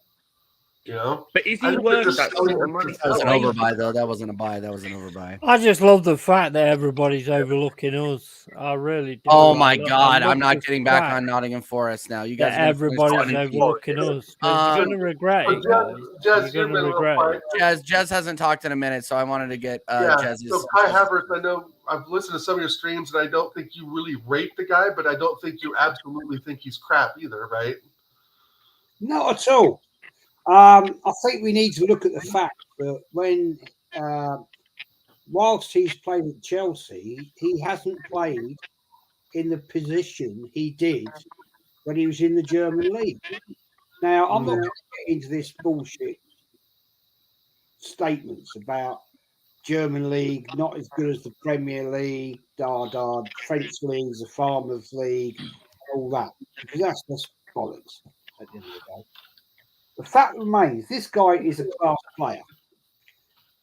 You know, but is he worth that sort of money? That was an overbuy, though. That wasn't a buy. That was an overbuy. I just love the fact that everybody's overlooking us. I really do. Oh my God! I'm not getting back on Nottingham Forest now. You guys, everybody's overlooking us. You're gonna regret it, guys. You're gonna regret it. Jez hasn't talked in a minute, so I wanted to get Jez's. So Kai Havertz, I know I've listened to some of your streams, and I don't think you really rate the guy, but I don't think you absolutely think he's crap either, right? Not at all. I think we need to look at the fact that when, whilst he's played at Chelsea, he hasn't played in the position he did when he was in the German league. Now, I'm not going to get into this bullshit statements about German league not as good as the Premier League, French leagues, the Farmers League, all that, because that's just bollocks at the end of the day. The fact remains, this guy is a class player.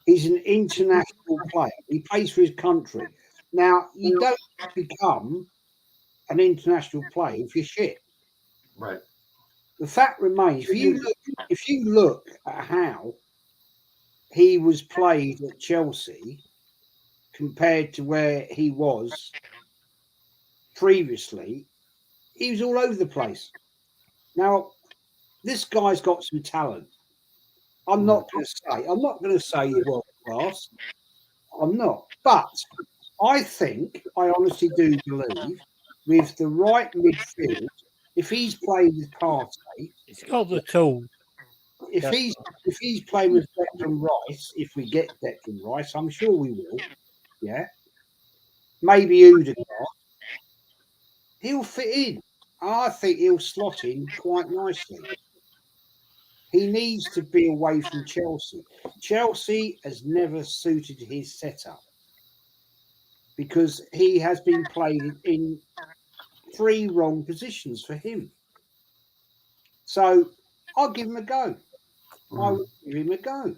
He's an international player. He plays for his country. Now, you don't become an international player if you're shit. Right. The fact remains, if you look at how he was played at Chelsea compared to where he was previously, he was all over the place. Now, this guy's got some talent. I'm not going to say he's world class. I'm not. But I honestly do believe with the right midfield, if he's played with Partey, he's got the tool. if he's playing with Declan Rice, if we get Declan Rice, I'm sure we will. Yeah, maybe Odegaard. He'll fit in. I think he'll slot in quite nicely. He needs to be away from Chelsea. Chelsea has never suited his setup because he has been played in 3 wrong positions for him. So I'll give him a go. I will give him a go.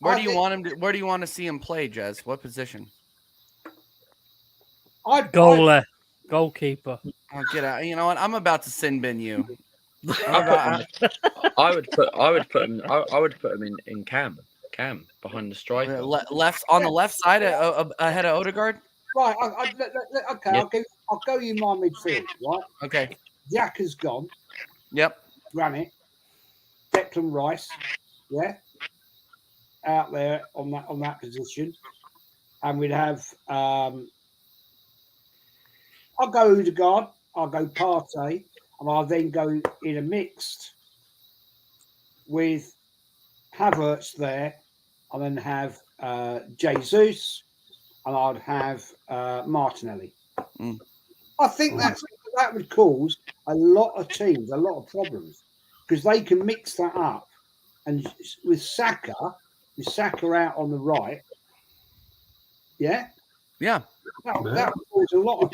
Where do you want him to? Where do you want to see him play, Jez? What position? Goalkeeper. Oh, get out! You know what? I'm about to sin bin you. I would put him in Cam behind the striker. Left on the left side ahead of Odegaard. Right. Okay. Yep. I'll go you my midfield. Right. Okay. Jack has gone. Yep. Granite. Declan Rice. Yeah. Out there on that position, and we'd have. I'll go Odegaard. I'll go Partey, and I'll then go in a mixed with Havertz there, and then have Jesus, and I'd have Martinelli. I think that would cause a lot of teams a lot of problems because they can mix that up, and with Saka out on the right, yeah, that would cause a lot of.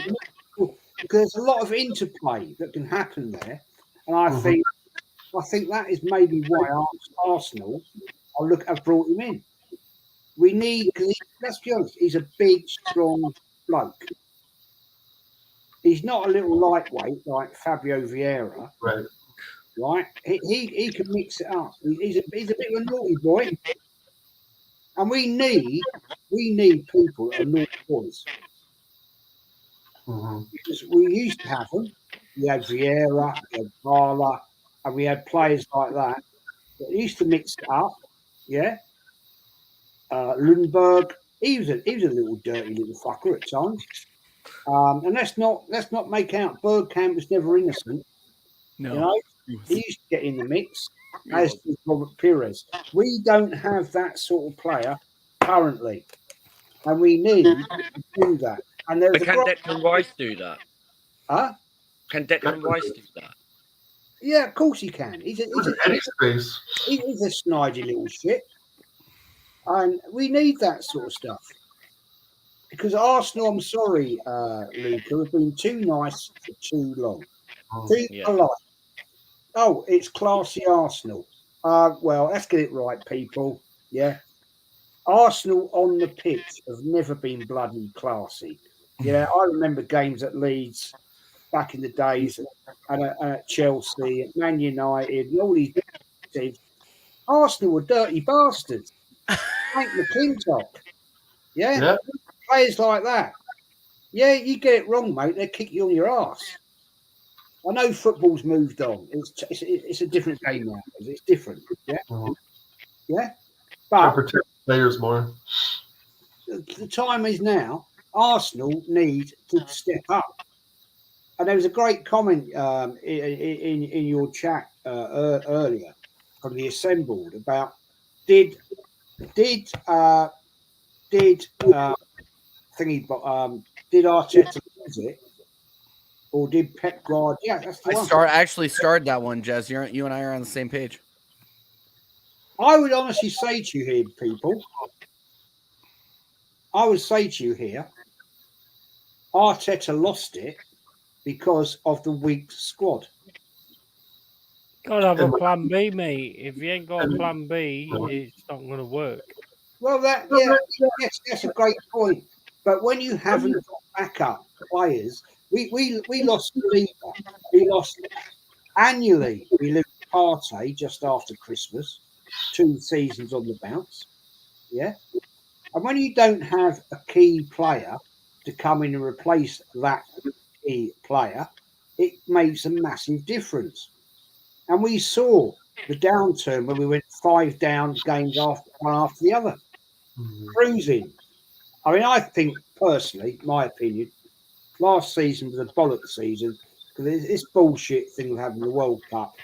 There's a lot of interplay that can happen there, and I think that is maybe why Arsenal have brought him in. We need, because let's be honest, he's a big, strong bloke. He's not a little lightweight like Fabio Vieira, right? Right? He can mix it up. He's a bit of a naughty boy, and we need people that are naughty boys. Because we used to have them. We had Vieira, we had Barla, and we had players like that used to mix it up. Yeah. Lundberg, he was a little dirty little fucker at times. And let's not make out Bergkamp was never innocent. No. You know, he used to get in the mix, as did Robert Pires. We don't have that sort of player currently, and we need to do that. And but can Declan Rice do that? Huh? Can Declan Rice do that? Yeah, of course he can. He's a snidey little shit. And we need that sort of stuff. Because Arsenal, I'm sorry, Luca, have been too nice for too long. Too polite. Oh, it's classy Arsenal. Well, let's get it right, people. Yeah. Arsenal on the pitch have never been bloody classy. Yeah, I remember games at Leeds back in the days, and at Chelsea, at Man United, and all these teams. Arsenal were dirty bastards. Frank McClintock. Yeah? Players like that. Yeah, you get it wrong, mate. They'll kick you on your ass. I know football's moved on. It's a different game now. It's different. Yeah? Yeah? But protect players more. The time is now. Arsenal need to step up. And there was a great comment in your chat earlier from the assembled about did Arteta lose it, or did Pep Guardiola? Yeah, that's the one. Actually started that one, Jez. You and I are on the same page. I would honestly say to you here, people. I would say to you here, Arteta lost it because of the weak squad. Got to have a plan B, mate. If you ain't got a plan B, it's not going to work. Well, that's a great point. But when you haven't got backup players, we lost Lever. We lost annually. We lose Partey just after Christmas. 2 seasons on the bounce. Yeah. And when you don't have a key player to come in and replace that key player, it makes a massive difference. And we saw the downturn when we went 5 down games one after the other. Cruising. I mean, I think personally, my opinion, last season was a bollock season because this bullshit thing of having the World Cup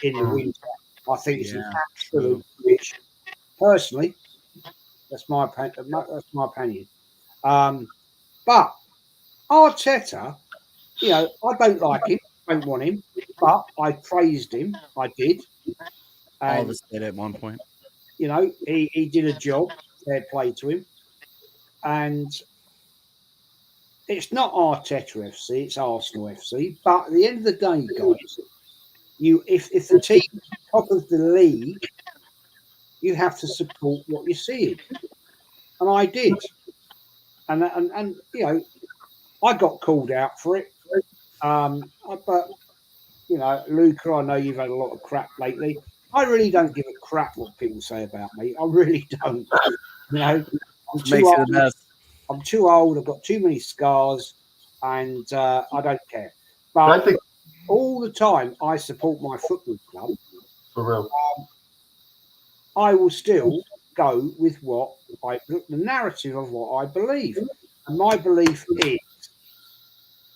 in the winter. I think it's an Yeah, absolute bitch. Personally, that's my opinion. But Arteta, you know, I don't like him, don't want him, but I praised him. I did. all of And, us did at one point. you know, he did a job, fair play to him. And it's not Arteta FC, it's Arsenal FC. But at the end of the day, guys, if the team is top of the league, you have to support what you're seeing. And I did. And you know, I got called out for it. But you know, Luca, I know you've had a lot of crap lately. I really don't give a crap what people say about me. I really don't. You know, I'm too Makes you old. the best. I'm too old. I've got too many scars, and I don't care. I But think all the time, I support my football club. for real. I will still go with the narrative of what I believe, and my belief is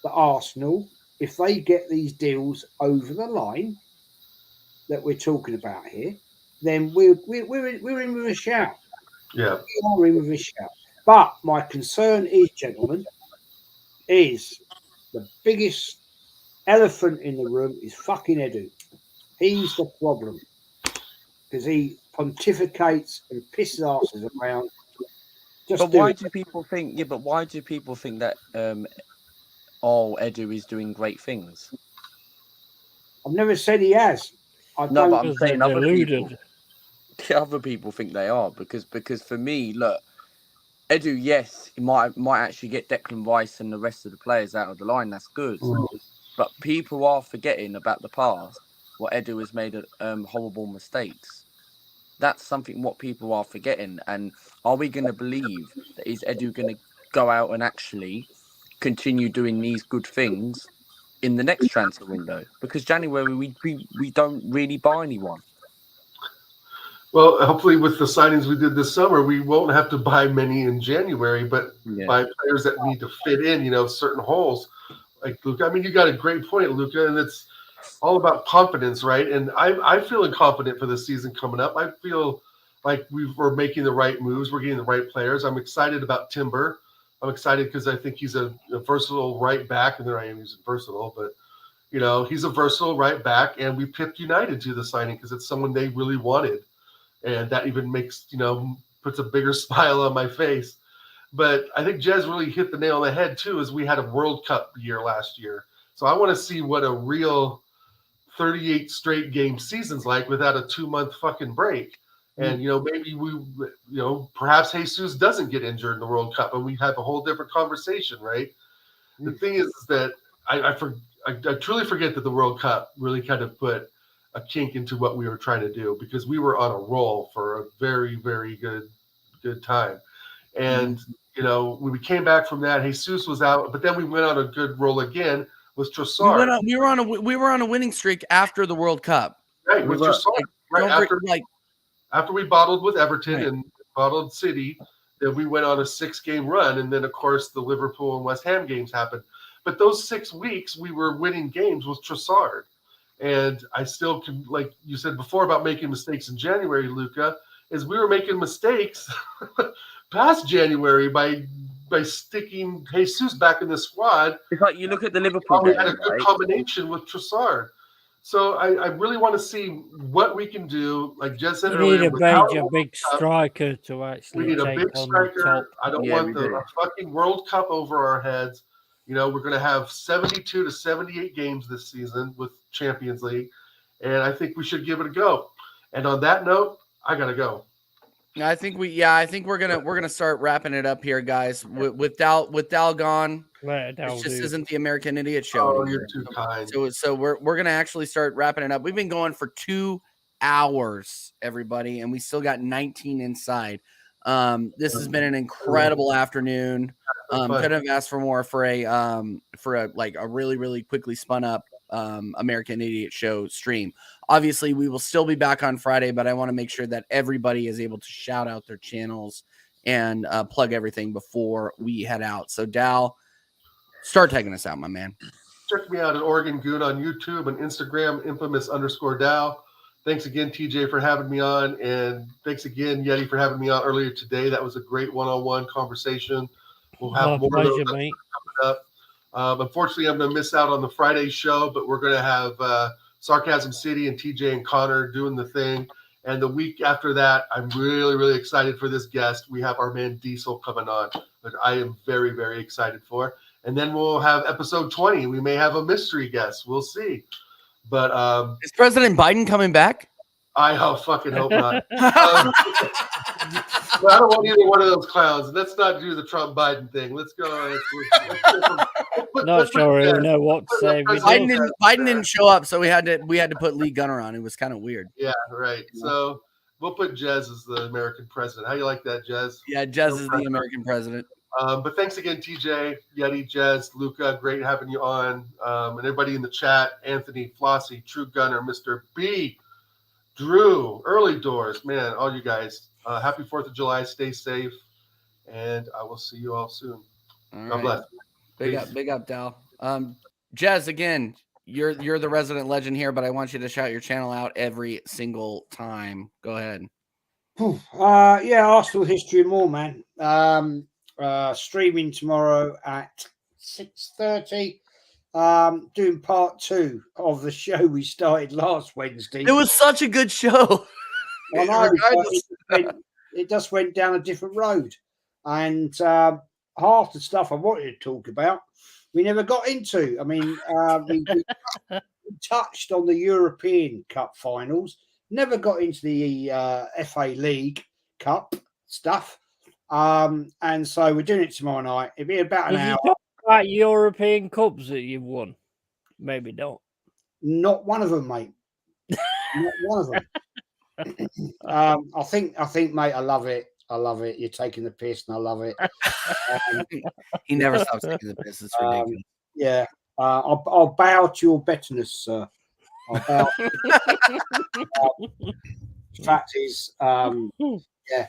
that Arsenal, if they get these deals over the line that we're talking about here, then we're in with a shout. Yeah. We are in with a shout. But my concern is, gentlemen, is the biggest elephant in the room is fucking Edu. He's the problem because he pontificates and pisses asses around. But why do people think? Yeah, but why do people think that Edu is doing great things? I've never said he has. No, but I'm saying other deluded. other people think they are because for me, look, Edu, yes, he might actually get Declan Rice and the rest of the players out of the line. That's good, but people are forgetting about the past. What Edu has made horrible mistakes. That's something what people are forgetting. And are we going to believe that is Edu going to go out and actually continue doing these good things in the next transfer window? Because January we don't really buy anyone. Well, hopefully with the signings we did this summer, we won't have to buy many in January, but buy players that need to fit in, you know, certain holes. Like Luca, I mean, you got a great point, Luca, and it's all about confidence, right? And I'm feeling confident for the season coming up. I feel like we're making the right moves. We're getting the right players. I'm excited about Timber. I'm excited because I think he's a versatile right back, and there I am using versatile, but you know, he's a versatile right back, and we picked United to the signing because it's someone they really wanted. And that even makes, you know, puts a bigger smile on my face. But I think Jez really hit the nail on the head, too, as we had a World Cup year last year. So I want to see what a real 38 straight game season's like without a 2-month fucking break. And, you know, maybe perhaps Jesus doesn't get injured in the World Cup and we have a whole different conversation, right? The thing is that I truly forget that the World Cup really kind of put a kink into what we were trying to do because we were on a roll for a very, very good time. And, you know, when we came back from that, Jesus was out, but then we went on a good roll again with Trossard. We were on a winning streak after the World Cup. Right, with Trossard. Right, after we bottled with Everton and bottled City, then we went on a 6-game run. And then, of course, the Liverpool and West Ham games happened. But those 6 weeks, we were winning games with Trossard. And I still can, like you said before about making mistakes in January, Luca, is we were making mistakes past January by sticking Jesus back in the squad. It's like you look at the Liverpool game, we had a good combination with Trossard. So I really want to see what we can do. Like Jez said earlier, we need a big striker to actually. We need a big striker. I don't want the fucking World Cup over our heads. You know, we're going to have 72 to 78 games this season with Champions League, and I think we should give it a go. And on that note, I got to go. I think we're gonna start wrapping it up here, guys. With Dal gone, this just isn't the American Idiot Show. Oh, you're too kind. So we're gonna actually start wrapping it up. We've been going for 2 hours, everybody, and we still got 19 inside. This has been an incredible afternoon. Couldn't have asked for more for a really, really quickly spun up American Idiot Show stream. Obviously, we will still be back on Friday, but I want to make sure that everybody is able to shout out their channels and plug everything before we head out. So, Dal, start taking us out, my man. check me out at Oregon Goon on YouTube and Instagram, infamous_Dow. Thanks again, TJ, for having me on. And thanks again, Yeti, for having me on earlier today. That was a great one-on-one conversation. We'll have more pleasure, of those mate. coming up. Unfortunately, I'm going to miss out on the Friday show, but we're going to have Sarcasm City and TJ and Connor doing the thing. And the week after that, I'm really, really excited for this guest. We have our man Diesel coming on, which I am very, very excited for. And then we'll have episode 20. We may have a mystery guest. We'll see. But is President Biden coming back? I fucking hope not. I don't want either one of those clowns. Let's not do the Trump Biden thing. Let's go. Not sure I know what to say. Biden didn't show up, so we had to put Lee Gunner on. It was kind of weird. Yeah, right. So we'll put Jez as the American president. How you like that, Jez? Yeah, Jez is the American president. But thanks again, TJ, Yeti, Jez, Luca. Great having you on. And everybody in the chat, Anthony, Flossie, True Gunner, Mr. B, Drew, Early Doors, man, all you guys. Happy 4th of July. Stay safe. And I will see you all soon. All God right. bless. Big up, Dal. Jez, again, you're the resident legend here, but I want you to shout your channel out every single time. Go ahead. Yeah, Arsenal history and more, man. Streaming tomorrow at 6:30. Doing part 2 of the show we started last Wednesday. It was such a good show. I know, it just went down a different road, and half the stuff I wanted to talk about, we never got into. I mean, we touched on the European Cup finals, never got into the FA League Cup stuff. And so we're doing it tomorrow night. It'll be about an hour. You talk about European Cups that you've won? Maybe not. Not one of them, mate. Not one of them. I think, mate, I love it. I love it. You're taking the piss, and I love it. He never stops taking the piss. It's ridiculous. Yeah. I'll bow to your betterness, sir. I'll bow. Fact is, yeah.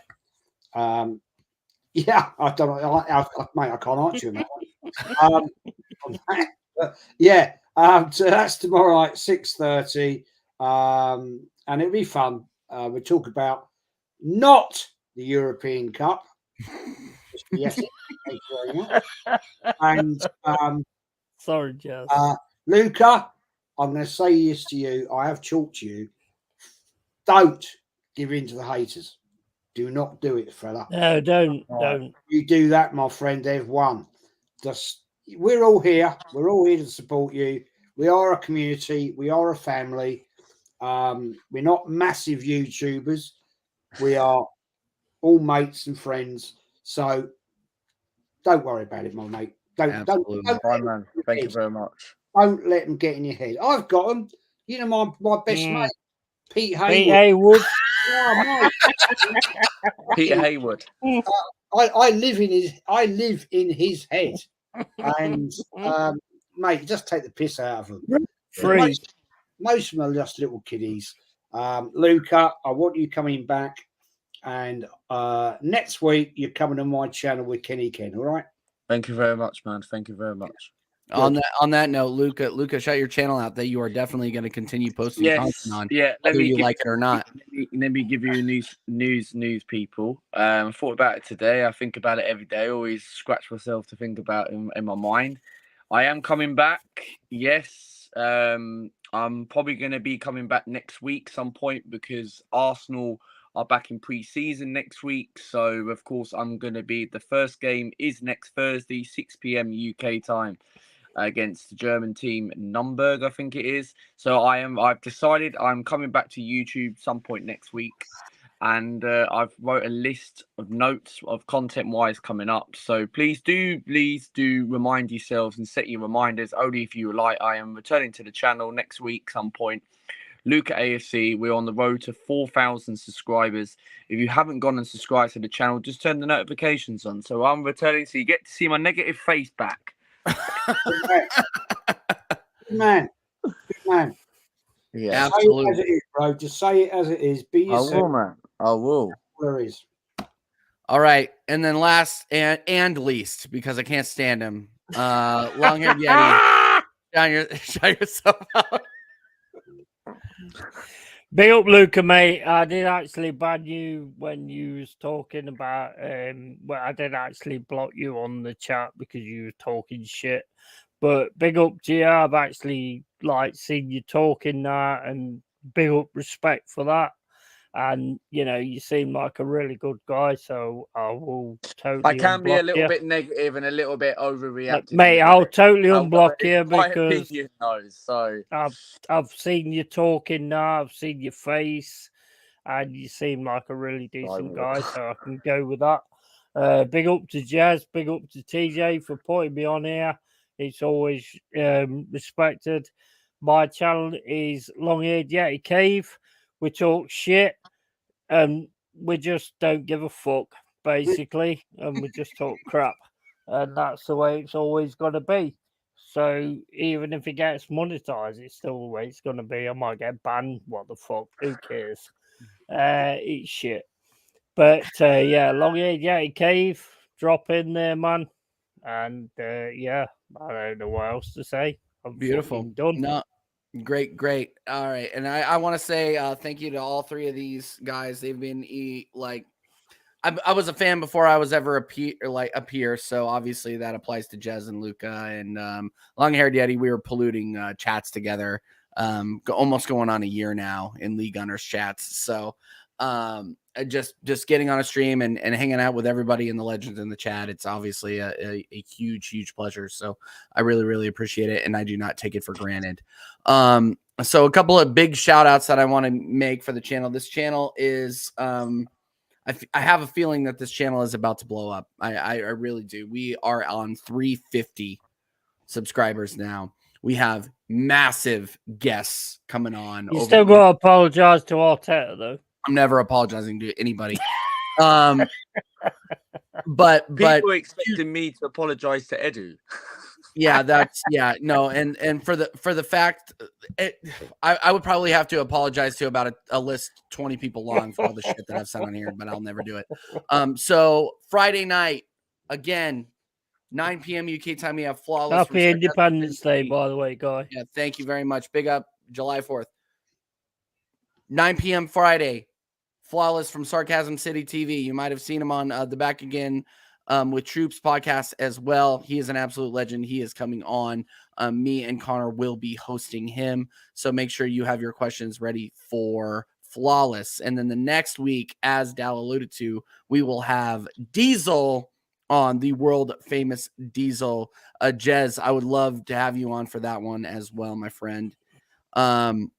Yeah, I don't know, mate. I can't answer you on that one. Yeah, so that's tomorrow night, 6:30, and it'll be fun. We'll talk about not the European Cup. Yes, thank you very much. And sorry, Jess. Luca, I'm going to say this to you. I have talked to you. Don't give in to the haters. Do not do it, fella. No, don't. You do that, my friend, they've won. We're all here. We're all here to support you. We are a community. We are a family. We're not massive YouTubers. We are all mates and friends. So don't worry about it, my mate. Don't Right, man. Thank you very much. Don't let them get in your head. I've got them. You know, my best mate, Pete Haywood. Pete Haywood. Oh, Peter Haywood. I live in his head, and mate, just take the piss out of them. Most of them are just little kiddies. Luca, I want you coming back, and next week you're coming on my channel with Kenny Ken. All right. Thank you very much, man. Thank you very much. On that note, Luca, shout your channel out that you are definitely going to continue posting content on. Yeah, whether you like it or not. Let me give you news, people. I thought about it today. I think about it every day. I always scratch myself to think about it in my mind. I am coming back. Yes, I'm probably going to be coming back next week some point because Arsenal are back in pre-season next week. So, of course, I'm going to be... The first game is next Thursday, 6 p.m. UK time against the German team, Nürnberg, I think it is. So I've decided I'm coming back to YouTube some point next week. And I've wrote a list of notes of content-wise coming up. So please do remind yourselves and set your reminders. Only if you like, I am returning to the channel next week some point. Luca AFC, we're on the road to 4,000 subscribers. If you haven't gone and subscribed to the channel, just turn the notifications on. So I'm returning, so you get to see my negative face back. Good man. Yeah, absolutely. Say it as it is, bro. Just say it as it is. Be yourself. I will, man. I will. Where is? All right, and then last and least, because I can't stand him, long-haired Yeti. Shout yourself out. Big up, Luca, mate. I did actually ban you when you was talking about. Well, I did actually block you on the chat because you were talking shit. But big up to you. I've actually seen you talking now, and big up respect for that. And you seem like a really good guy, so I will totally. I can be a unblock little you. bit negative and a little bit overreactive, mate. I'll totally unblock However, you my because opinion, though. So I've seen you talking now. I've seen your face, and you seem like a really decent guy, so I can go with that. Big up to Jazz, big up to TJ for putting me on here. It's always respected. My channel is Long Haired Yeti Cave. We talk shit, and we just don't give a fuck, basically, and we just talk crap, and that's the way it's always going to be. So even if it gets monetized, it's still the way it's going to be. I might get banned. What the fuck? Who cares? It's shit. But yeah, Long Haired Yeti Cave, drop in there, man. And yeah, I don't know what else to say. I'm Beautiful. done. No, great. All right, and I want to say thank you to all three of these guys. They've been I was a fan before I was ever a peer, so obviously that applies to Jez and Luca and Long Haired Yeti. We were polluting chats together, almost going on a year now in League Gunners chats. So just getting on a stream and hanging out with everybody in the legends in the chat. It's obviously a huge pleasure. So I really appreciate it, and I do not take it for granted. So a couple of big shout outs that I want to make for the channel. This channel is I have a feeling that this channel is about to blow up. I really do. We are on 350 subscribers now. We have massive guests coming on. You still got to apologize to Arteta, though. I'm never apologizing to anybody. But people expecting me to apologize to Edu. Yeah, and for the fact, I would probably have to apologize to about a list 20 people long for all the shit that I've said on here, but I'll never do it. So Friday night, again, 9 p.m. UK time, we have Flawless. Happy Independence Day, by the way, guy. Yeah, thank you very much. Big up July 4th. 9 p.m. Friday, Flawless from Sarcasm City TV. You might have seen him on the Back Again with Troops podcast as well. He is an absolute legend. He is coming on. Me and Connor will be hosting him. So make sure you have your questions ready for Flawless. And then the next week, as Dal alluded to, we will have Diesel on, the world famous Diesel. Jez, I would love to have you on for that one as well, my friend. And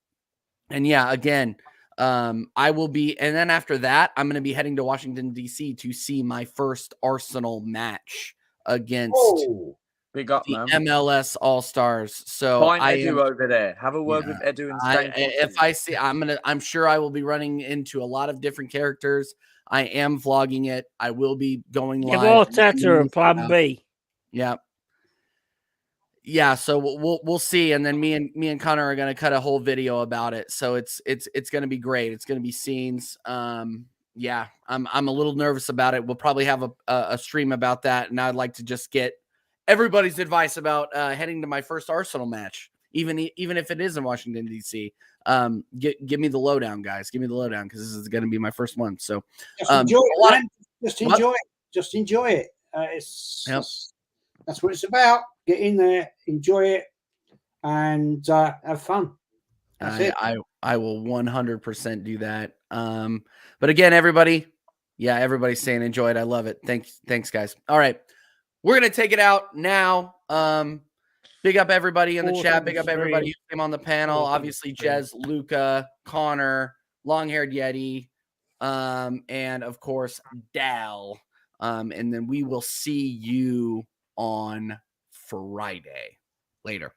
yeah, again, I will be, and then after that, I'm going to be heading to Washington, D.C. to see my first Arsenal match against big up, the man. MLS All-Stars. So find Edu over there. Have a word with Edu and if I see, I'm sure I will be running into a lot of different characters. I am vlogging it. I will be going live. Give Arteta a plan B. Yeah. Yeah, so we'll see, and then me and Connor are gonna cut a whole video about it. So it's gonna be great. It's gonna be scenes. Yeah, I'm a little nervous about it. We'll probably have a stream about that, and I'd like to just get everybody's advice about heading to my first Arsenal match, even if it is in Washington D.C. Give me the lowdown, guys. Give me the lowdown because this is gonna be my first one. So just enjoy it, man. Just enjoy it. Just enjoy it. That's what it's about. Get in there, enjoy it, and have fun. That's it. I will 100% do that. But again, everybody's saying enjoy it. I love it. Thanks, guys. All right, we're gonna take it out now. Big up everybody in the chat. Big up everybody who came on the panel. Obviously, Jez, Luca, Connor, Long Haired Yeti, and of course Dal. And then we will see you on Friday. Later.